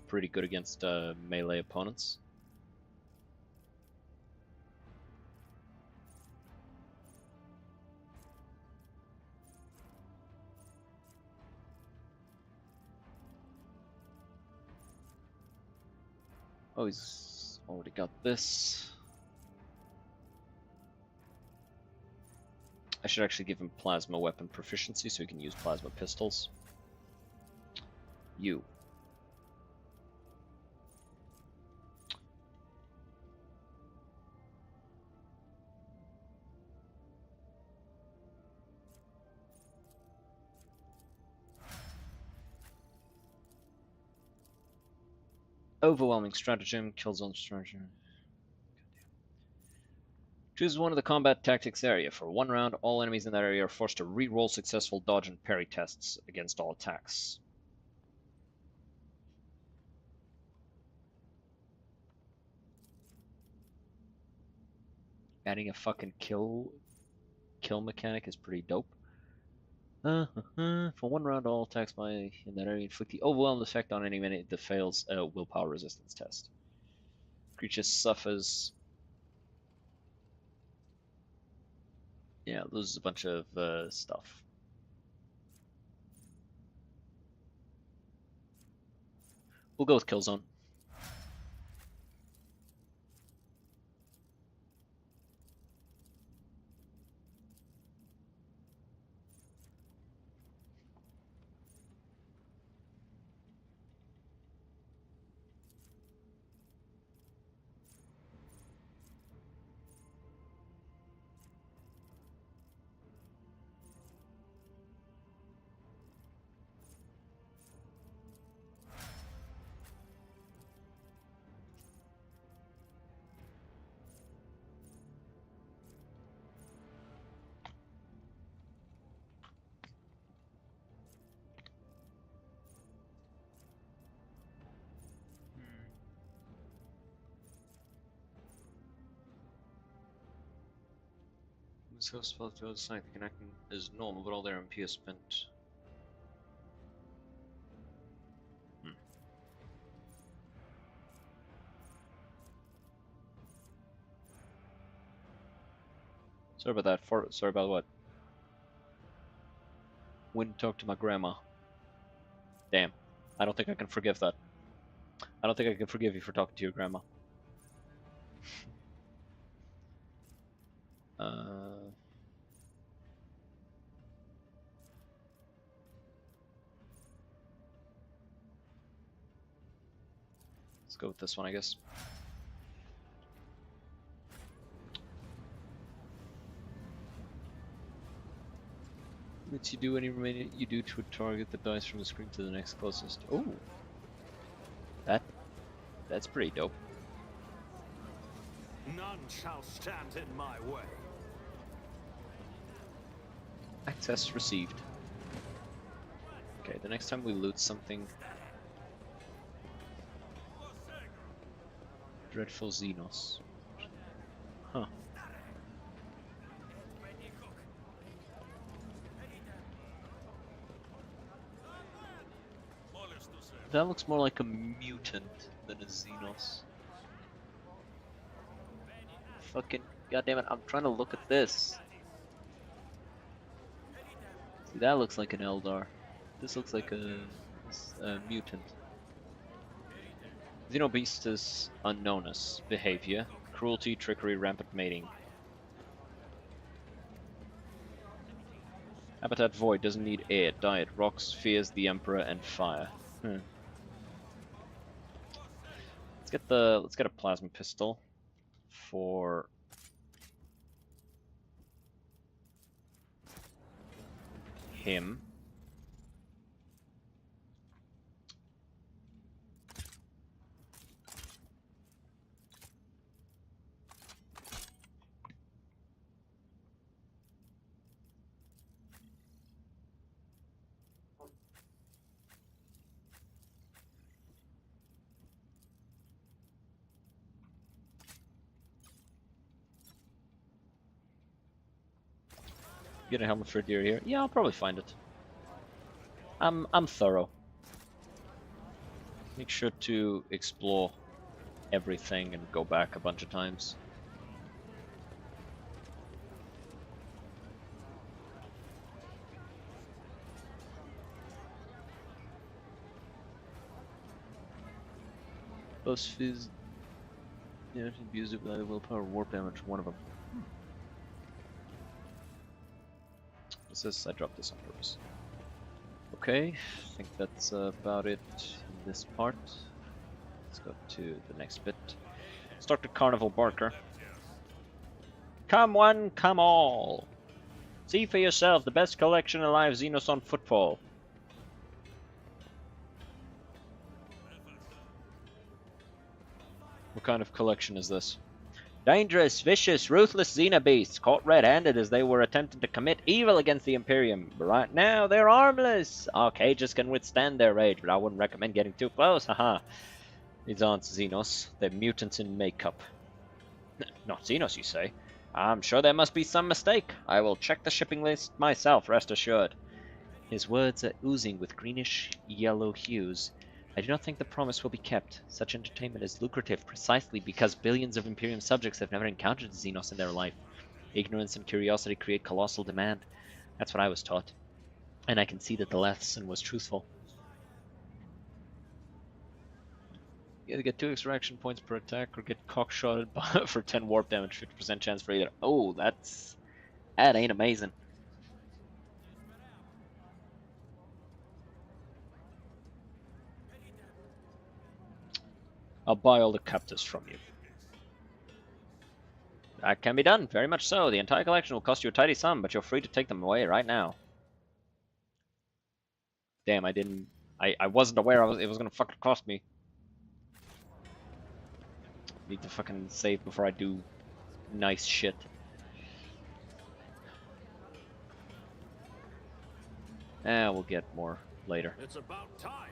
pretty good against melee opponents. Oh, he's already got this. I should actually give him plasma weapon proficiency so he can use plasma pistols. You. Overwhelming stratagem, kills on stratagem. Choose one of the combat tactics area. For 1 round, all enemies in that area are forced to re-roll successful dodge and parry tests against all attacks. Adding a fucking kill mechanic is pretty dope. For 1 round, all attacks in that area inflict the overwhelming effect on any enemy that fails a willpower resistance test. Creature suffers. Yeah, loses a bunch of stuff. We'll go with Killzone. So spell to the side connecting is normal, but all their MP is spent. Sorry about that. Sorry about what? Wouldn't talk to my grandma. Damn. I don't think I can forgive that. I don't think I can forgive you for talking to your grandma. Let's go with this one, I guess. Lets you do any remaining you do to target the dice from the screen to the next closest. Oh, that's pretty dope. None shall stand in my way. Access received. Okay, the next time we loot something. Dreadful Xenos. Huh. That looks more like a mutant than a Xenos. Fucking goddammit, I'm trying to look at this. See, that looks like an Eldar. This looks like a mutant. Xenobeastus unknownus. Behavior. Cruelty, trickery, rampant mating. Habitat void, doesn't need air, diet, rocks, fears the Emperor, and fire. let's get a plasma pistol for him. Get a helmet for a deer here. Yeah, I'll probably find it. I'm thorough. Make sure to explore everything and go back a bunch of times. BuzzFizz. Yeah, abuse it with either willpower or warp damage, one of them. What's this? I dropped this on purpose. Okay, I think that's about it in this part. Let's go to the next bit. Let's talk to Carnival Barker. Come one, come all. See for yourself the best collection of live Xenos on football. What kind of collection is this? Dangerous, vicious, ruthless Xenobeasts caught red-handed as they were attempting to commit evil against the Imperium. But right now, they're harmless. Our cages can withstand their rage, but I wouldn't recommend getting too close, haha. These aren't Xenos, they're mutants in makeup. Not Xenos, you say? I'm sure there must be some mistake. I will check the shipping list myself, rest assured. His words are oozing with greenish-yellow hues. I do not think the promise will be kept. Such entertainment is lucrative precisely because billions of Imperium subjects have never encountered Xenos in their life. Ignorance and curiosity create colossal demand. That's what I was taught. And I can see that the lesson was truthful. You either get 2 extraction points per attack or get cockshotted for 10 warp damage, 50% chance for either. Oh, that ain't amazing. I'll buy all the captives from you. That can be done, very much so. The entire collection will cost you a tidy sum, but you're free to take them away right now. Damn, I wasn't aware it was gonna fucking cost me. Need to fucking save before I do nice shit. We'll get more later. It's about time.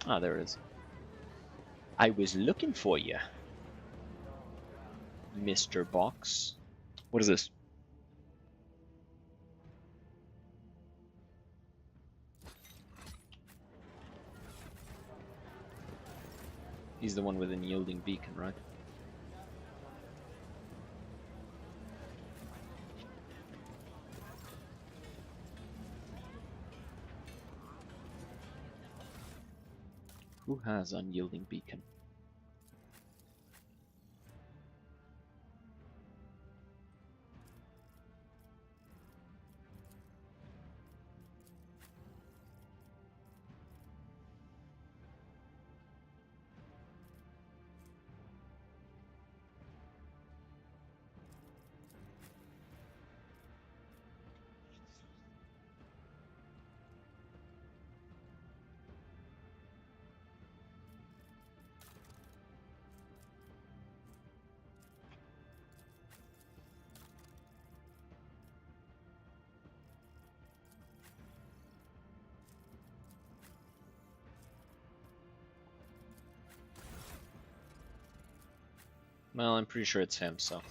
Ah, there it is. I was looking for you, Mr. Box. What is this? He's the one with an yielding beacon, right? Who has unyielding beacon? Well, I'm pretty sure it's him, so.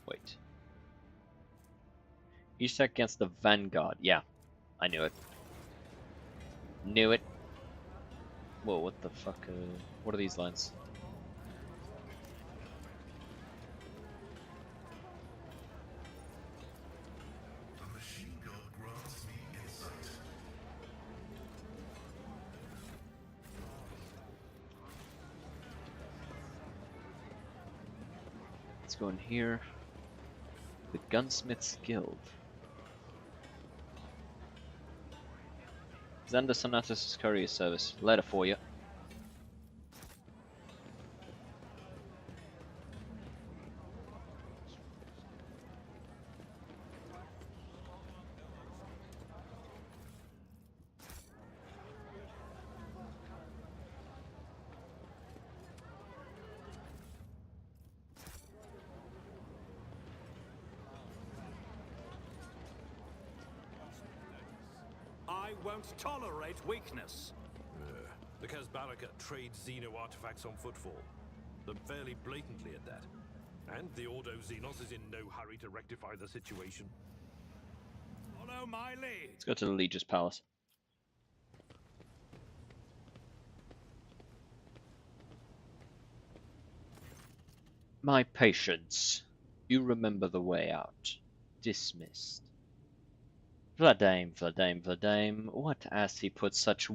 Wait. Each attack against the Vanguard. Yeah, I knew it. Knew it. Whoa, what the fuck? What are these lines? The machine god grants me insight. Let's go in here. The Gunsmith's Guild. Xander Sonatus' courier service. Letter for you. I won't tolerate weakness. Because Baraka trades Xeno artifacts on footfall. They're fairly blatantly at that. And the Ordo Xenos is in no hurry to rectify the situation. Follow my lead. Let's go to the Legis Palace. My patience. You remember the way out. Dismissed. Vladame, Vladame, Vladame, what ass he put such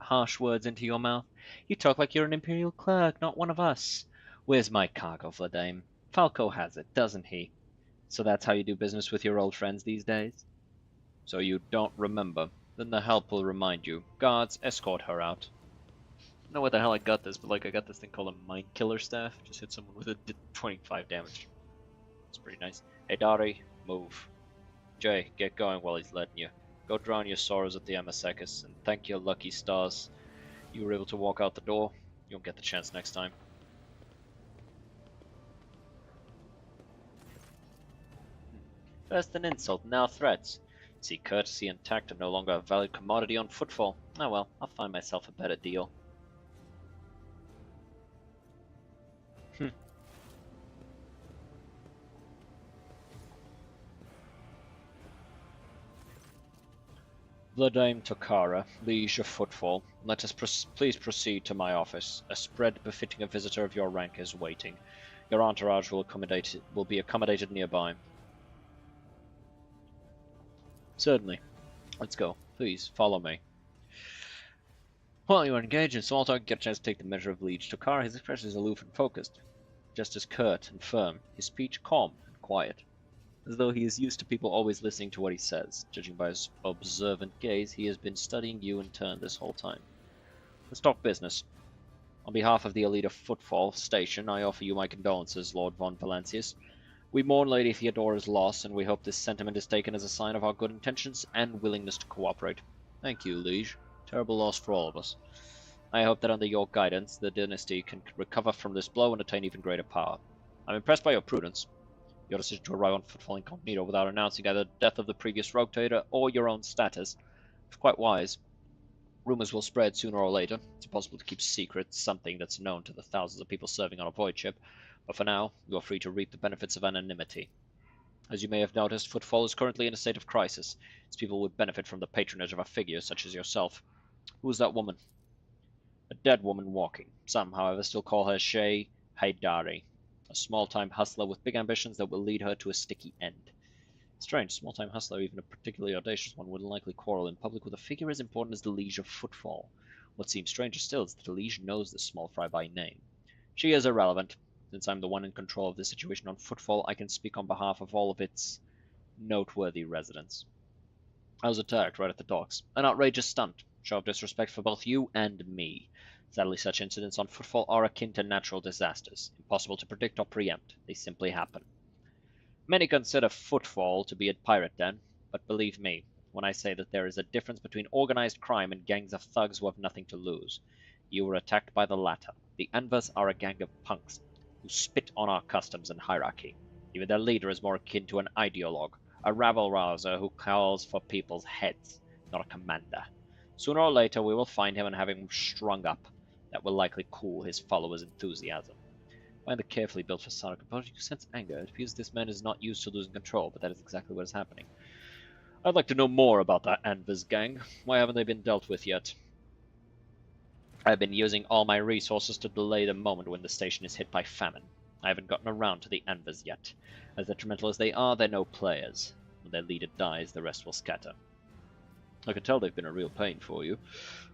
harsh words into your mouth? You talk like you're an Imperial clerk, not one of us. Where's my cargo, Vladame? Falco has it, doesn't he? So that's how you do business with your old friends these days? So you don't remember? Then the help will remind you. Guards, escort her out. I don't know where the hell I got this, but like I got this thing called a Mind Killer Staff. Just hit someone with it, did 25 damage. It's pretty nice. Hey Dari, move. Jay, get going while he's letting you. Go drown your sorrows at the Amasecus, and thank your lucky stars you were able to walk out the door. You won't get the chance next time. First an insult, now threats. See, courtesy and tact are no longer a valued commodity on footfall. Oh well, I'll find myself a better deal. Vladame Tokara, liege of footfall, let us please proceed to my office. A spread befitting a visitor of your rank is waiting. Your entourage will be accommodated nearby. Certainly. Let's go. Please, follow me. While you are engaged in small talk, get a chance to take the measure of Liege Tokara. His expression is aloof and focused, just as curt and firm. His speech calm and quiet, as though he is used to people always listening to what he says. Judging by his observant gaze, he has been studying you in turn this whole time. Let's talk business. On behalf of the elite of Footfall Station, I offer you my condolences, Lord von Valancius. We mourn Lady Theodora's loss, and we hope this sentiment is taken as a sign of our good intentions and willingness to cooperate. Thank you, Liege. Terrible loss for all of us. I hope that under your guidance, the dynasty can recover from this blow and attain even greater power. I'm impressed by your prudence. Your decision to arrive on Footfall Incognito without announcing either the death of the previous rotator or your own status is quite wise. Rumors will spread sooner or later. It's impossible to keep secret something that's known to the thousands of people serving on a void ship, but for now, you are free to reap the benefits of anonymity. As you may have noticed, Footfall is currently in a state of crisis. Its people would benefit from the patronage of a figure such as yourself. Who is that woman? A dead woman walking. Some, however, still call her Shay Haidari, a small-time hustler with big ambitions that will lead her to a sticky end. Strange, small-time hustler, even a particularly audacious one, would likely quarrel in public with a figure as important as the Liege of Footfall. What seems stranger still is that the Liege knows this small fry by name. She is irrelevant. Since I'm the one in control of this situation on Footfall, I can speak on behalf of all of its noteworthy residents. I was attacked right at the docks. An outrageous stunt. Show of disrespect for both you and me. Sadly, such incidents on Footfall are akin to natural disasters. Impossible to predict or preempt. They simply happen. Many consider Footfall to be a pirate den, but believe me when I say that there is a difference between organized crime and gangs of thugs who have nothing to lose. You were attacked by the latter. The Anvers are a gang of punks who spit on our customs and hierarchy. Even their leader is more akin to an ideologue, a rabble-rouser who calls for people's heads, not a commander. Sooner or later we will find him and have him strung up. That will likely cool his followers' enthusiasm. Behind the carefully built facade of composure, you sense anger. It appears this man is not used to losing control, but that is exactly what is happening. I'd like to know more about that Anvers gang. Why haven't they been dealt with yet? I've been using all my resources to delay the moment when the station is hit by famine. I haven't gotten around to the Anvers yet. As detrimental as they are, they're no players. When their leader dies, the rest will scatter. I can tell they've been a real pain for you.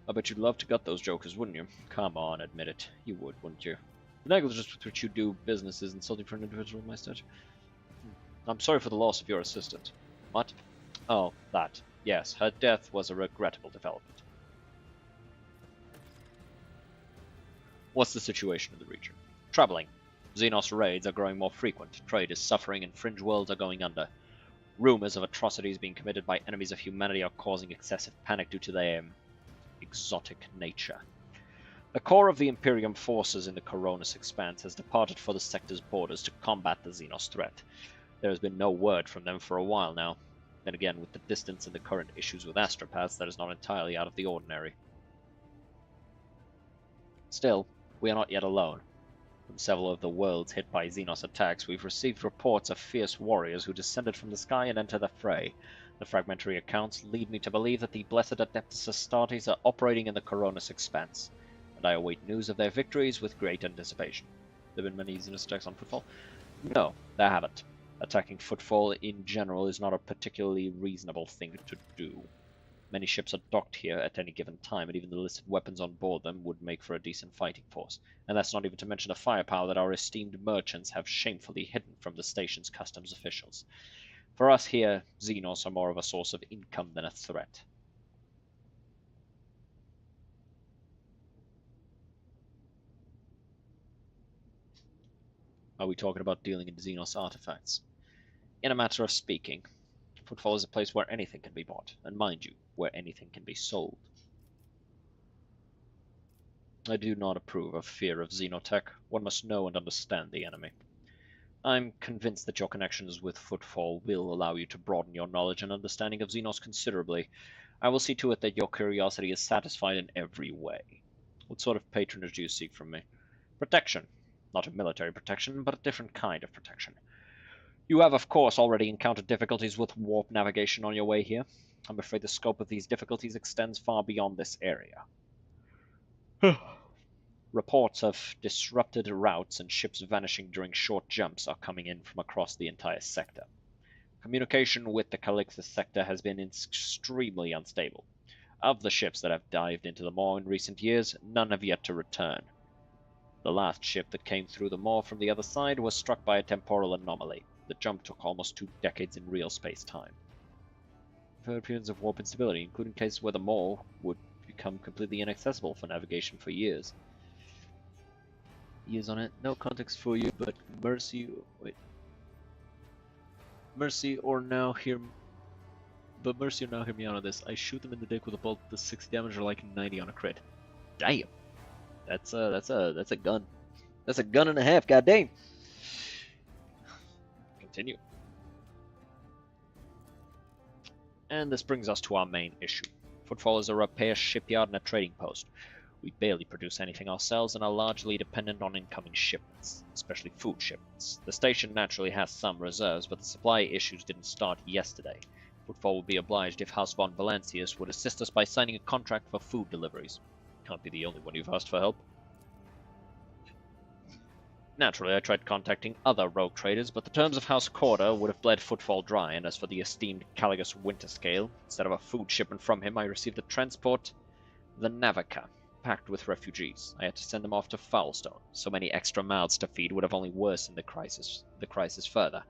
I bet you'd love to gut those jokers, wouldn't you? Come on, admit it. You would, wouldn't you? The negligence with which you do business is insulting for an individual of my stature. I'm sorry for the loss of your assistant. What? Oh, that. Yes, her death was a regrettable development. What's the situation in the region? Troubling. Xenos raids are growing more frequent, trade is suffering, and fringe worlds are going under. Rumors of atrocities being committed by enemies of humanity are causing excessive panic due to their exotic nature. The core of the Imperium forces in the Coronis Expanse has departed for the sector's borders to combat the Xenos threat. There has been no word from them for a while now. Then again, with the distance and the current issues with astropaths, that is not entirely out of the ordinary. Still, we are not yet alone. From several of the worlds hit by Xenos attacks, we've received reports of fierce warriors who descended from the sky and entered the fray. The fragmentary accounts lead me to believe that the Blessed Adeptus Astartes are operating in the Coronis Expanse, and I await news of their victories with great anticipation. There been many Xenos attacks on Footfall? No, there haven't. Attacking Footfall in general is not a particularly reasonable thing to do. Many ships are docked here at any given time, and even the listed weapons on board them would make for a decent fighting force. And that's not even to mention the firepower that our esteemed merchants have shamefully hidden from the station's customs officials. For us here, Xenos are more of a source of income than a threat. Are we talking about dealing in Xenos artifacts? In a matter of speaking, Footfall is a place where anything can be bought, and mind you, where anything can be sold. I do not approve of fear of Xenotech. One must know and understand the enemy. I'm convinced that your connections with Footfall will allow you to broaden your knowledge and understanding of Xenos considerably. I will see to it that your curiosity is satisfied in every way. What sort of patronage do you seek from me? Protection. Not a military protection, but a different kind of protection. You have, of course, already encountered difficulties with warp navigation on your way here. I'm afraid the scope of these difficulties extends far beyond this area. Reports of disrupted routes and ships vanishing during short jumps are coming in from across the entire sector. Communication with the Calixtus sector has been extremely unstable. Of the ships that have dived into the Maw in recent years, none have yet to return. The last ship that came through the Maw from the other side was struck by a temporal anomaly. The jump took almost 2 decades in real space-time. I've heard appearance of warp instability, including cases where the Maw would become completely inaccessible for navigation for years. Years on it. No context for you, but Mercy or now hear me out on this. I shoot them in the dick with a bolt. The 60 damage are like 90 on a crit. Damn. That's a gun. That's a gun and a half. Goddamn. Continue. And this brings us to our main issue. Footfall is a repair shipyard and a trading post. We barely produce anything ourselves and are largely dependent on incoming shipments, especially food shipments. The station naturally has some reserves, but the supply issues didn't start yesterday. Footfall would be obliged if House von Valancius would assist us by signing a contract for food deliveries. Can't be the only one you've asked for help. Naturally, I tried contacting other rogue traders, but the terms of House Corda would have bled Footfall dry, and as for the esteemed Caligus Winterscale, instead of a food shipment from him, I received a transport, the Navica, packed with refugees. I had to send them off to Foulstone. So many extra mouths to feed would have only worsened the crisis further.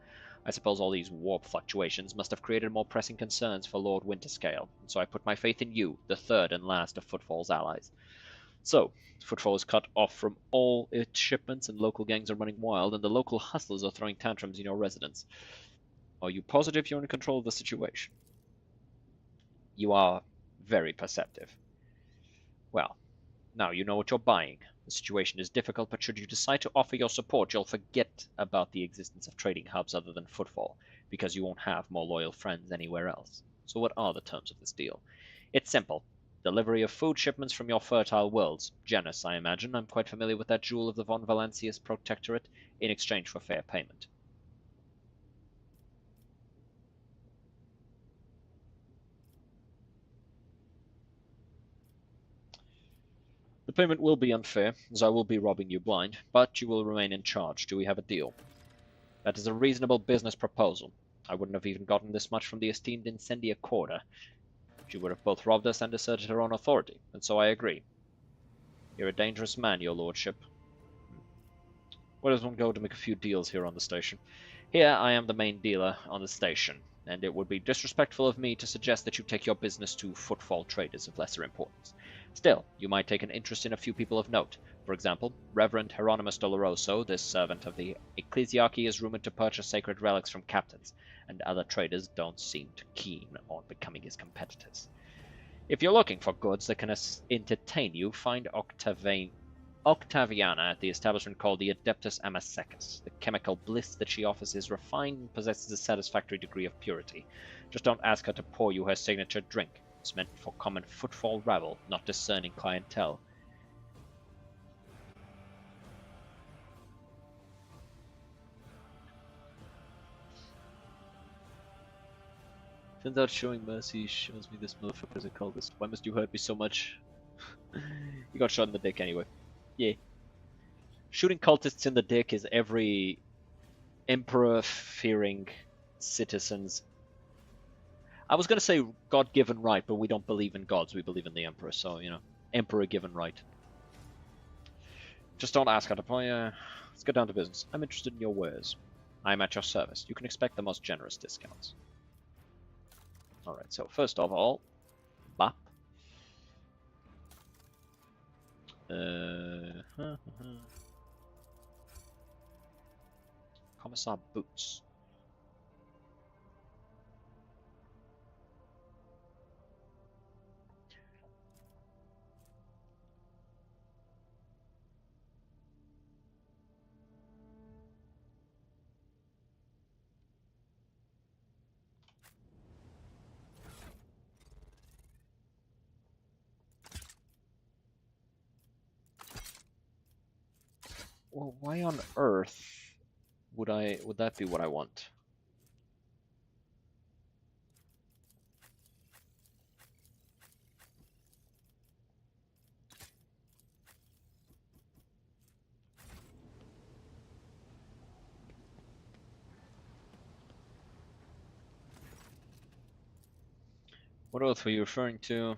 I suppose all these warp fluctuations must have created more pressing concerns for Lord Winterscale, and so I put my faith in you, the third and last of Footfall's allies. So, Footfall is cut off from all its shipments, and local gangs are running wild, and the local hustlers are throwing tantrums in your residence. Are you positive you're in control of the situation? You are very perceptive. Well, now you know what you're buying. The situation is difficult, but should you decide to offer your support, you'll forget about the existence of trading hubs other than Footfall, because you won't have more loyal friends anywhere else. So what are the terms of this deal? It's simple. Delivery of food shipments from your fertile worlds. Janus, I imagine. I'm quite familiar with that jewel of the von Valancius Protectorate, in exchange for fair payment. The payment will be unfair, as I will be robbing you blind, but you will remain in charge. Do we have a deal? That is a reasonable business proposal. I wouldn't have even gotten this much from the esteemed Incendia Corda. She would have both robbed us and asserted her own authority, and so I agree. You're a dangerous man, your lordship. Where does one go to make a few deals here on the station? Here I am the main dealer on the station, and it would be disrespectful of me to suggest that you take your business to footfall traders of lesser importance. Still, you might take an interest in a few people of note. For example, Reverend Hieronymus Doloroso, this servant of the Ecclesiarchy, is rumored to purchase sacred relics from captains, and other traders don't seem too keen on becoming his competitors. If you're looking for goods that can entertain you, find Octaviana at the establishment called the Adeptus Amasecus. The chemical bliss that she offers is refined and possesses a satisfactory degree of purity. Just don't ask her to pour you her signature drink. It's meant for common footfall rabble, not discerning clientele. Turns out showing mercy shows me this motherfucker is a cultist. Why must you hurt me so much? You got shot in the dick anyway. Yeah. Shooting cultists in the dick is every emperor-fearing citizen's... I was going to say God-given right, but we don't believe in gods. We believe in the emperor, so, you know, emperor-given right. Just don't ask her to play. Let's get down to business. I'm interested in your wares. I'm at your service. You can expect the most generous discounts. Alright, so first of all, Bap. Commissar Boots. Well, why on earth would that be what I want? What oath were you referring to?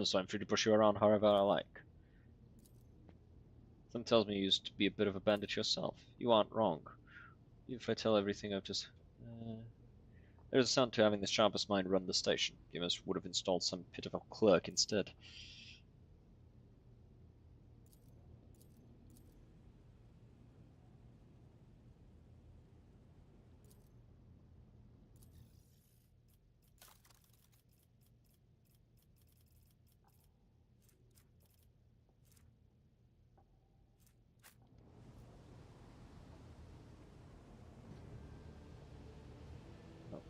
So I'm free to push you around however I like. Something tells me you used to be a bit of a bandit yourself. You aren't wrong. If I tell everything I've just... There's a sound to having the sharpest mind run the station. You must would have installed some pitiful clerk instead.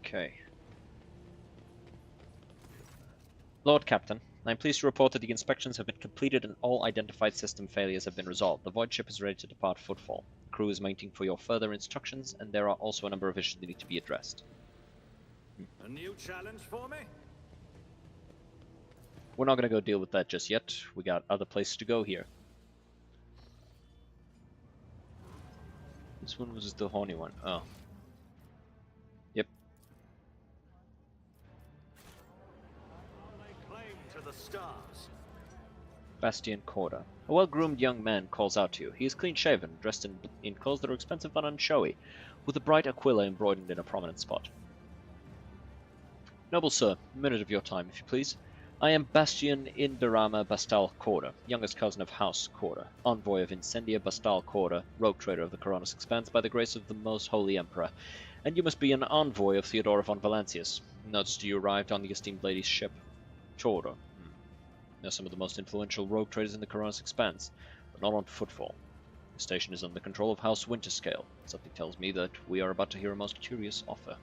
Okay. Lord Captain, I am pleased to report that the inspections have been completed and all identified system failures have been resolved. The void ship is ready to depart Footfall. The crew is waiting for your further instructions, and there are also a number of issues that need to be addressed. A new challenge for me? We're not going to go deal with that just yet. We got other places to go here. This one was the horny one. Oh. Yep. The stars. Bastian Corda. A well-groomed young man calls out to you. He is clean-shaven, dressed in clothes that are expensive but unshowy, with a bright aquila embroidered in a prominent spot. Noble sir, a minute of your time, if you please. I am Bastian Indarama Bastal Corda, youngest cousin of House Corda, envoy of Incendia Bastal Corda, rogue trader of the Coronis Expanse by the grace of the Most Holy Emperor, and you must be an envoy of Theodora von Valancius. Noticed you arrived on the esteemed lady's ship. Chorda. They're some of the most influential rogue traders in the Coronis Expanse, but not on Footfall. The station is under the control of House Winterscale. Something tells me that we are about to hear a most curious offer.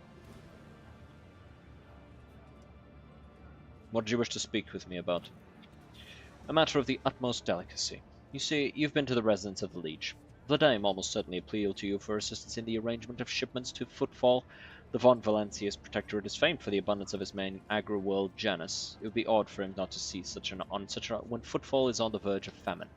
What did you wish to speak with me about? A matter of the utmost delicacy. You see, you've been to the residence of the Liege. The dame almost certainly appealed to you for assistance in the arrangement of shipments to Footfall. The von Valancius Protectorate is famed for the abundance of his main agri-world Janus. It would be odd for him not to see when Footfall is on the verge of famine.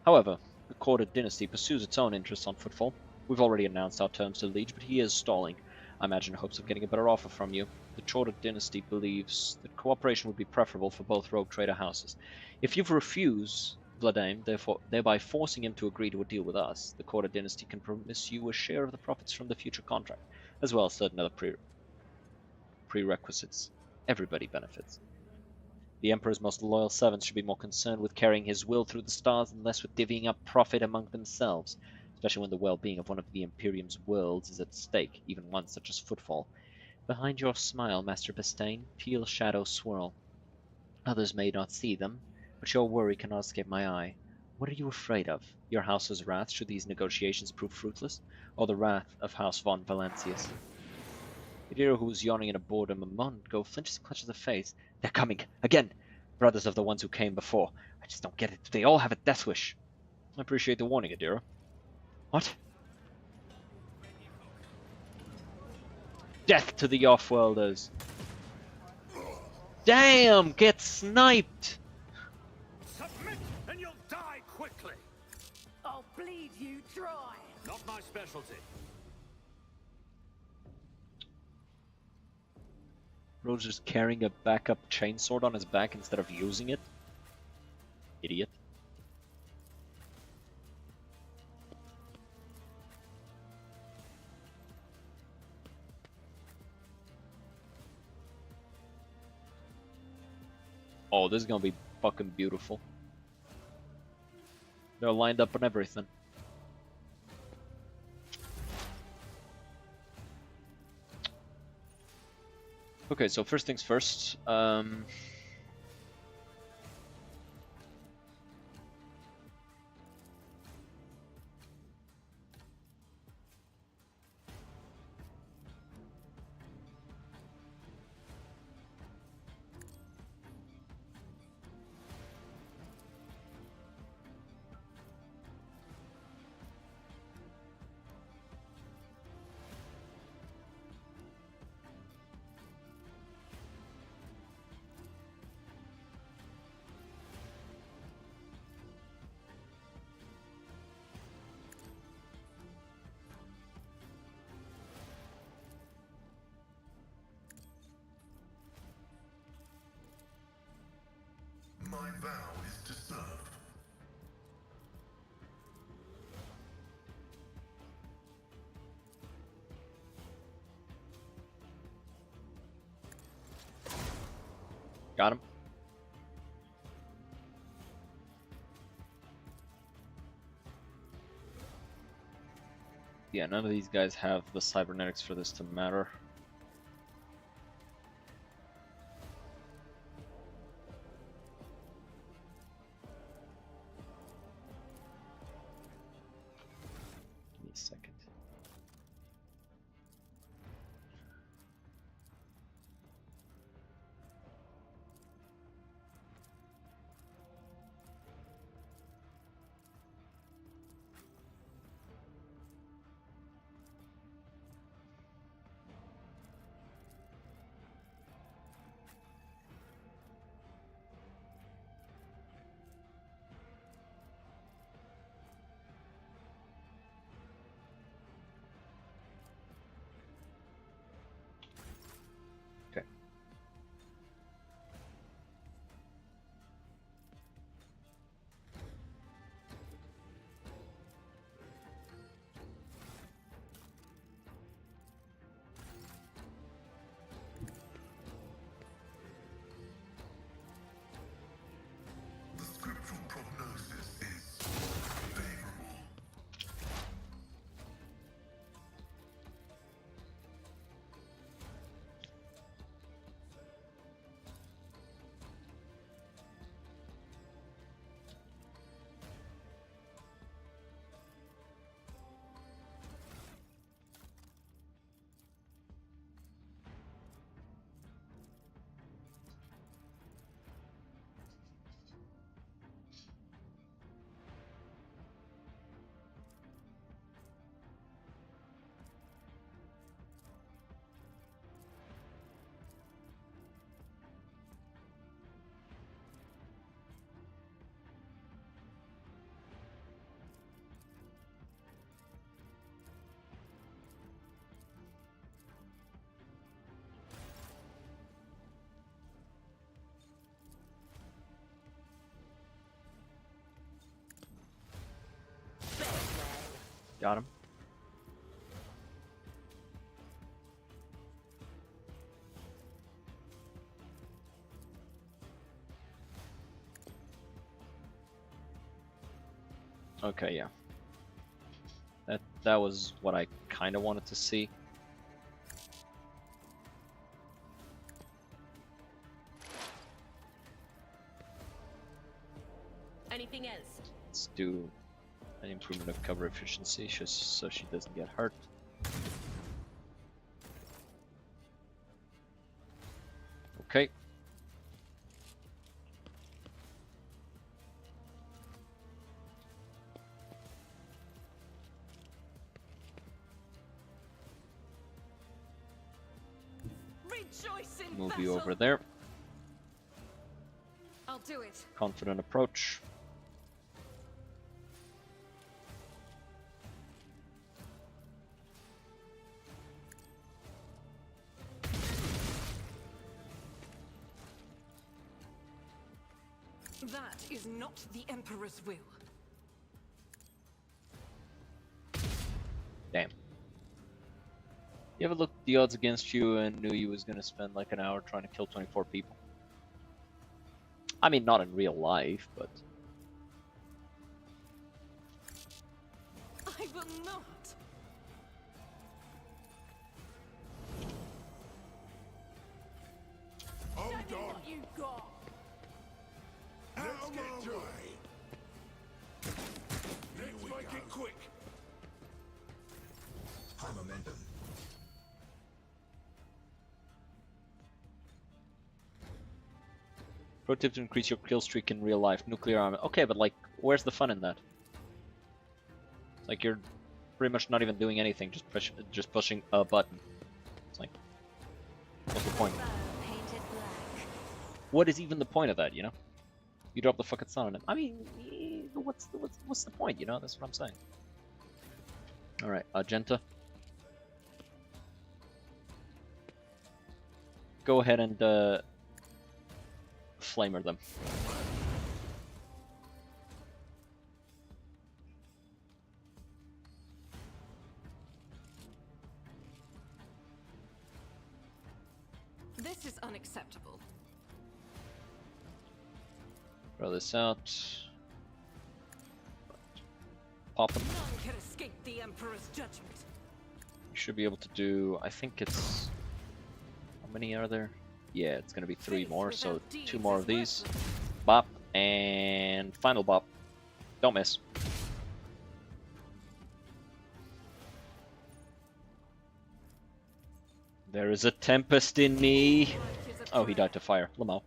However, the Corda dynasty pursues its own interests on Footfall. We've already announced our terms to Liege, but he is stalling. I imagine hopes of getting a better offer from you. The Chorda dynasty believes that cooperation would be preferable for both rogue trader houses. If you refuse Bloodame, thereby forcing him to agree to a deal with us, the Korda dynasty can promise you a share of the profits from the future contract, as well as certain other prerequisites. Everybody benefits. The Emperor's most loyal servants should be more concerned with carrying his will through the stars and less with divvying up profit among themselves, especially when the well-being of one of the Imperium's worlds is at stake, even one such as Footfall. Behind your smile, Master Bastain, teal shadows swirl. Others may not see them, but your worry cannot escape my eye. What are you afraid of? Your house's wrath should these negotiations prove fruitless, or the wrath of House von Valancius? Hideo, who was yawning in a boredom a moment ago, flinches and clutches the face. They're coming! Again! Brothers of the ones who came before. I just don't get it. They all have a death wish. I appreciate the warning, Adira. What? Death to the Offworlders! Damn! Get sniped! Submit and you'll die quickly. I'll bleed you dry. Not my specialty. Roger's carrying a backup chainsword on his back instead of using it. Idiot. Oh, this is gonna be fucking beautiful. They're lined up on everything. Okay, so first things first. My vow is to serve. Got him. Yeah, none of these guys have the cybernetics for this to matter. Give me a second. Got him. Okay, yeah. That was what I kind of wanted to see. Anything else? Let's do an improvement of cover efficiency just so she doesn't get hurt. Okay. Rejoice in Move battle. you over there. I'll do it. Confident approach. That is not the Emperor's will. Damn. You ever looked at the odds against you and knew you was gonna spend like an hour trying to kill 24 people? I mean, not in real life, but... I will not. Hold Show me on. what you got. Let's get to it. Let's make it quick. High momentum. Pro tip to increase your kill streak in real life. Nuclear armor. Okay, but like, where's the fun in that? Like, you're pretty much not even doing anything, just pushing a button. It's like, what's the point? Painted black. What is even the point of that, you know? You drop the fucking sun on him. I mean, what's the point, you know? That's what I'm saying. Alright, Argenta. Go ahead and, flamer them. This is unacceptable. Throw this out. Pop them. None can escape the Emperor's judgment. You should be able to do, I think it's... How many are there? Yeah, it's gonna be 3 more, so 2 more of these. Bop, and final bop. Don't miss. There is a tempest in me. Oh, he died to fire. Lamo.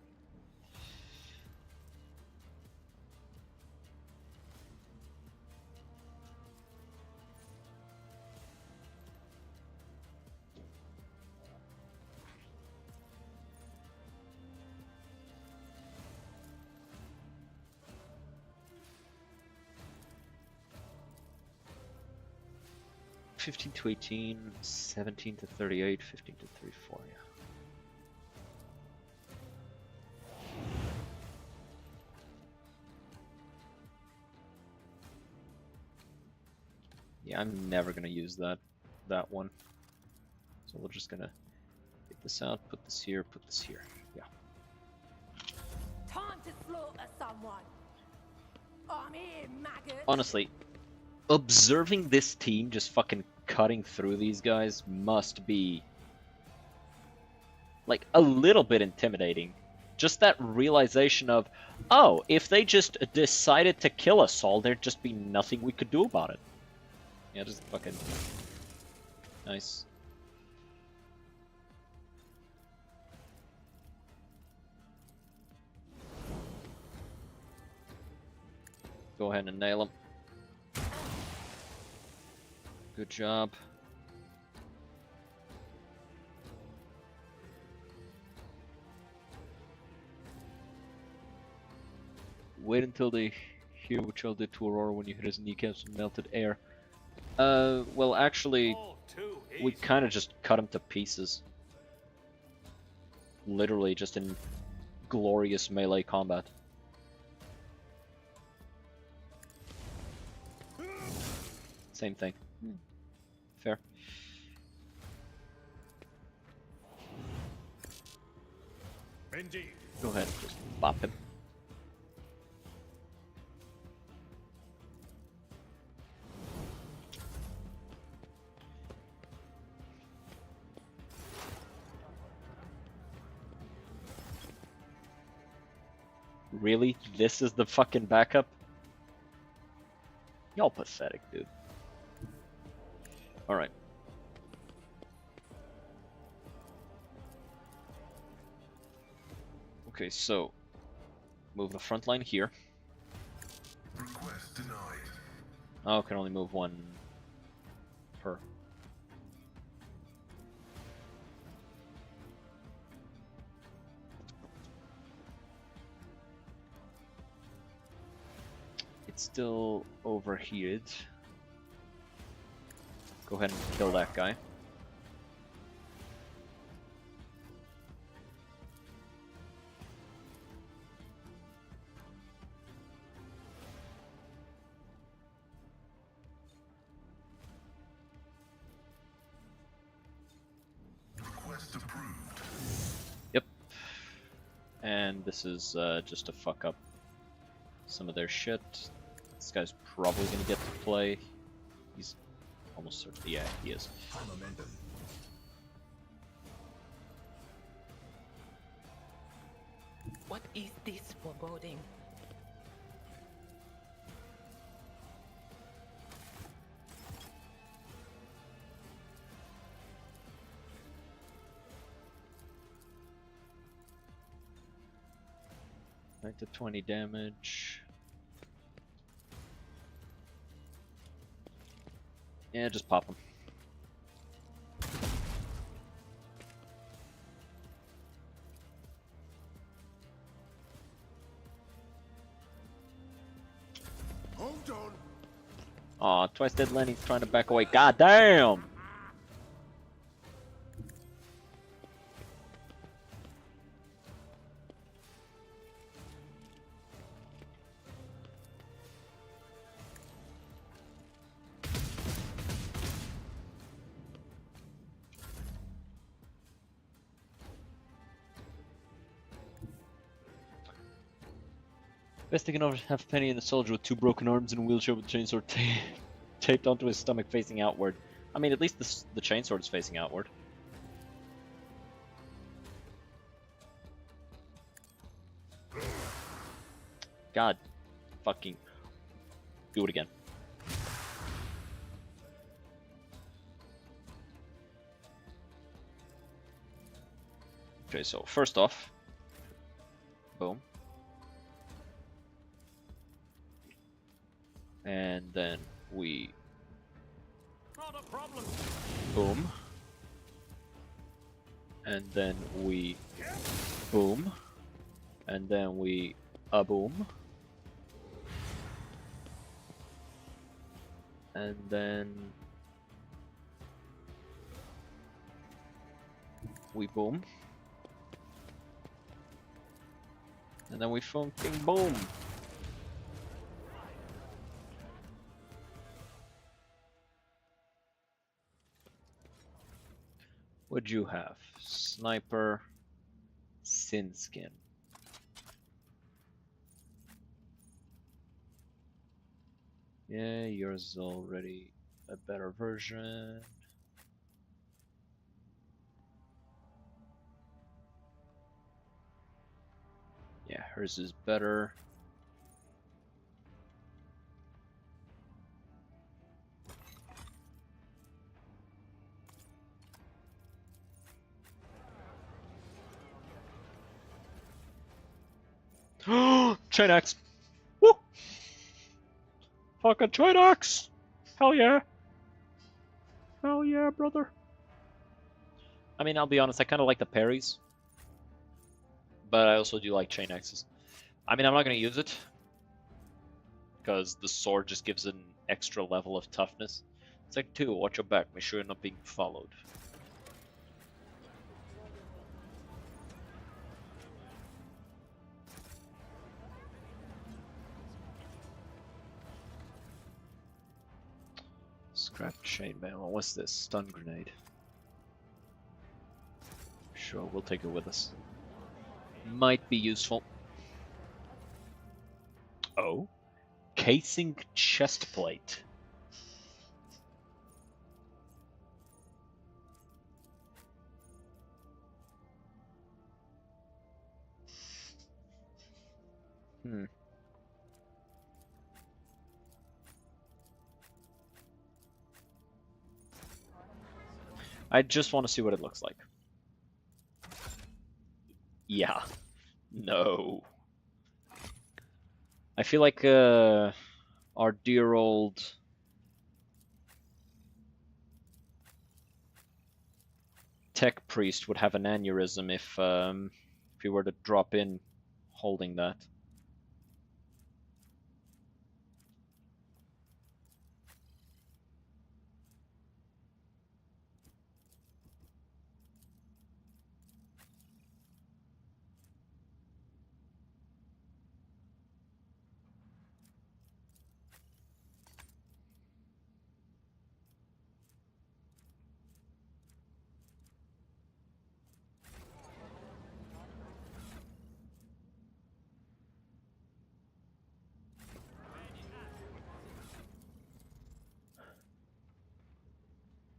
$15 to 18, 17 to 38, 15 to 34, yeah. Yeah, I'm never gonna use that one. So we're just gonna get this out, put this here, put this here. Yeah. Time to slaughter someone. I'm here, maggot. Honestly, observing this team just fucking cutting through these guys must be like a little bit intimidating. Just that realization of, oh, if they just decided to kill us all, there'd just be nothing we could do about it. Yeah, just fucking nice. Go ahead and nail him. Good job. Wait until they hear what y'all did to Aurora when you hit his kneecaps with melted air. Well, actually, All too we easy. kind of just cut him to pieces. Literally, just in glorious melee combat. Same thing. Fair. Indeed. Go ahead, just bop him. Really? This is the fucking backup? Y'all pathetic, dude. Alright. Okay, so move the front line here. Request denied. Oh, can only move one per. It's still overheated. Go ahead and kill that guy. Request approved. Yep. And this is just to fuck up some of their shit. This guy's probably gonna get to play. He's almost certain. Yeah, he is. Momentum. What is this foreboding? Nine to 20 damage. Yeah, just pop him. Hold on. Aw, Twice Dead Lenning's trying to back away. God damn! Best they can have Penny and the soldier with two broken arms and a wheelchair with a chainsaw taped onto his stomach facing outward. I mean, at least the chainsword is facing outward. God fucking do it again. Okay, so first off, boom. And then we Not a problem. boom. And then we boom. And then we boom. And then we boom. And then we fucking boom. What'd you have? Sniper, Sin Skin. Yeah, yours is already a better version. Yeah, hers is better. Chain axe! Woo! Fucking chain axe! Hell yeah! Hell yeah, brother! I mean, I'll be honest, I kind of like the parries. But I also do like chain axes. I mean, I'm not going to use it. Because the sword just gives an extra level of toughness. It's like, 2, watch your back, make sure you're not being followed. Scrap chainmail. What's this? Stun grenade. Sure, we'll take it with us. Might be useful. Oh? Casing chest plate. Hmm. I just want to see what it looks like. Yeah. No. I feel like our dear old tech priest would have an aneurysm if he were to drop in holding that.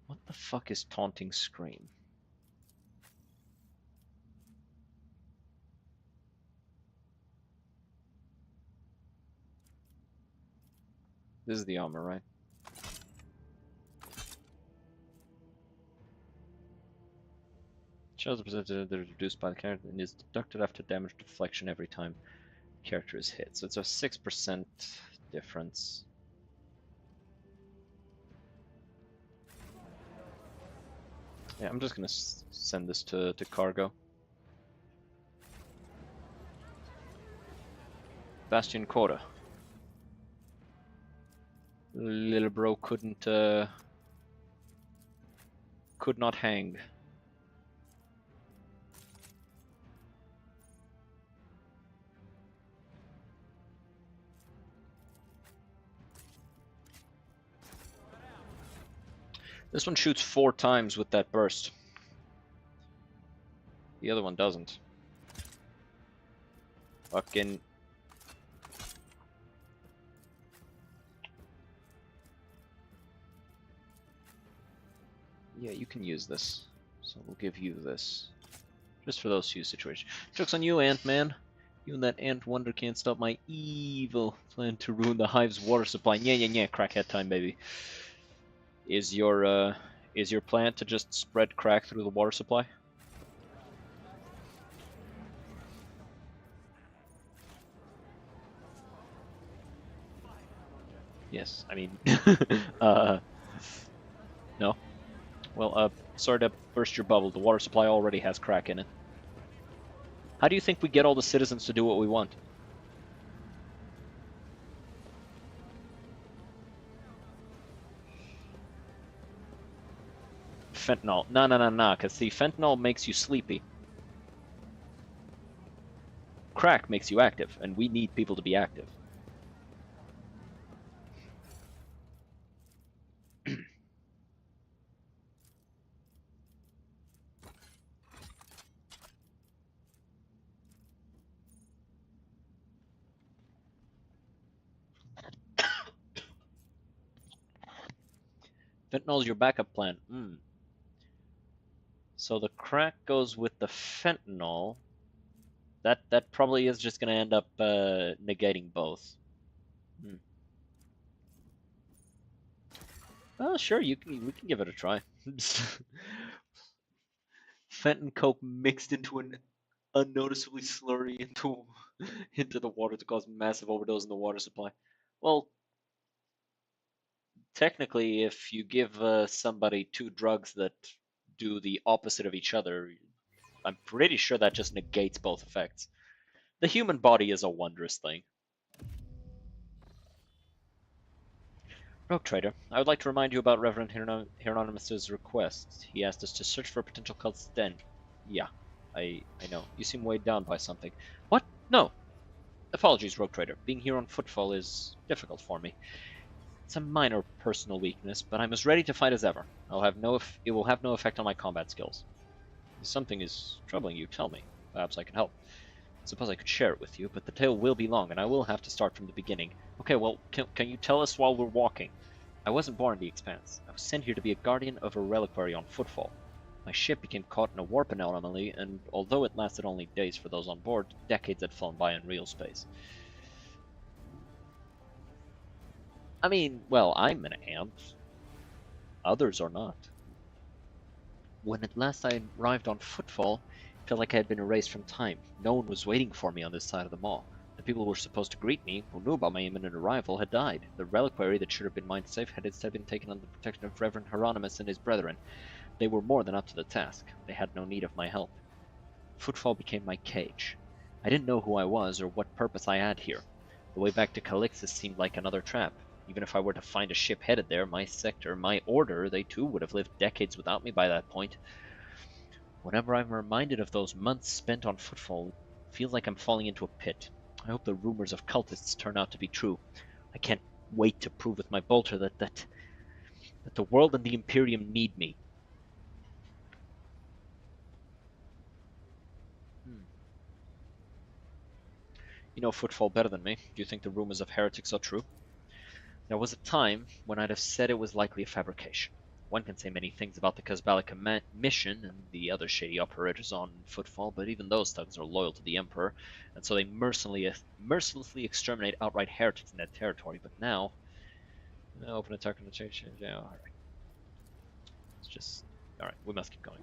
What the fuck is taunting scream? This is the armor, right? Shows the percentage that is reduced by the character and is deducted after damage deflection every time the character is hit. So it's a 6% difference. Yeah, I'm just gonna send this to cargo. Bastion Quota. Little bro could not hang. This one shoots 4 times with that burst. The other one doesn't. Fucking... Yeah, you can use this. So we'll give you this. Just for those few situations. Joke's on you, Ant-Man. You and that ant wonder can't stop my evil plan to ruin the hive's water supply. Yeah, crackhead time, baby. Is your plan to just spread crack through the water supply? Yes, I mean, no. Well, sorry to burst your bubble. The water supply already has crack in it. How do you think we get all the citizens to do what we want? Fentanyl. No, because see, fentanyl makes you sleepy. Crack makes you active, and we need people to be active. Fentanyl's your backup plan. So the crack goes with the fentanyl. That probably is just going to end up negating both. Oh, sure, we can give it a try. Fenton coke mixed into an unnoticeably slurry into the water to cause massive overdose in the water supply. Well, technically, if you give somebody 2 drugs that do the opposite of each other, I'm pretty sure that just negates both effects. The human body is a wondrous thing. Rogue Trader, I would like to remind you about Reverend Hieronymus's request. He asked us to search for potential cults then. Yeah, I know. You seem weighed down by something. What? No. Apologies, Rogue Trader. Being here on footfall is difficult for me. It's a minor personal weakness, but I'm as ready to fight as ever. It will have no effect on my combat skills. If something is troubling you, tell me. Perhaps I can help. Suppose I could share it with you, but the tale will be long, and I will have to start from the beginning. Okay, well, can you tell us while we're walking? I wasn't born in the Expanse. I was sent here to be a guardian of a reliquary on Footfall. My ship became caught in a warp anomaly, and although it lasted only days for those on board, decades had flown by in real space. I mean, well, I'm an ant. Others are not. When at last I arrived on Footfall, it felt like I had been erased from time. No one was waiting for me on this side of the mall. The people who were supposed to greet me, who knew about my imminent arrival, had died. The reliquary that should have been mine safe had instead been taken under the protection of Reverend Hieronymus and his brethren. They were more than up to the task. They had no need of my help. Footfall became my cage. I didn't know who I was or what purpose I had here. The way back to Calixtus seemed like another trap. Even if I were to find a ship headed there, my sector, my order, they too would have lived decades without me by that point. Whenever I'm reminded of those months spent on Footfall, it feels like I'm falling into a pit. I hope the rumors of cultists turn out to be true. I can't wait to prove with my bolter that the world and the Imperium need me. You know Footfall better than me. Do you think the rumors of heretics are true? There was a time when I'd have said it was likely a fabrication. One can say many things about the Kazbalika mission and the other shady operators on Footfall, but even those thugs are loyal to the Emperor, and so they mercilessly exterminate outright heretics in that territory. But now, open attack on the change. Yeah, all right. It's just all right. We must keep going.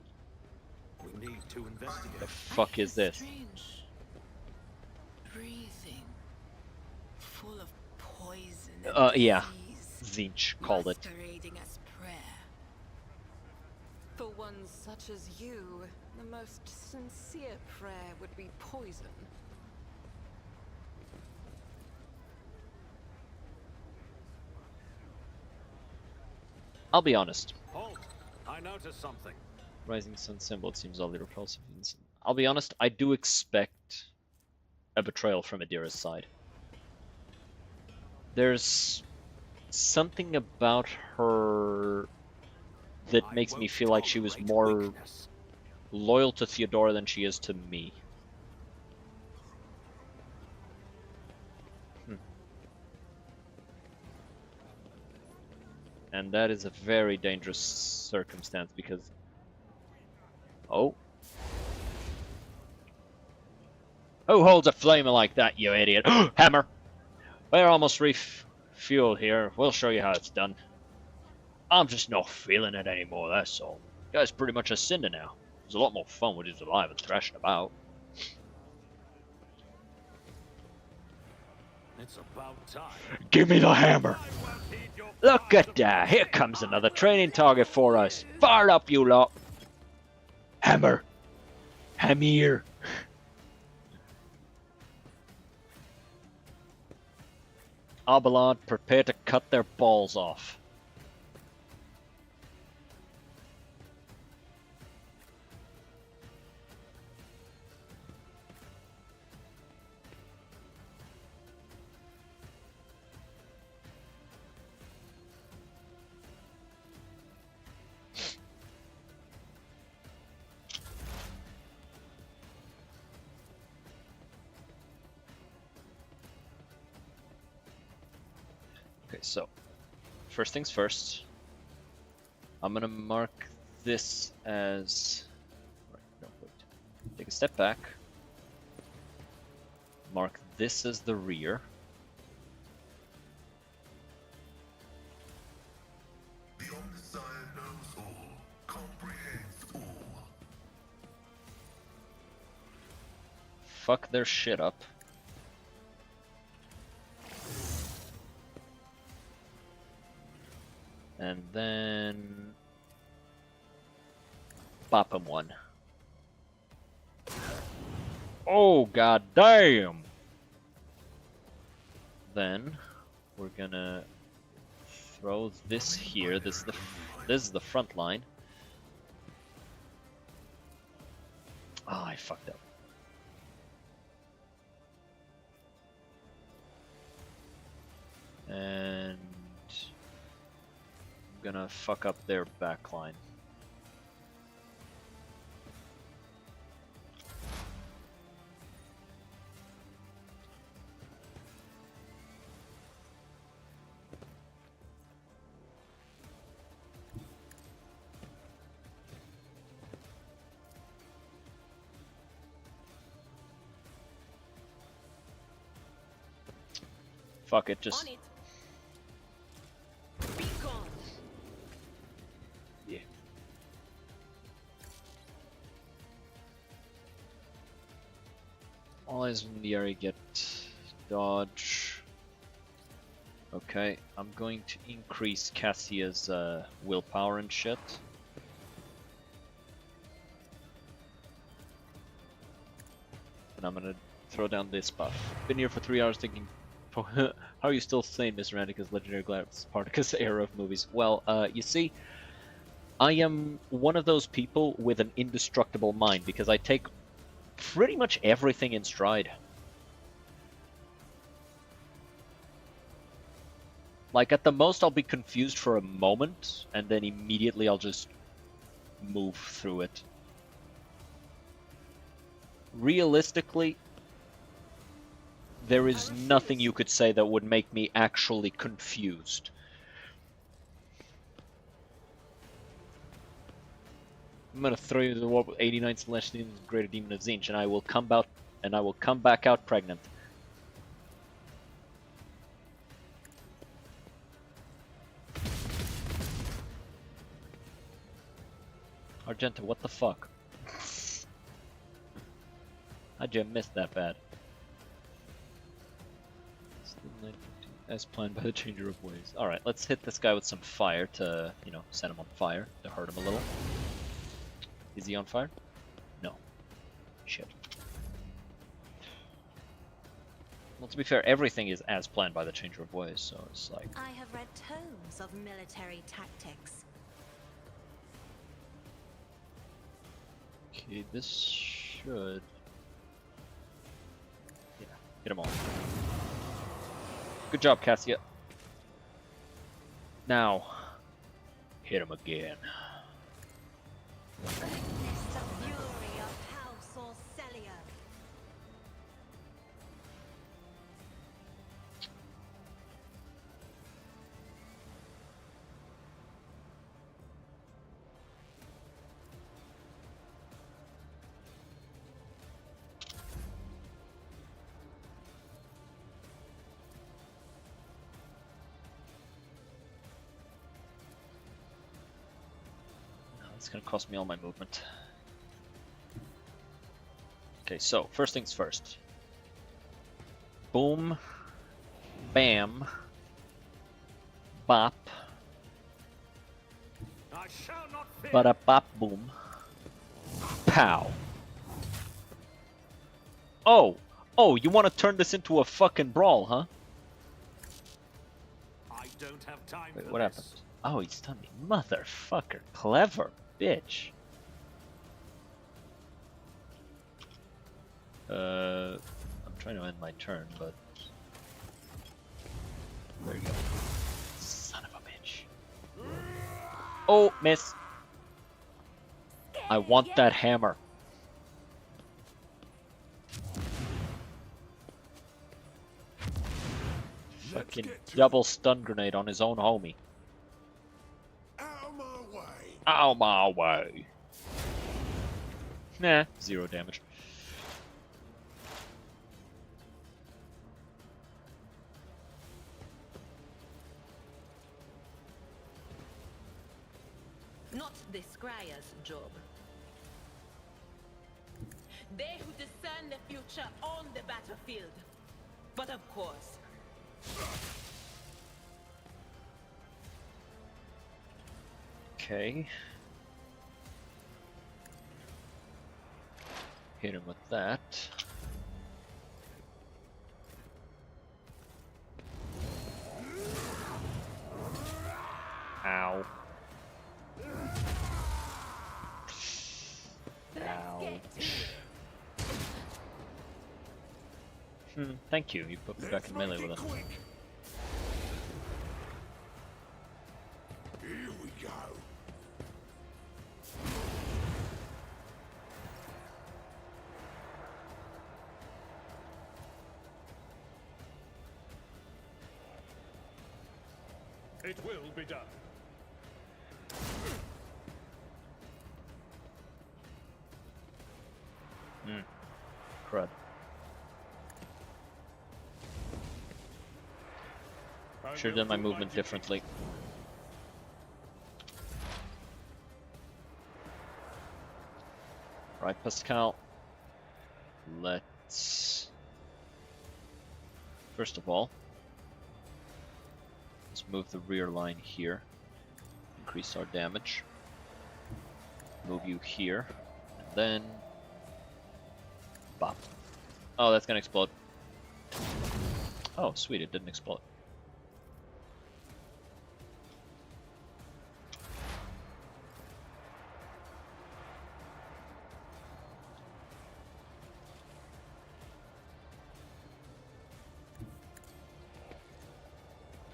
We need to investigate. The fuck is this? Strange. Breathing. Full of poison. Yeah. Disease, Zinch called it. masquerading as prayer. For one such as you, the most sincere prayer would be poison. I'll be honest. Halt! I noticed something. Rising sun symbol, it seems oddly repulsive. I'll be honest, I do expect a betrayal from Adira's side. There's something about her that makes me feel like she was more loyal to Theodora than she is to me. And that is a very dangerous circumstance because... Oh. Who holds a flamer like that, you idiot? Hammer! We're almost refueled here. We'll show you how it's done. I'm just not feeling it anymore, that's all. The guy's pretty much a cinder now. There's a lot more fun when he's alive and thrashing about. It's about time. Give me the hammer! Look at that! Here comes another training target for us. Fire up, you lot! Hammer! Hammer! Abelard, prepare to cut their balls off. Okay, so first things first, I'm gonna mark this as... Right, no, wait. Take a step back. Mark this as the rear. The Omnissiah knows all, comprehends all. Fuck their shit up. And then... bop him one. Oh, god damn! Then we're gonna throw this here. This is the front line. Oh, I fucked up. And gonna fuck up their backline. Fuck it, just... On it. Be gone. Yeah. All eyes in the area get dodge. Okay, I'm going to increase Cassia's willpower and shit. And I'm gonna throw down this buff. Been here for 3 hours thinking, how are you still sane, Mr. Antica's legendary Galactus Spartacus era of movies? Well, you see, I am one of those people with an indestructible mind because I take pretty much everything in stride. Like, at the most, I'll be confused for a moment, and then immediately I'll just move through it. Realistically, there is nothing you could say that would make me actually confused. I'm gonna throw you to the war with 89 Celestial Demons, Greater Demon of Zinch, and I will come back out pregnant. Argenta, what the fuck? How'd you miss that bad? As planned by the changer of ways. Alright, let's hit this guy with some fire to, you know, set him on fire, to hurt him a little. Is he on fire? No. Shit. Well, to be fair, everything is as planned by the changer of ways, so it's like... I have read tomes of military tactics. Okay, this should... Yeah, hit him all. Good job, Cassia. Now, hit him again. Witness the fury of House Orcelia. It's gonna cost me all my movement. Okay, so first things first. Boom. Bam. Bop. I shall not fear. Bada bop boom. Pow. Oh! Oh, you want to turn this into a fucking brawl, huh? I don't have time Wait, for what this. happened? Oh, he stunned me. Motherfucker. Clever bitch. I'm trying to end my turn, but... There you go. Son of a bitch. Oh, miss. I want that hammer. Fucking double stun grenade on his own homie. Out of my way. Ow my way. Nah, 0 damage. Not the scryer's job. They who discern the future on the battlefield. But of course, Okay. Hit him with that. Ow. Ow. Thank you. You put me back in melee with it. Quick. Here It will be done. Crud. Should have done my movement differently. Right, Pascal. Let's... First of all, let's move the rear line here. Increase our damage. Move you here. And then... Bop. Oh, that's gonna explode. Oh, sweet, it didn't explode.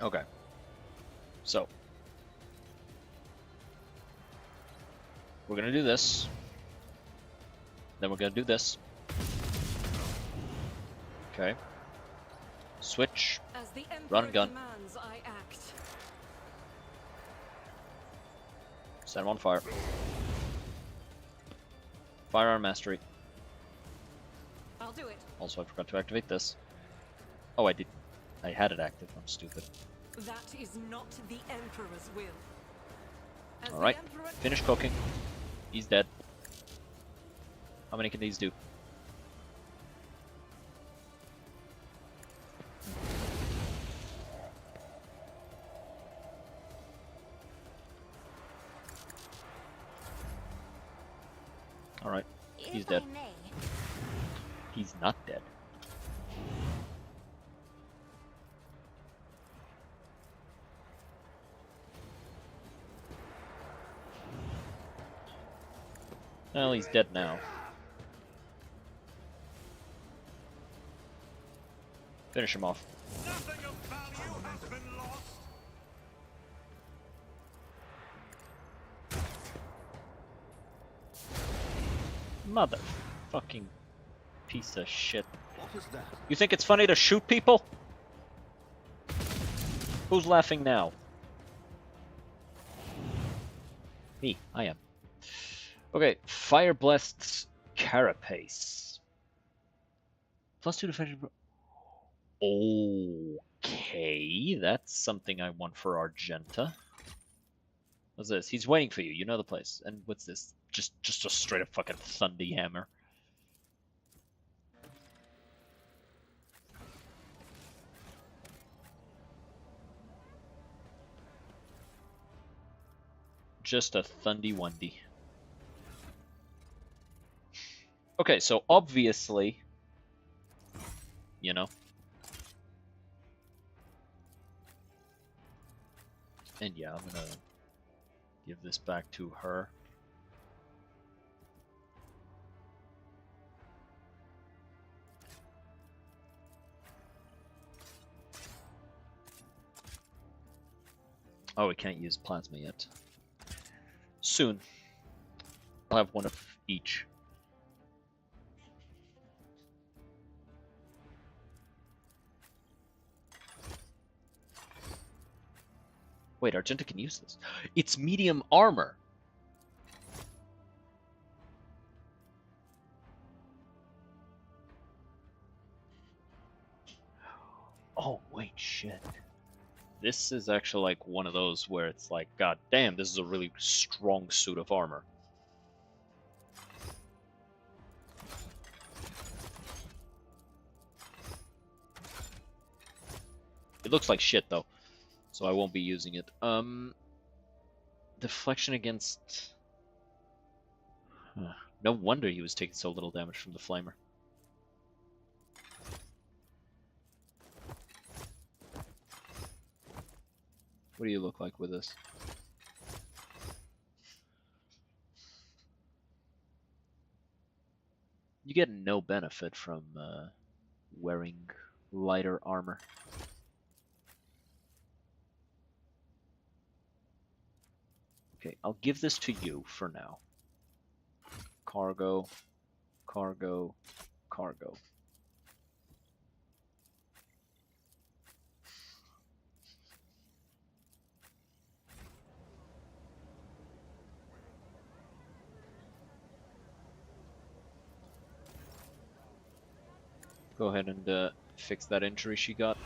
Okay. So. We're gonna do this. Then we're gonna do this. Okay. Switch. As the Run Emperor gun. demands, I act. Set him on fire. Firearm mastery. I'll do it. Also, I forgot to activate this. Oh, I did. I had it active. I'm stupid. That is not the Emperor's will. As the Alright. Emperor... Finish cooking. He's dead. How many can these do? Alright. He's If dead. I may, He's not dead. Well, he's dead now. Finish him off. Nothing of value has been lost. Mother fucking piece of shit. What was that? You think it's funny to shoot people? Who's laughing now? Me, I am. Okay, Fire Blast's Carapace. +2 defensive. Okay, that's something I want for Argenta. What's this? He's waiting for you. You know the place. And what's this? Just a straight up fucking Thundy hammer. Just a Thundy Wundy. Okay, so obviously, you know. And yeah, I'm gonna give this back to her. Oh, we can't use plasma yet. Soon. I'll have one of each. Wait, Argenta can use this. It's medium armor. Oh, wait, shit. This is actually like one of those where it's like, god damn, this is a really strong suit of armor. It looks like shit though, so I won't be using it. Deflection against... No wonder he was taking so little damage from the flamer. What do you look like with this? You get no benefit from wearing lighter armor. Okay, I'll give this to you for now. Cargo, cargo, cargo. Go ahead and fix that injury she got.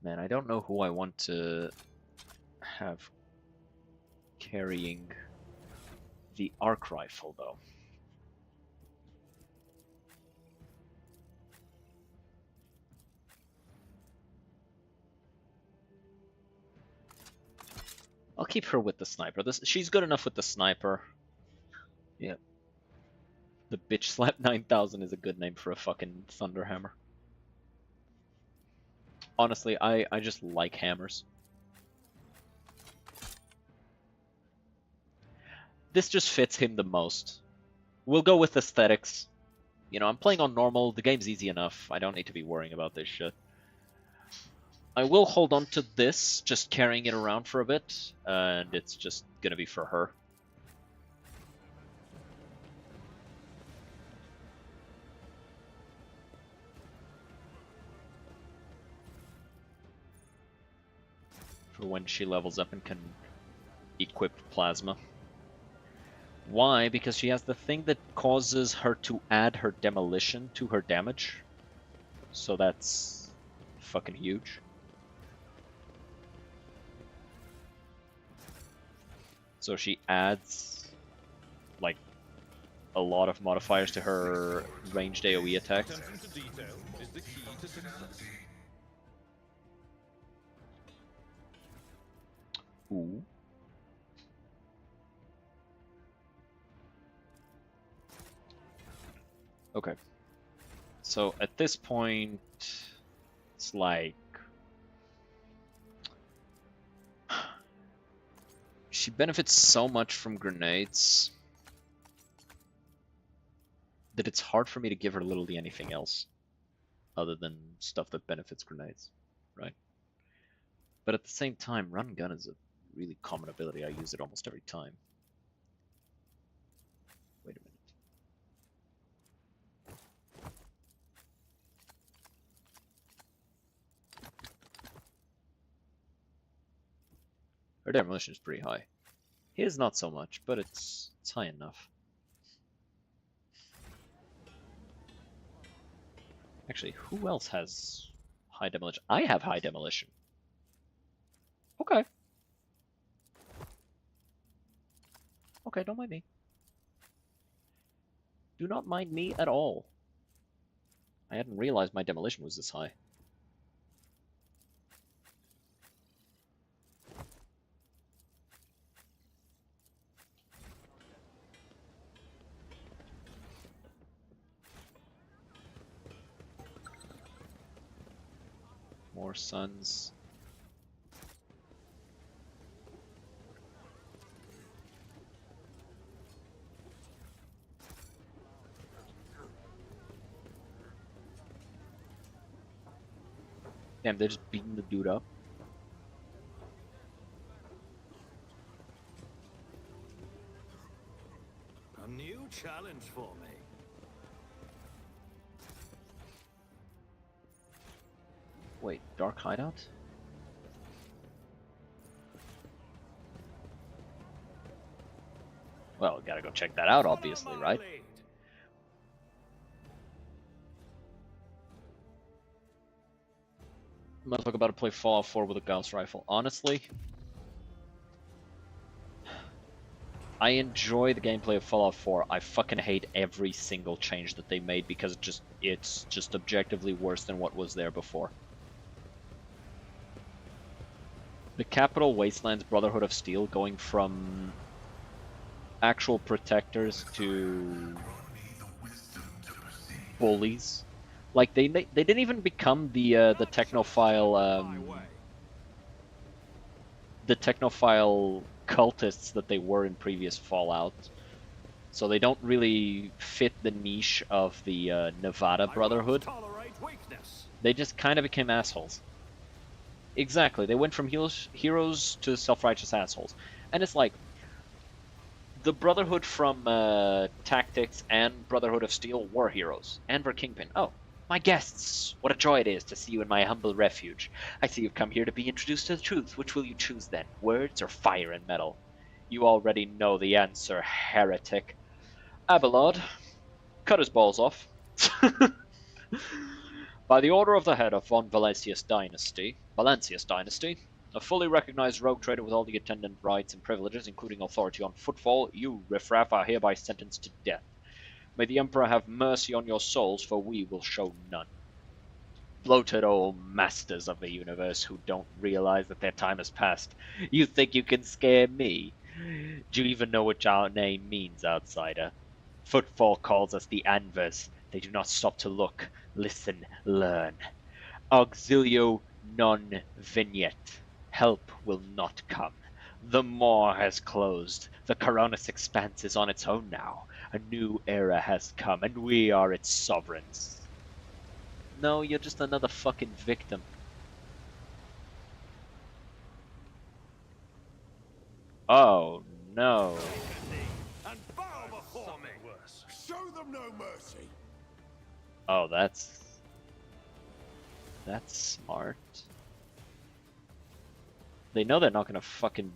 Man, I don't know who I want to have carrying the arc rifle, though. I'll keep her with the sniper. She's good enough with the sniper. Yeah. The bitch slap 9000 is a good name for a fucking thunderhammer. Honestly, I just like hammers. This just fits him the most. We'll go with aesthetics. You know, I'm playing on normal. The game's easy enough. I don't need to be worrying about this shit. I will hold on to this, just carrying it around for a bit, and it's just gonna be for her. For when she levels up and can equip plasma. Why? Because she has the thing that causes her to add her demolition to her damage. So that's fucking huge. So she adds like a lot of modifiers to her ranged AoE attacks. Attention to detail is the key to success. Ooh. Okay. So at this point, it's like she benefits so much from grenades that it's hard for me to give her literally anything else other than stuff that benefits grenades, right? But at the same time, run gun is a really common ability. I use it almost every time. Wait a minute. Her demolition is pretty high. His not so much, but it's high enough. Actually, who else has high demolition? I have high demolition. Okay. Okay, don't mind me. Do not mind me at all. I hadn't realized my demolition was this high. More suns. Damn, they're just beating the dude up. A new challenge for me. Wait, dark hideout? Well, gotta go check that out, obviously, Follow my right? lead. Motherfucker about to play Fallout 4 with a Gauss rifle. Honestly, I enjoy the gameplay of Fallout 4. I fucking hate every single change that they made because it's just objectively worse than what was there before. The Capital Wastelands Brotherhood of Steel going from actual protectors to bullies. Like they didn't even become the technophile cultists that they were in previous Fallout. So they don't really fit the niche of the Nevada Brotherhood. Tolerate weakness. They just kind of became assholes. Exactly, they went from heroes to self-righteous assholes. And it's like, the Brotherhood from Tactics and Brotherhood of Steel were heroes. And were Kingpin. Oh, My guests, what a joy it is to see you in my humble refuge. I see you've come here to be introduced to the truth. Which will you choose then, words or fire and metal? You already know the answer, heretic. Abelard, cut his balls off. By the order of the head of von Valancius dynasty, a fully recognized rogue trader with all the attendant rights and privileges, including authority on footfall, you, riffraff, are hereby sentenced to death. May the Emperor have mercy on your souls, for we will show none. Bloated old masters of the universe who don't realize that their time has passed. You think you can scare me? Do you even know what our name means, outsider? Footfall calls us the Anvers. They do not stop to look, listen, learn. Auxilio non vignet. Help will not come. The maw has closed. The Coronis expanse is on its own now. A new era has come, and we are its sovereigns. No, you're just another fucking victim. Oh, no. And bow before me. Worse. Show them no mercy. Oh, that's smart. They know they're not gonna fucking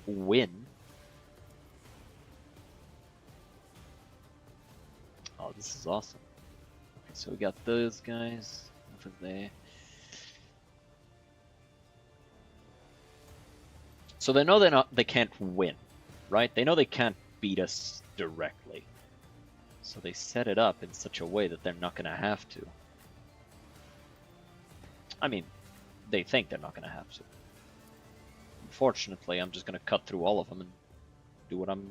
win. Oh, this is awesome. Okay, so we got those guys over there. So they know they can't win, right? They know they can't beat us directly. So they set it up in such a way that they're not gonna have to. I mean, they think they're not gonna have to. Unfortunately, I'm just gonna cut through all of them and do what I'm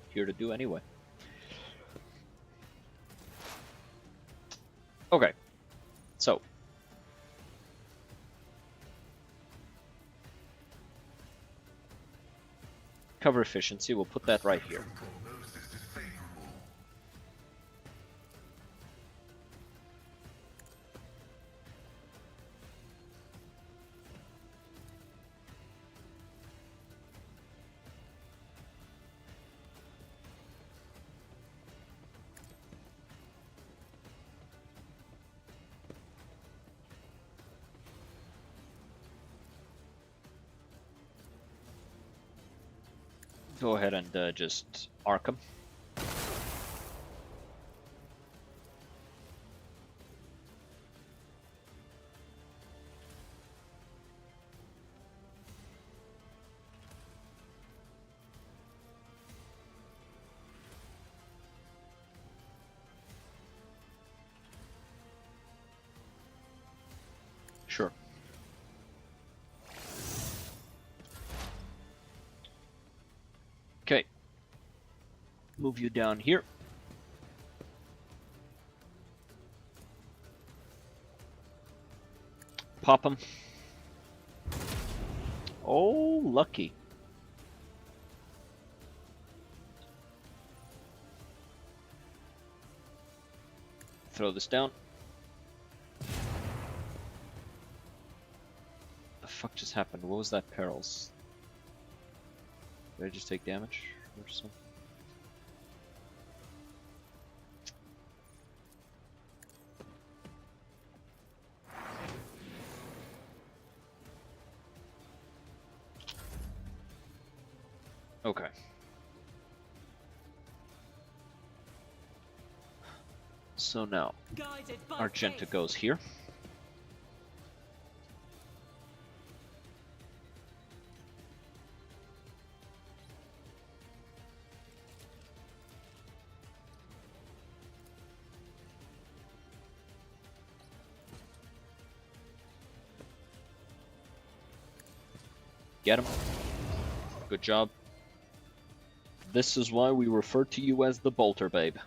here to do anyway. Okay, so cover efficiency, we'll put that right here. Prognosis is favorable. Go ahead and just arc them. Sure. Okay. Move you down here. Pop them. Oh, lucky. Throw this down. The fuck just happened? What was that, perils? Did I just take damage or something? Okay. So now, Guided by Argenta faith. goes here. Get him. Good job. This is why we refer to you as the Bolter Babe.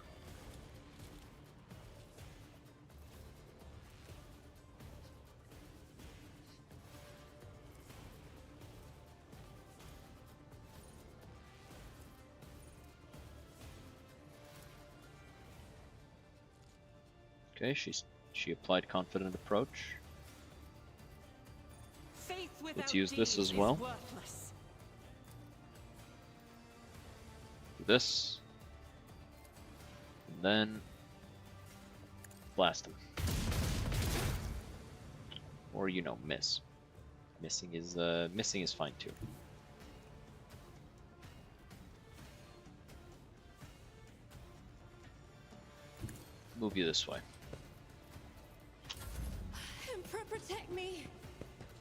Okay, she applied confident approach. Faith Let's without use this deeds as well. is worthless. Do this. And then blast him. Or, you know, miss. Missing is fine too. Move you this way. Emperor, protect me.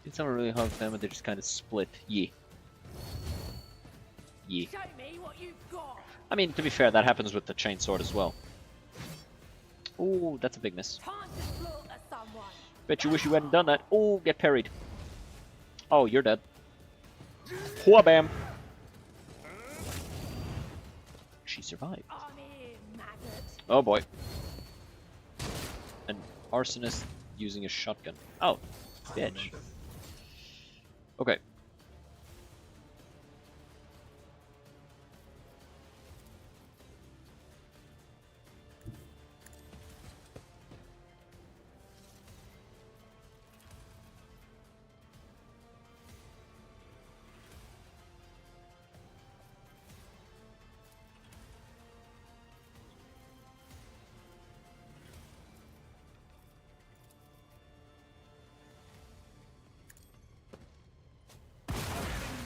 Did someone really hug them, and they just kind of split? Yeah. Yeah. Show me what you've got. I mean, to be fair, that happens with the chainsword as well. Ooh, that's a big miss. Time to slaughter someone. Bet you wish you hadn't done that. Ooh, get parried. Oh, you're dead. Wha-bam! She survived. I'm here, maggot. Oh boy. An arsonist using a shotgun. Oh, bitch. Okay.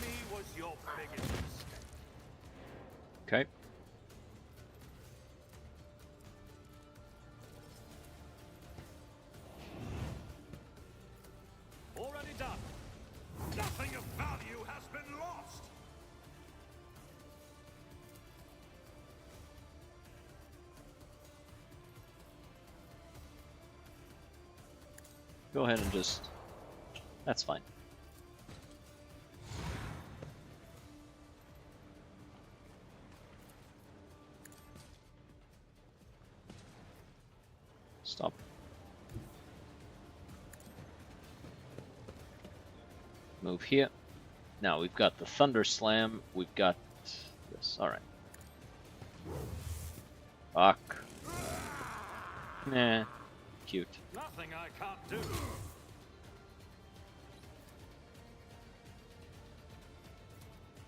Me was your biggest mistake. Okay. Already done. Nothing of value has been lost. Go ahead and just... That's fine. Stop. Move here. Now we've got the Thunder Slam. We've got this. Alright. Fuck. Nah. Cute. Nothing I can't do.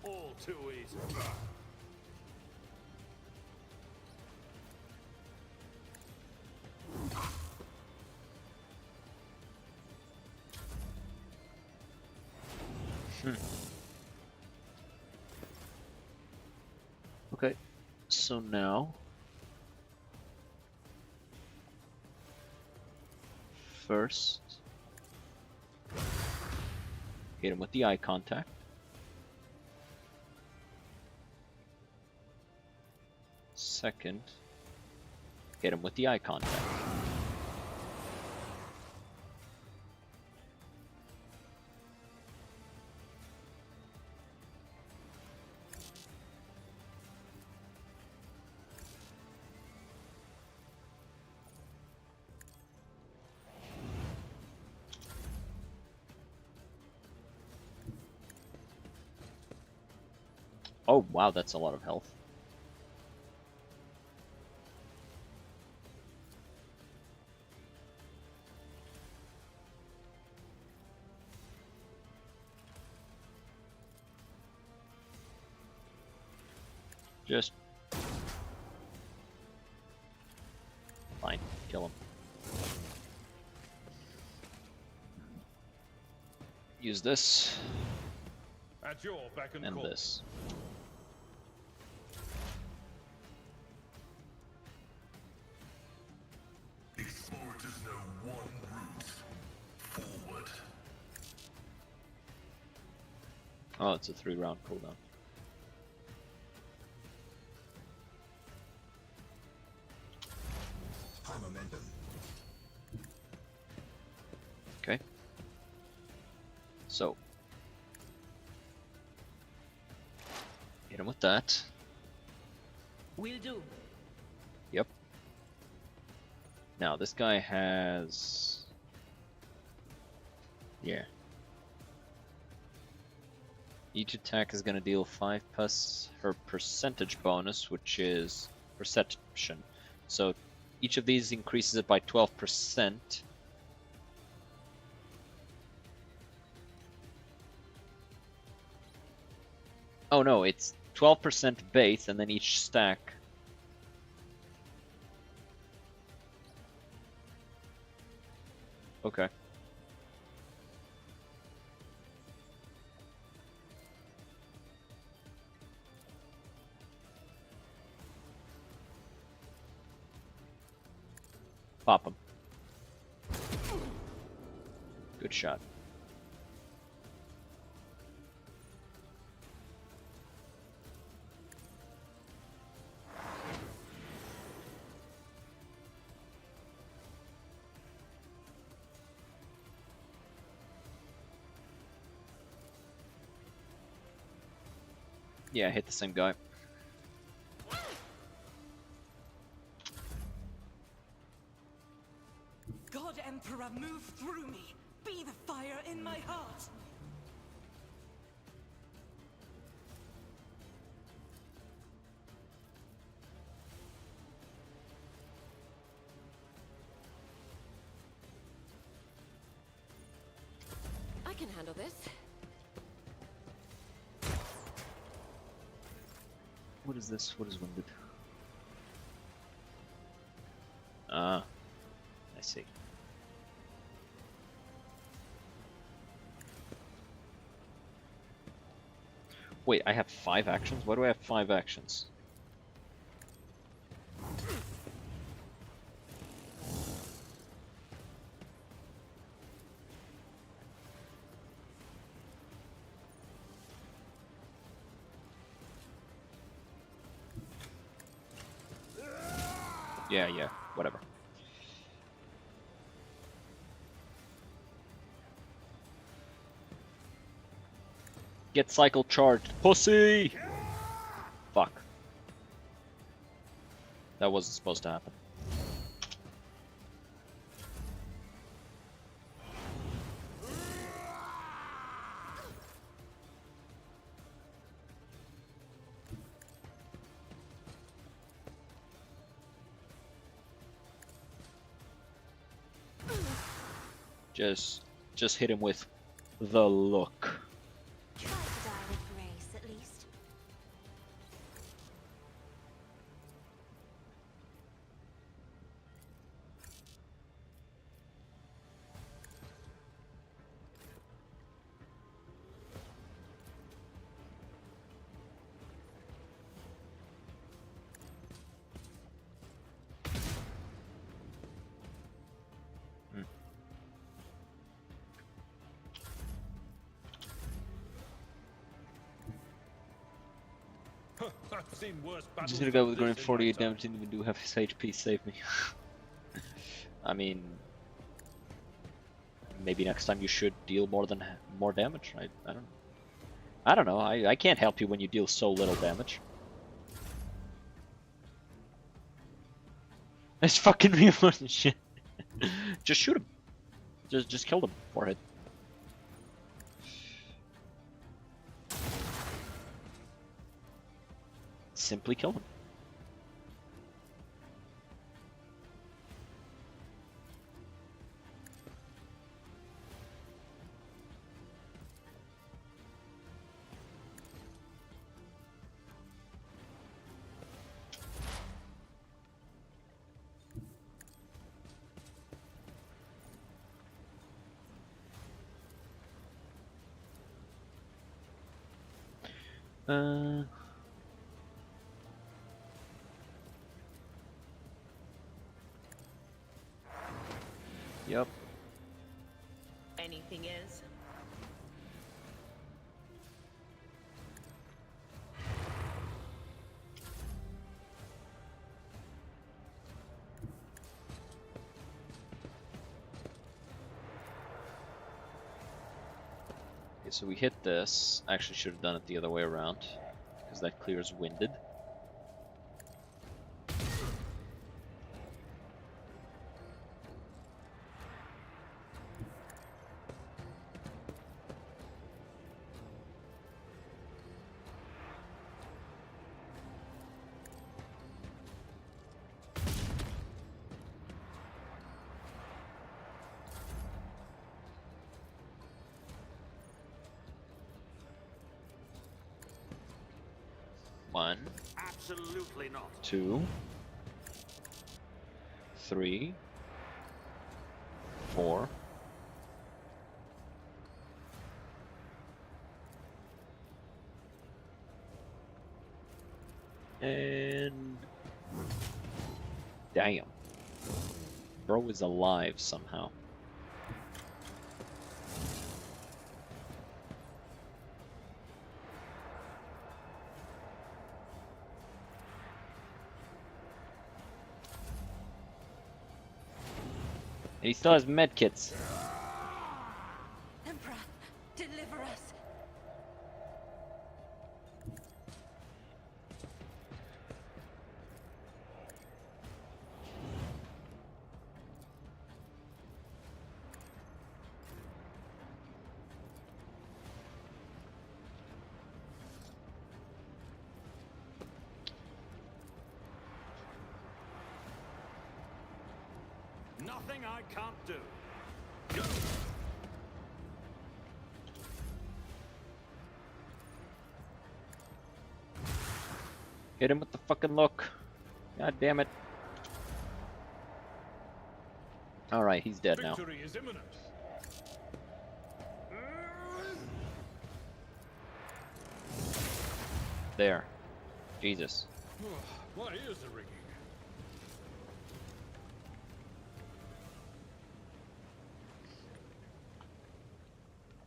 All too easy. Okay. So now... First... Hit him with the eye contact. Second... Hit him with the eye contact. Oh wow, that's a lot of health. Just... Fine, kill him. Use this, At your beck and and call. this. Explorers know one route forward. Oh, it's a 3-round cooldown. High momentum. Okay. So. Hit him with that. Will do. Yep. Now, this guy has... Yeah. Each attack is going to deal 5 plus her percentage bonus, which is perception. So each of these increases it by 12%. Oh no, it's 12% base, and then each stack. Okay. Pop him. Good shot. Yeah, hit the same guy. God Emperor, move through me. Be the fire in my heart. I can handle this. What is this? What is wounded? Ah, I see. Wait, I have 5 actions? Why do I have 5 actions? Yeah, whatever. Get cycle charged, pussy! Fuck. That wasn't supposed to happen. Just hit him with the look. Try to die with grace, at least. I've seen worse I'm battles just gonna go than with this going in my 48 time. damage, didn't even do half his HP, save me. I mean, maybe next time you should deal more damage. I don't know. I can't help you when you deal so little damage. It's fucking me for shit. Just shoot him. Just kill him. Forehead. Simply kill him. Yep. Anything is? Okay, so we hit this. Actually, should have done it the other way around, because that clears winded. One, Absolutely not. 2, 3, 4, And damn, bro is alive somehow. And he still has medkits. Emperor, deliver us. Nothing I can't do. Go! Hit him with the fucking look. God damn it. Alright, he's dead now. Victory is imminent. There. Jesus. My ears are ringing.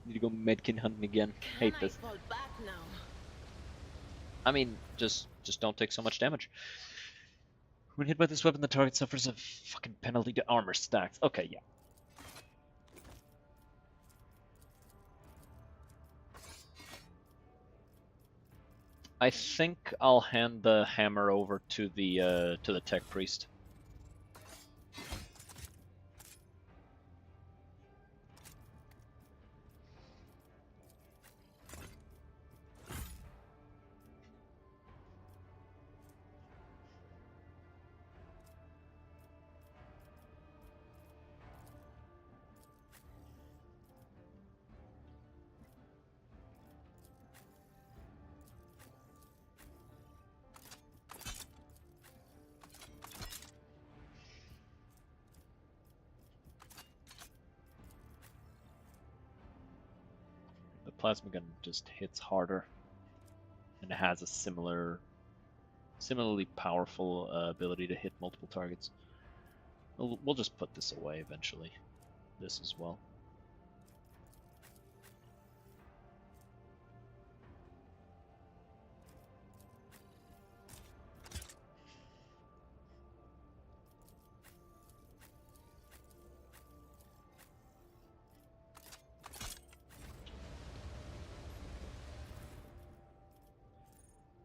Need to go medkin hunting again. Hate Can I this. fall back now? I mean, just don't take so much damage. When hit by this weapon, the target suffers a fucking penalty to armor stacks. Okay, yeah. I think I'll hand the hammer over to the tech priest. The plasma gun just hits harder, and it has a similarly powerful ability to hit multiple targets. We'll just put this away eventually. This as well.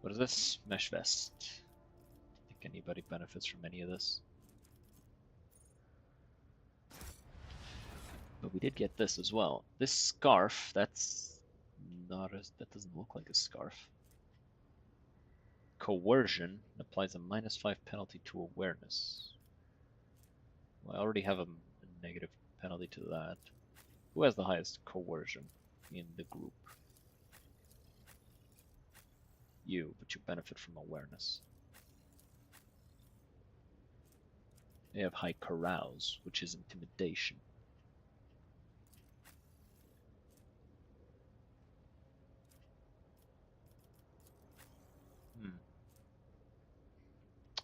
What is this? Mesh vest. Think anybody benefits from any of this? But we did get this as well. This scarf, that's not a, that doesn't look like a scarf. Coercion applies a -5 penalty to awareness. Well, I already have a negative penalty to that. Who has the highest coercion in the group? You, but you benefit from awareness. They have high carouse, which is intimidation.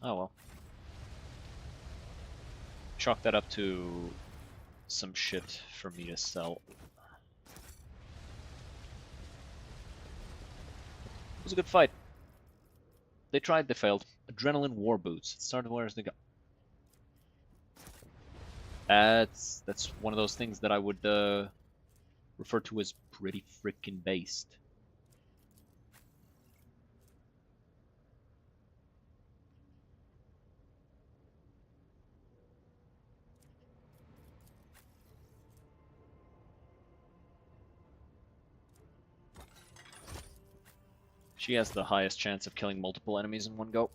Oh well. Chalk that up to some shit for me to sell. It was a good fight. They tried, they failed. Adrenaline war boots. It started where as they go. That's one of those things that I would refer to as pretty freaking based. She has the highest chance of killing multiple enemies in one go.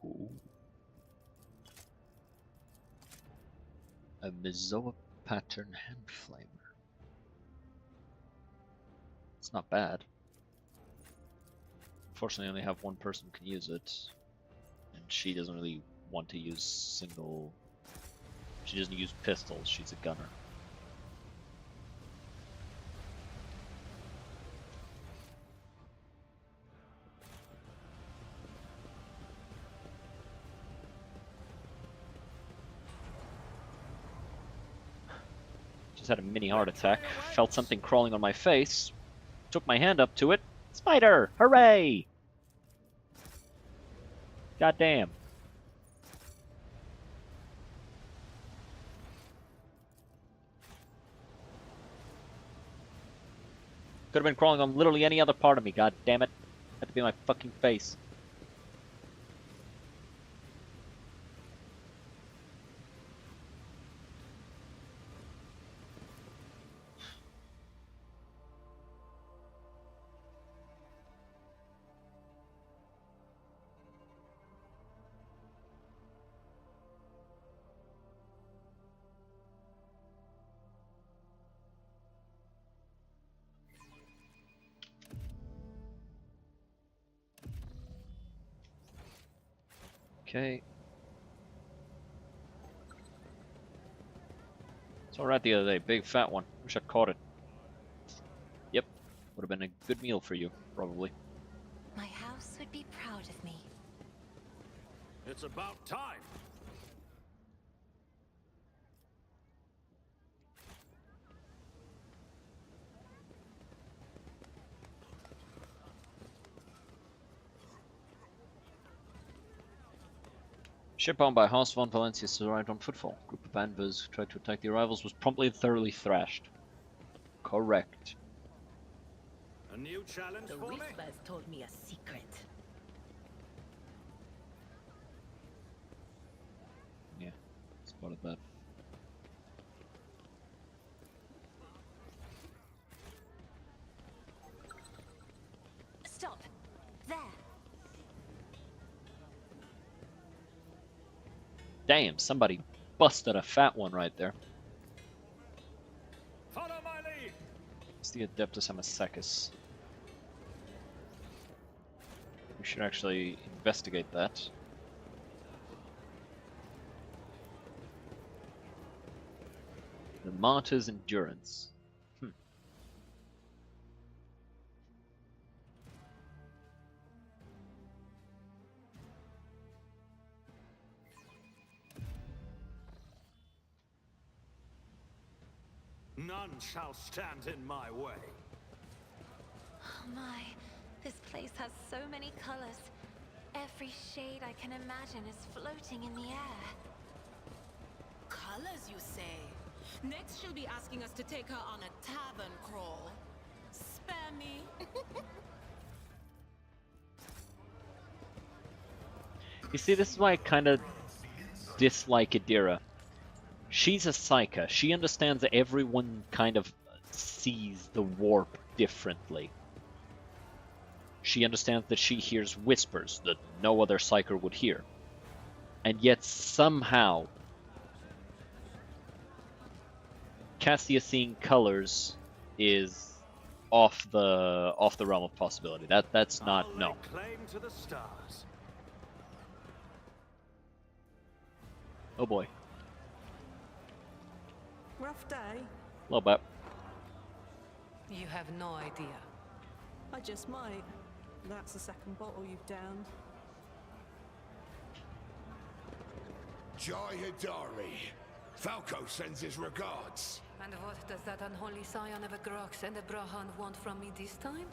Ooh. A Mizoa pattern hand flamer. It's not bad. Unfortunately, I only have one person who can use it, and she doesn't really want to use single. She doesn't use pistols. She's a gunner. Just had a mini heart attack. Felt something crawling on my face. Took my hand up to it. Spider! Hooray! Goddamn. Could have been crawling on literally any other part of me, god damn it. Had to be my fucking face. Okay. Saw a rat the other day, big fat one. Wish I'd caught it. Yep, would have been a good meal for you, probably. My house would be proud of me. It's about time. Ship owned by House von Valencius arrived on footfall. Group of Anvers who tried to attack the arrivals was promptly and thoroughly thrashed. Correct. A new challenge The for me? Whispers told me a secret. Yeah, spotted that. Stop! There! Damn, somebody busted a fat one right there. Follow my lead. It's the Adeptus Amazecus. We should actually investigate that. The Martyr's Endurance. None shall stand in my way. Oh my, this place has so many colors. Every shade I can imagine is floating in the air. Colors, you say? Next, she'll be asking us to take her on a tavern crawl. Spare me. You see, this is why I kind of dislike Adira. She's a psyker. She understands that everyone kind of sees the warp differently. She understands that she hears whispers that no other psyker would hear. And yet somehow Cassia seeing colors is off the realm of possibility. That's not no. I'll lay claim to the stars. Oh boy. Rough day. A little bit. You have no idea. I just might. That's the second bottle you've downed. Jai Hidari. Falco sends his regards. And what does that unholy scion of a Grox and a Brahan want from me this time?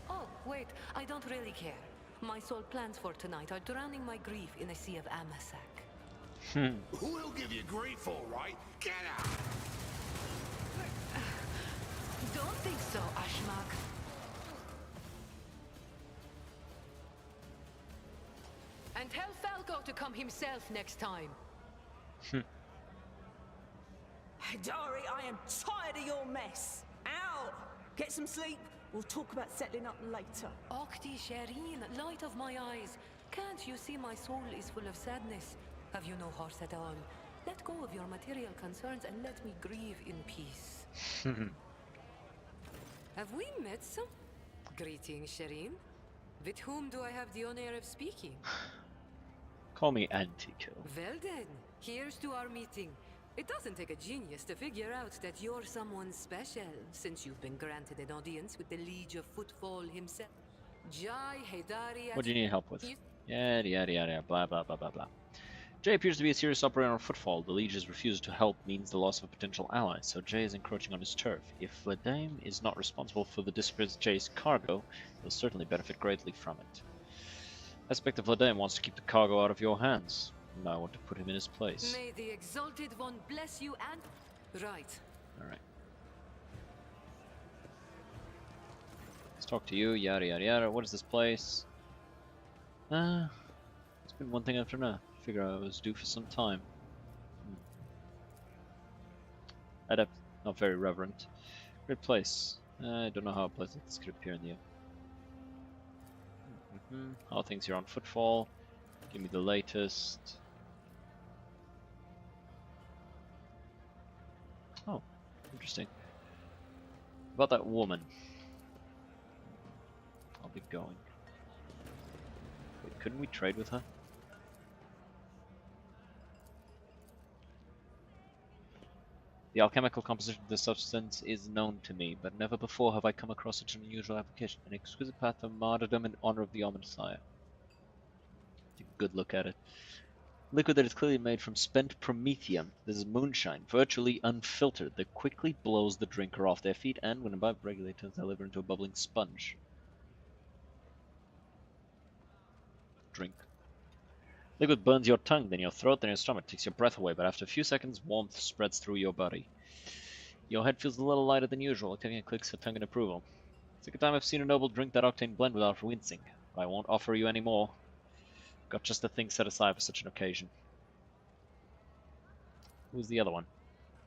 Oh, wait, I don't really care. My sole plans for tonight are drowning my grief in a sea of Amasak. Who'll give you grief, all right? Get out! Don't think so, Ashmak. And tell Falco to come himself next time. Hidari, I am tired of your mess. Out! Get some sleep. We'll talk about settling up later. Okti Shireen, light of my eyes. Can't you see my soul is full of sadness? Have you no horse at all? Let go of your material concerns and let me grieve in peace. Have we met some? Greetings, Shireen. With whom do I have the honor of speaking? Call me anti-kill. Well then, here's to our meeting. It doesn't take a genius to figure out that you're someone special, since you've been granted an audience with the Liege of Footfall himself. Jai Hedari. What do you need help with? Yada yada yada, blah blah blah blah blah. Jay appears to be a serious operator on Footfall. The Liege's refusal to help means the loss of a potential ally, so Jay is encroaching on his turf. If Vladame is not responsible for the disappearance of Jay's cargo, he'll certainly benefit greatly from it. I suspect that Vladame wants to keep the cargo out of your hands, and I want to put him in his place. May the Exalted One bless you and... Right. Alright. Let's talk to you, yada yada yada. What is this place? It's been one thing after another. Figure I was due for some time. Adept, not very reverent. Great place. I don't know how a place like this could appear in the How things here on Footfall. Give me the latest. Oh, interesting. About that woman. I'll be going. Wait, couldn't we trade with her? The alchemical composition of this substance is known to me, but never before have I come across such an unusual application. An exquisite path of martyrdom in honor of the Omnissiah. Take a good look at it. Liquid that is clearly made from spent promethium. This is moonshine, virtually unfiltered, that quickly blows the drinker off their feet and, when imbibed regularly, turns the liver into a bubbling sponge. Drink. Liquid burns your tongue, then your throat, then your stomach, takes your breath away, but after a few seconds, warmth spreads through your body. Your head feels a little lighter than usual. Octavian clicks her tongue in approval. Second time I've seen a noble drink that octane blend without wincing. I won't offer you any more. Got just the thing set aside for such an occasion. Who's the other one?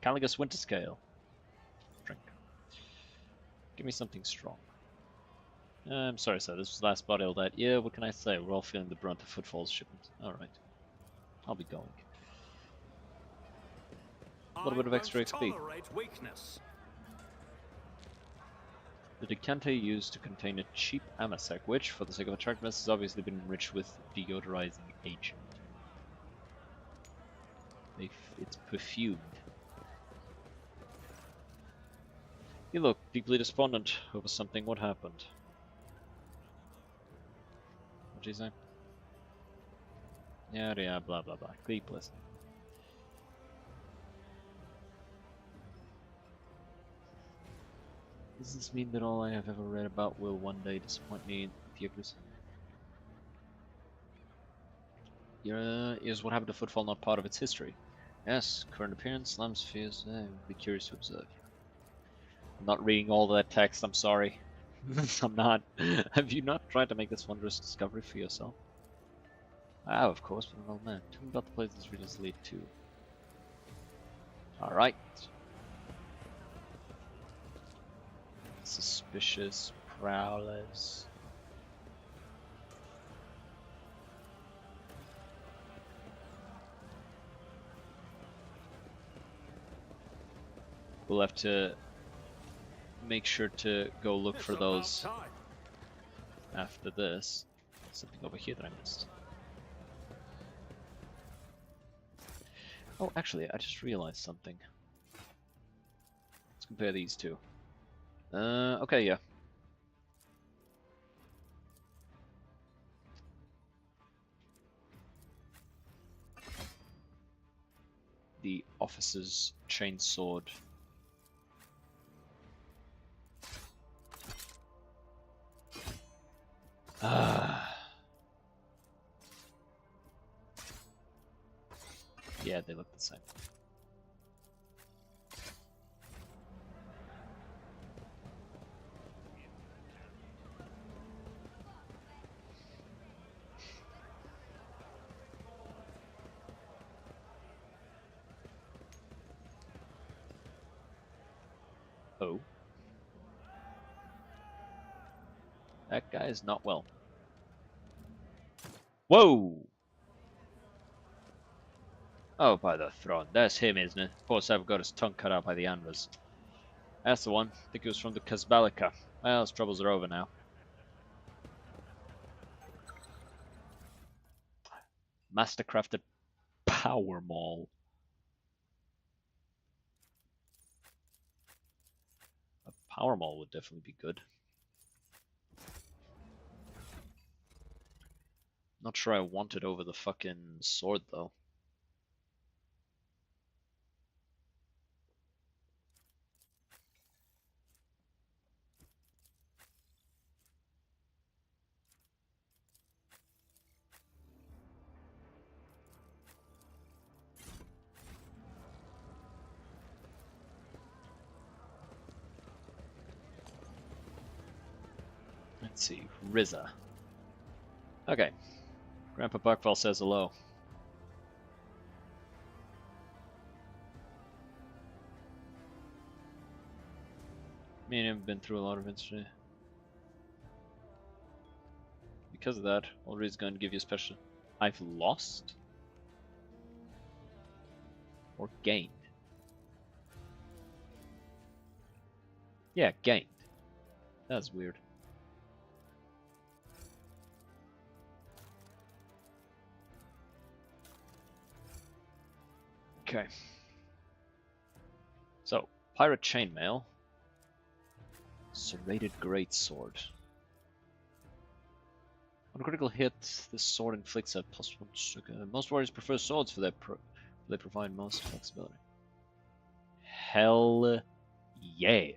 Caligus Winterscale. Drink. Give me something strong. I'm sorry, sir. This was the last body all that. Yeah, what can I say? We're all feeling the brunt of Footfall's shipment. Alright. I'll be going. A little bit of extra XP. The decanter used to contain a cheap amasec, which, for the sake of attractiveness, has obviously been enriched with deodorizing agent. It's perfumed. You look deeply despondent over something. What happened? What'd you say? Yeah, blah blah blah. Keep listening. Does this mean that all I have ever read about will one day disappoint me in Theocris? Is what happened to Footfall not part of its history? Yes, current appearance, Lam's fears. I would be curious to observe. I'm not reading all that text, I'm sorry. I'm not. Have you not tried to make this wondrous discovery for yourself? I have, of course, but an old man. Tell me about the places readers lead to. Alright. Suspicious prowlers. We'll have to make sure to go look for those after this. Something over here that I missed. Oh, actually, I just realized something. Let's compare these two. Okay, yeah. The officer's chainsword. Yeah, they look the same. Oh. That guy is not well. Whoa! Oh, by the throne. That's him, isn't it? Poor Sab got his tongue cut out by the Anvers. That's the one. I think he was from the Kazbalika. Well, his troubles are over now. Mastercrafted Power Maul. A Power Maul would definitely be good. Not sure I want it over the fucking sword though. Let's see, Rizza. Okay. Grandpa Buckfall says hello. Me and him have been through a lot of incidents. Because of that, Ulrich's going to give you a special. I've lost? Or gained? Yeah, gained. That's weird. Okay. So, Pirate Chainmail. Serrated Greatsword. On a critical hit, this sword inflicts a +1. Most warriors prefer swords for they provide most flexibility. Hell yeah.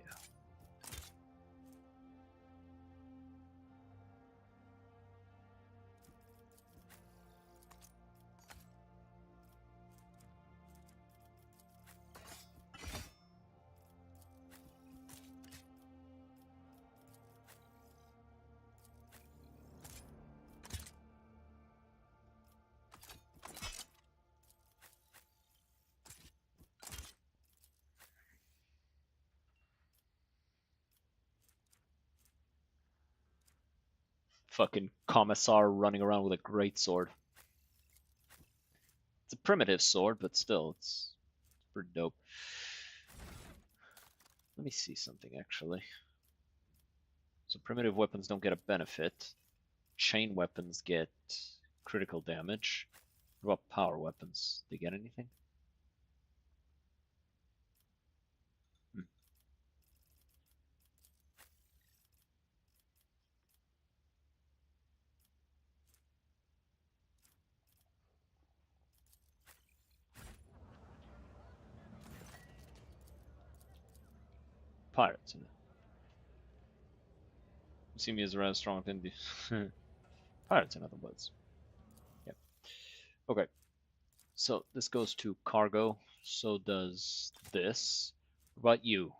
Fucking commissar running around with a greatsword. It's a primitive sword, but still, it's pretty dope. Let me see something actually. So primitive weapons don't get a benefit. Chain weapons get critical damage. What about power weapons? Do they get anything? Pirates. See me as rather strong than the pirates, in other words. Yep. Okay. So this goes to cargo. So does this. What about you?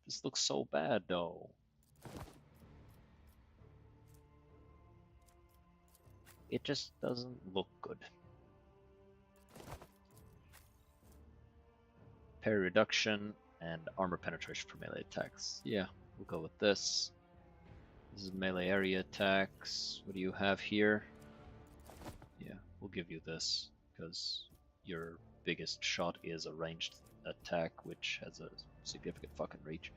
This looks so bad though. It just doesn't look good. Parry reduction and armor penetration for melee attacks. Yeah, we'll go with this. This is melee area attacks. What do you have here? Yeah, we'll give you this because your biggest shot is a ranged attack, which has a significant fucking reach.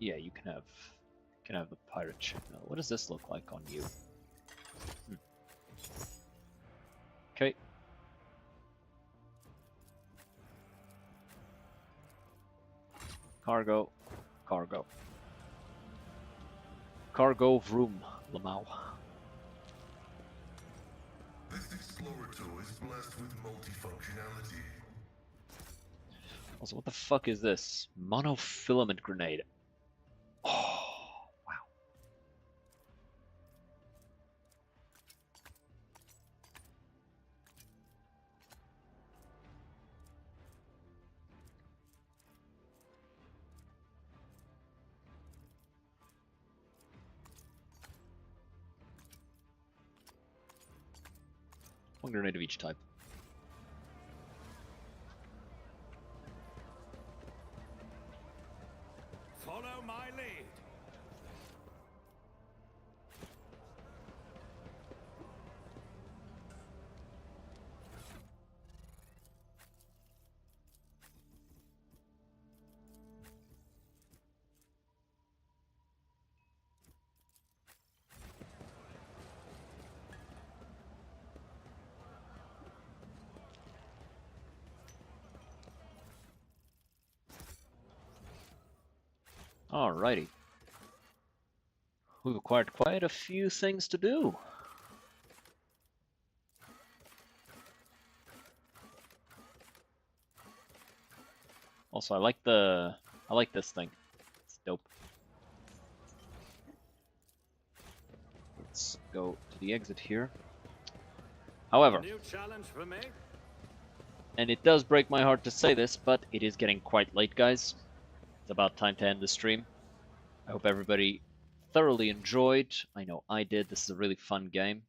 Yeah, you can have the pirate chainmail. What does this look like on you? Okay. Cargo. Cargo. Cargo vroom, Lamau. This explorator is blessed with multifunctionality. Also, what the fuck is this? Monofilament grenade. Oh, wow. One grenade of each type. Follow my lead. Alrighty. We've acquired quite a few things to do. Also, I like this thing. It's dope. Let's go to the exit here. However, New challenge for me? and it does break my heart to say this, but it is getting quite late, guys. It's about time to end the stream. I hope everybody thoroughly enjoyed. I know I did. This is a really fun game.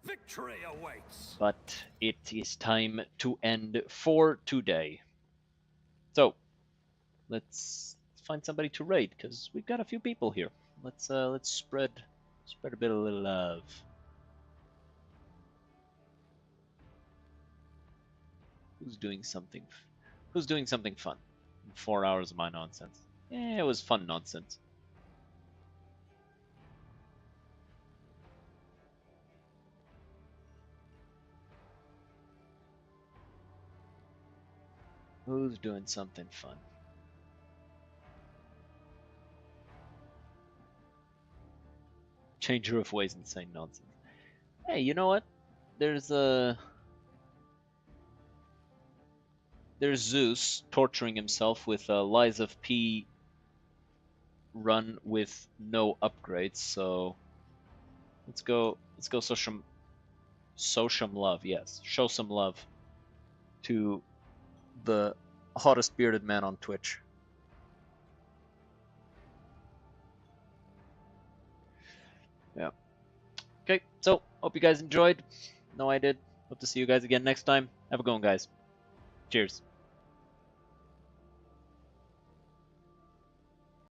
Victory awaits! But it is time to end for today. So, let's find somebody to raid, because we've got a few people here. Let's spread a bit of little love. Who's doing something fun? 4 hours of my nonsense. Yeah, it was fun nonsense. Who's doing something fun? Changer of ways and saying nonsense. Hey, you know what? There's Zeus torturing himself with a Lies of P run with no upgrades, so let's go show some love, yes. Show some love to the hottest bearded man on Twitch. Yeah. Okay, so hope you guys enjoyed. No, I did. Hope to see you guys again next time. Have a good one, guys. Cheers.